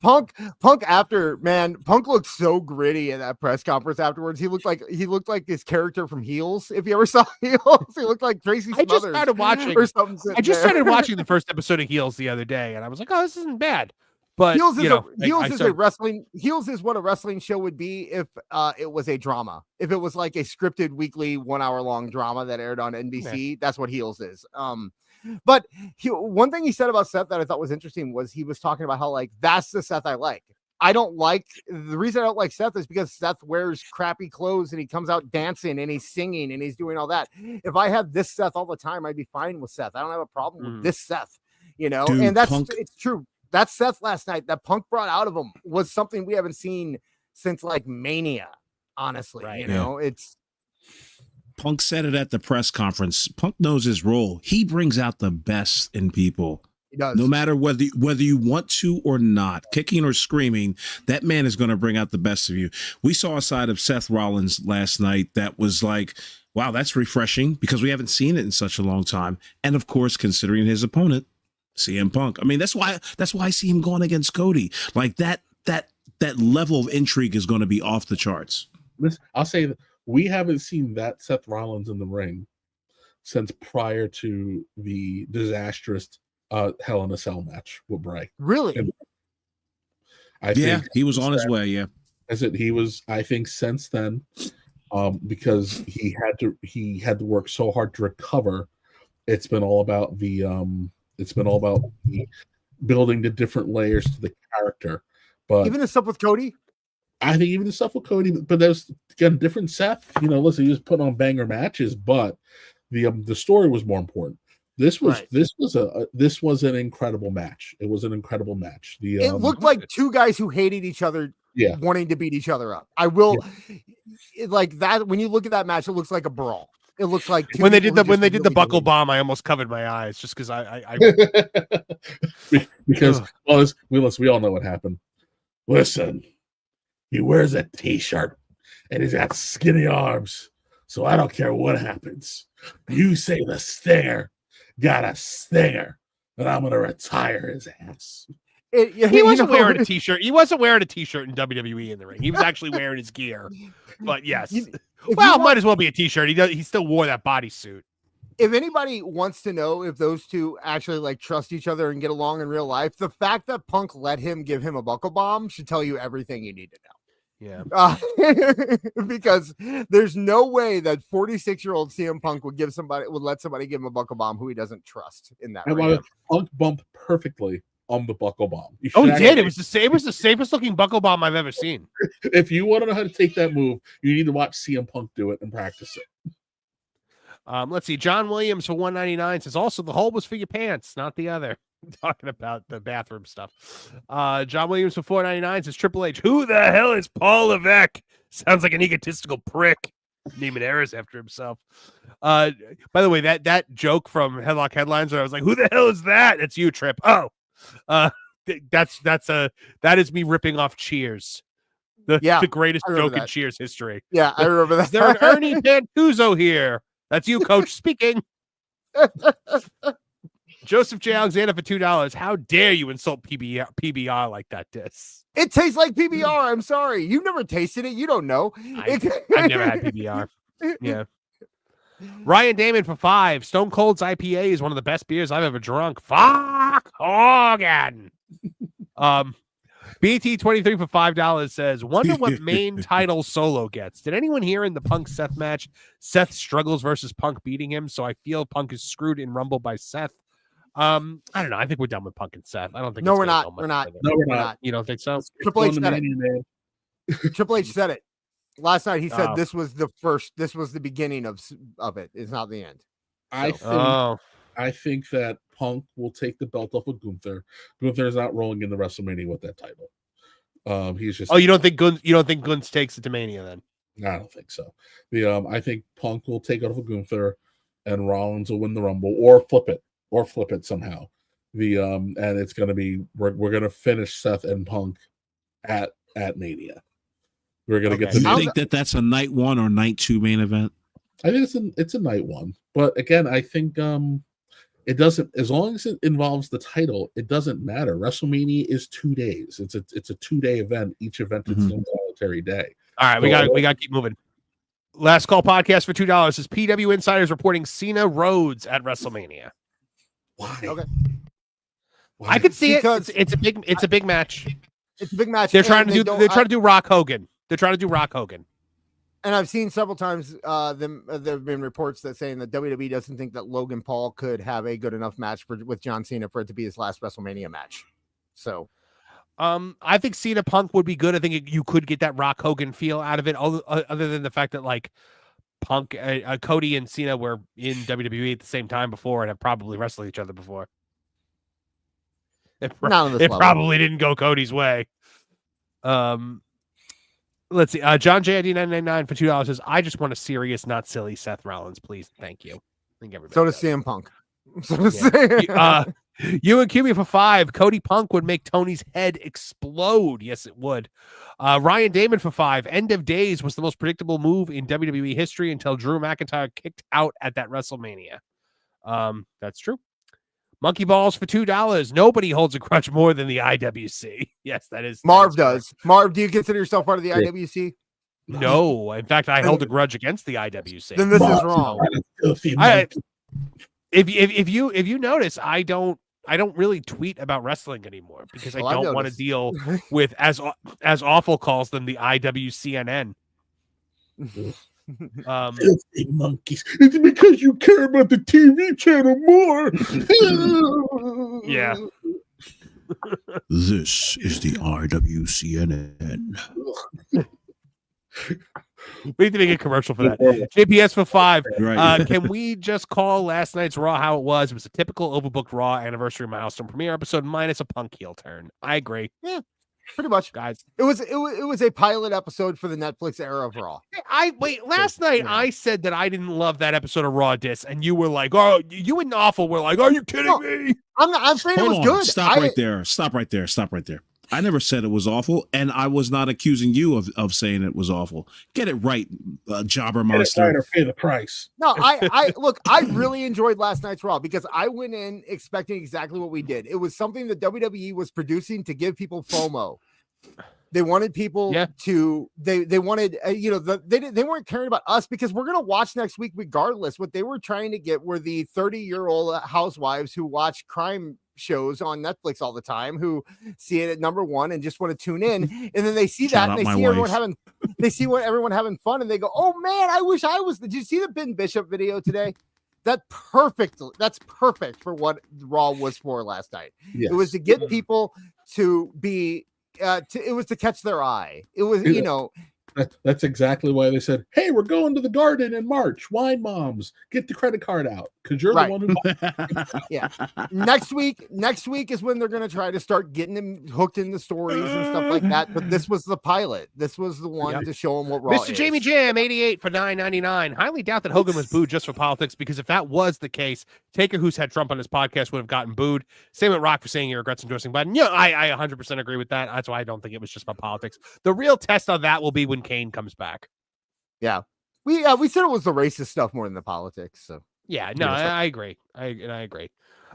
Punk. Punk Punk looked so gritty in that press conference afterwards. He looked like this character from Heels. If you ever saw Heels, he looked like Tracy Smothers. I just started watching the first episode of Heels the other day, and I was like, "Oh, this isn't bad." But Heels is what a wrestling show would be if it was a drama. If it was like a scripted weekly 1 hour long drama that aired on NBC, that's what Heels is. But one thing he said about Seth that I thought was interesting was he was talking about how like that's the Seth I like. The reason I don't like Seth is because Seth wears crappy clothes and he comes out dancing and he's singing and he's doing all that. If I had this Seth all the time, I'd be fine with Seth. I don't have a problem with this Seth, Dude, and it's true. That Seth last night that Punk brought out of him was something we haven't seen since like Mania, honestly. Right. It's Punk said it at the press conference. Punk knows his role. He brings out the best in people. He does. No matter whether you want to or not, kicking or screaming, that man is going to bring out the best of you. We saw a side of Seth Rollins last night that was like, wow, that's refreshing because we haven't seen it in such a long time. And of course, considering his opponent, CM Punk. I mean, that's why I see him going against Cody. Like that level of intrigue is going to be off the charts. I'll say that we haven't seen that Seth Rollins in the ring since prior to the disastrous Hell in a Cell match with Bray. Really? And I think he was on his way. Yeah, I said he was. I think since then, because he had to work so hard to recover. It's been all about the building the different layers to the character. But even the stuff with Cody, I think even the stuff with Cody, but there's again different Seth. Listen, he was putting on banger matches, but the story was more important. This was an incredible match. It was an incredible match. It looked like two guys who hated each other, wanting to beat each other up. Like that. When you look at that match, it looks like a brawl. It looks like when they did the buckle bomb, I almost covered my eyes just because I because we all know what happened. Listen, he wears a t-shirt and he's got skinny arms, so I don't care what happens. You say the Stinger got a stinger, and I'm gonna retire his ass. He wasn't wearing a t-shirt. He wasn't wearing a t-shirt in WWE in the ring. He was actually wearing his gear. But yes. Might as well be a t-shirt. He still wore that bodysuit. If anybody wants to know if those two actually like trust each other and get along in real life, the fact that Punk let him give him a buckle bomb should tell you everything you need to know. Yeah. Because there's no way that 46-year-old CM Punk would let somebody give him a buckle bomb who he doesn't trust in that. Punk bumped perfectly on the buckle bomb. He did. It was the safest looking buckle bomb I've ever seen. If you want to know how to take that move, you need to watch CM Punk do it and practice it. Let's see. John Williams for $1.99 says also the hole was for your pants, not the other. Talking about the bathroom stuff. John Williams for $4.99 says Triple H. Who the hell is Paul Levesque? Sounds like an egotistical prick. Naming errors after himself. By the way, that joke from Headlock Headlines where I was like, "Who the hell is that?" It's you, Trip. Oh, that is me ripping off Cheers. The greatest joke in Cheers history. Yeah, I remember that. Is there an Ernie Pantuzo here? That's you, Coach, speaking. Joseph J. Alexander for $2. How dare you insult PBR like that, Dis? It tastes like PBR. I'm sorry. You've never tasted it. You don't know. I've never had PBR. Yeah. Ryan Damon for $5. Stone Cold's IPA is one of the best beers I've ever drunk. Fuck Hogan. BT23 for $5 says, wonder what main title Solo gets. Did anyone hear in the Punk Seth match, Seth struggles versus Punk beating him, so I feel Punk is screwed in Rumble by Seth? I don't know. I think we're done with Punk and Seth. I don't think we're not. We're not. You don't think so? Triple H said it. Triple H said it. Last night he said this was the beginning of it. It's not the end. I think that Punk will take the belt off of Gunther. Gunther is not rolling into WrestleMania with that title. He's just. Oh, you don't think Gunther takes it to Mania then? I don't think so. I think Punk will take it off of Gunther, and Rollins will win the Rumble or flip it somehow. And it's going to be we're going to finish Seth and Punk at Mania. We're going to get. You think that's a night 1 or night 2 main event? I think it's a night one, but again, I think it doesn't, as long as it involves the title, it doesn't matter. WrestleMania is 2 days. It's a 2-day event. Each event is its own solitary day. All right, we got to keep moving. Last call podcast for $2 is PW Insiders reporting Cena Rhodes at WrestleMania. Why? Okay. I could see Because it. It's a big match. It's a big match. They're trying to do Rock Hogan. They're trying to do Rock Hogan. And I've seen several times there have been reports that saying that WWE doesn't think that Logan Paul could have a good enough match with John Cena for it to be his last WrestleMania match. So I think Cena Punk would be good. I think you could get that Rock Hogan feel out of it, other than the fact that like Punk, Cody and Cena were in WWE at the same time before and have probably wrestled each other before. It probably didn't go Cody's way. Let's see. John JID 999 for $2 says, "I just want a serious, not silly Seth Rollins, please. Thank you." I think everybody. So does CM Punk. You and QB for $5. Cody Punk would make Tony's head explode. Yes, it would. Ryan Damon for $5. End of Days was the most predictable move in WWE history until Drew McIntyre kicked out at that WrestleMania. That's true. Monkey Balls for $2. Nobody holds a grudge more than the IWC. Yes, that is. Marv does. Marv, do you consider yourself part of the IWC? No. In fact, I held a grudge against the IWC. Then this is wrong. If you notice, I don't really tweet about wrestling anymore because I don't want to deal with, as awful calls them, the IWCNN. Filthy monkeys. It's because you care about the TV channel more. Yeah. This is the IWCNN. We need to make a commercial for that. JPS for $5. Right. Can we just call last night's Raw how it was? It was a typical overbooked Raw anniversary milestone premiere episode minus a Punk heel turn. I agree. Yeah, pretty much, guys. It was a pilot episode for the Netflix era of Raw. Last night I said that I didn't love that episode of Raw Dis, and you were like, "Oh, you and Awful were like, are you kidding me?" I'm saying it was good. Stop right there. I never said it was awful, and I was not accusing you of saying it was awful. Get it right, Jobber Monster. Or pay the price. No, I look, I really enjoyed last night's Raw because I went in expecting exactly what we did. It was something that WWE was producing to give people FOMO. They wanted people to they wanted they weren't caring about us because we're gonna watch next week regardless. What they were trying to get were the 30-year-old housewives who watch crime shows on Netflix all the time, who see it at number one and just want to tune in, and then they see that and they see everyone having fun, and they go, "Oh man, I wish I was." Did you see the Ben Bishop video today? That's perfect for what Raw was for last night. Yes. It was to get people to be. It was to catch their eye. It was, that's exactly why they said, "Hey, we're going to the Garden in March. Wine moms, get the credit card out because you're the one who." Yeah. Next week is when they're going to try to start getting them hooked in the stories and stuff like that. But this was the pilot. This was the one to show them what Raw is. Mr. Jamie Jam 88 for $9.99. Highly doubt that Hogan was booed just for politics, because if that was the case, Taker, who's had Trump on his podcast, would have gotten booed. Same with Rock for saying he regrets endorsing Biden. Yeah, I 100% agree with that. That's why I don't think it was just about politics. The real test of that will be when Kane comes back. Yeah. We said it was the racist stuff more than the politics. So yeah, no, I agree. I agree.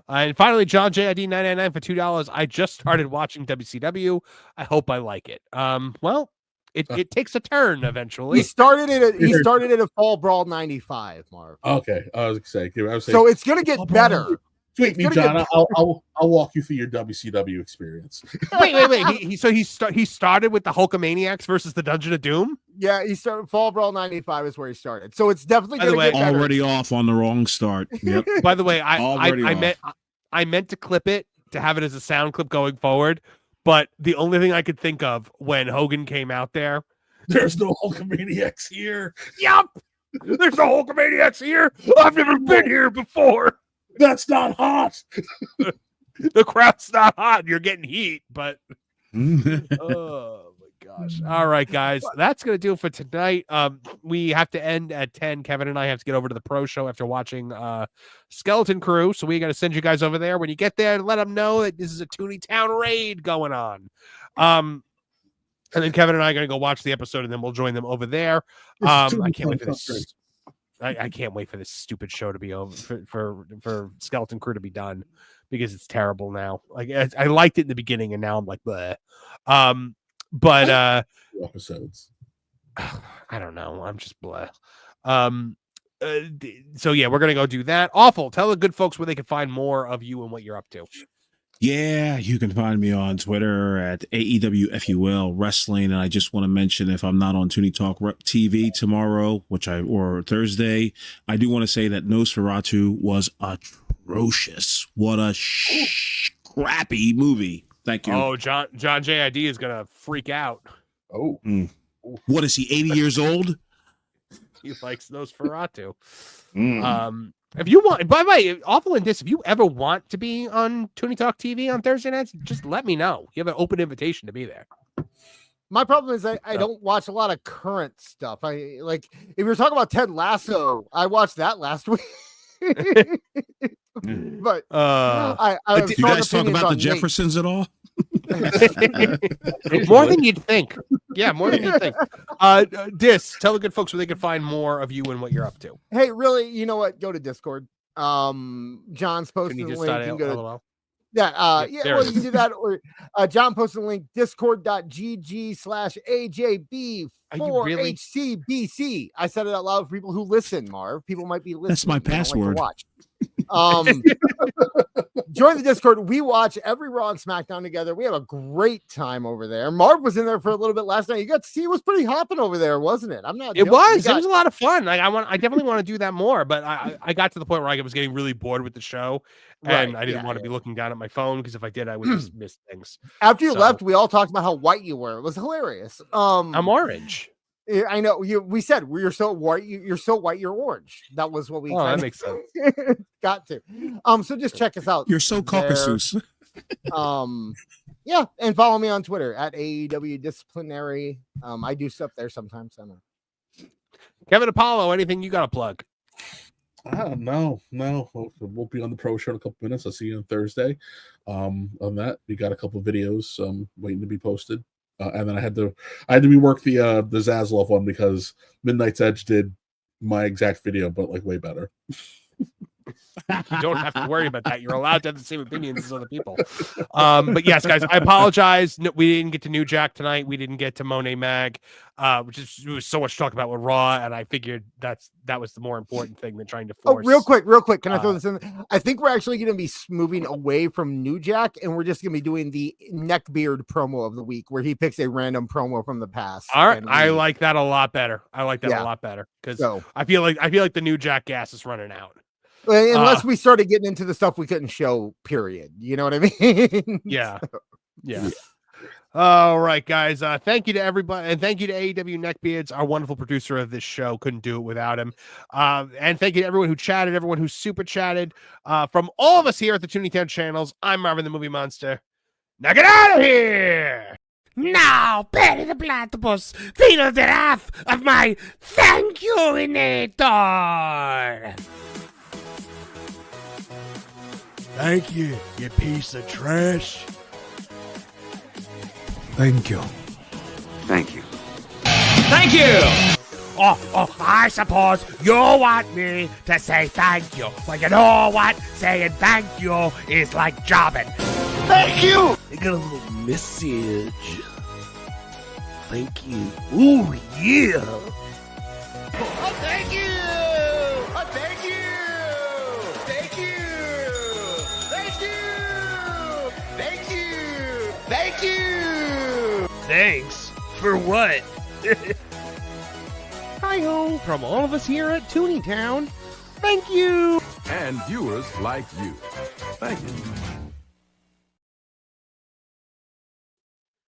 And finally, John JID 999 for $2. I just started watching WCW. I hope I like it. Well, it takes a turn eventually. He started at a Fall Brawl 95, Marv. Okay, I was saying. So it's gonna get better. Tweet me, John. I'll walk you through your WCW experience. Wait. He started with the Hulkamaniacs versus the Dungeon of Doom. Yeah, he started Fall Brawl 95 is where he started. So it's definitely going to get better. Already off on the wrong start. Yep. By the way, I meant to clip it to have it as a sound clip going forward, but the only thing I could think of when Hogan came out there, there's no Hulkamaniacs here. Yup, there's no Hulkamaniacs here. I've never been here before. That's not hot. The crowd's not hot. You're getting heat, but oh my gosh. All right, guys. That's gonna do it for tonight. We have to end at 10. Kevin and I have to get over to the pro show after watching Skeleton Crew. So we gotta send you guys over there. When you get there, let them know that this is a Tooney Town raid going on. And then Kevin and I are gonna go watch the episode, and then we'll join them over there. I can't wait for this. I can't wait for this stupid show to be over, for Skeleton Crew to be done, because it's terrible now. Like I liked it in the beginning, and now I'm like, bleh. But episodes. I don't know. I'm just bleh. So yeah, we're gonna go do that. Awful. Tell the good folks where they can find more of you and what you're up to. Yeah, you can find me on Twitter at AEW Wrestling. And I just want to mention, if I'm not on Tooney Talk TV tomorrow, or Thursday, I do want to say that Nosferatu was atrocious. What a crappy movie. Thank you. Oh, John JID is gonna freak out. Oh, what is he? 80 years old? He likes Nosferatu. If you want, by the way, Awful and Dis, if you ever want to be on Tooney Talk TV on Thursday nights, just let me know. You have an open invitation to be there. My problem is I don't watch a lot of current stuff. I like, if you're talking about Ted Lasso, I watched that last week. But I you guys talk about the Jeffersons at all? More than you'd think. Yeah, more than you'd think. Dis, tell the good folks where they can find more of you and what you're up to. Hey, really, you know what? Go to Discord. John's posting the link. You can go to, well, you can do that. Or John posted the link, discord.gg/AJB4HCBC. I said it out loud for people who listen, Marv. People might be listening. That's my password. Like join the Discord. We watch every Raw and SmackDown together. We have a great time over there. Marv was in there for a little bit last night. You got to see it was pretty hopping over there, wasn't it? I'm not. It was. It was a lot of fun. Like I definitely want to do that more. But I got to the point where I was getting really bored with the show, and I didn't want to be looking down at my phone, because if I did, I would just miss things. After you left, we all talked about how white you were. It was hilarious. I'm orange. I know we said you're so white. You're so white. You're orange. That was what we. Oh, that makes sense. Got to. So just check us out. You're so Caucasus. Yeah, and follow me on Twitter at AEW Disciplinary. I do stuff there sometimes. I know. Kevin Apollo, anything you got to plug? No. We'll be on the pro show in a couple minutes. I'll see you on Thursday. On that, we got a couple videos waiting to be posted. And then I had to rework the Zaslav one, because Midnight's Edge did my exact video, but like way better. You don't have to worry about that. You're allowed to have the same opinions as other people. But yes, guys, I apologize. No, we didn't get to New Jack tonight. We didn't get to Monet Mag, which was so much to talk about with Raw, and I figured that was the more important thing than trying to force. Oh, real quick. Can I throw this in? I think we're actually going to be moving away from New Jack, and we're just going to be doing the neckbeard promo of the week, where he picks a random promo from the past. All right, I like that a lot better. A lot better, because I feel like the New Jack gas is running out. Unless we started getting into the stuff we couldn't show, period. You know what I mean? Yeah. All right, guys. Thank you to everybody, and thank you to AEW Neckbeards, our wonderful producer of this show. Couldn't do it without him. And thank you to everyone who chatted, everyone who super chatted. From all of us here at the Tooney Town channels, I'm Marvin the Movie Monster. Now get out of here! Now, Perry the Platypus, feel the wrath of my thank you-inator! Thank you, you piece of trash. Thank you. Thank you. Thank you! Oh, I suppose you want me to say thank you. But you know what? Saying thank you is like jobbing. Thank you! I got a little message. Thank you. Ooh, yeah! Oh, thank you! Oh, thank you! Thank you! Thank you! Thank you! Thank you! Thanks? For what? Hi-ho, from all of us here at Tooney Town, thank you! And viewers like you. Thank you.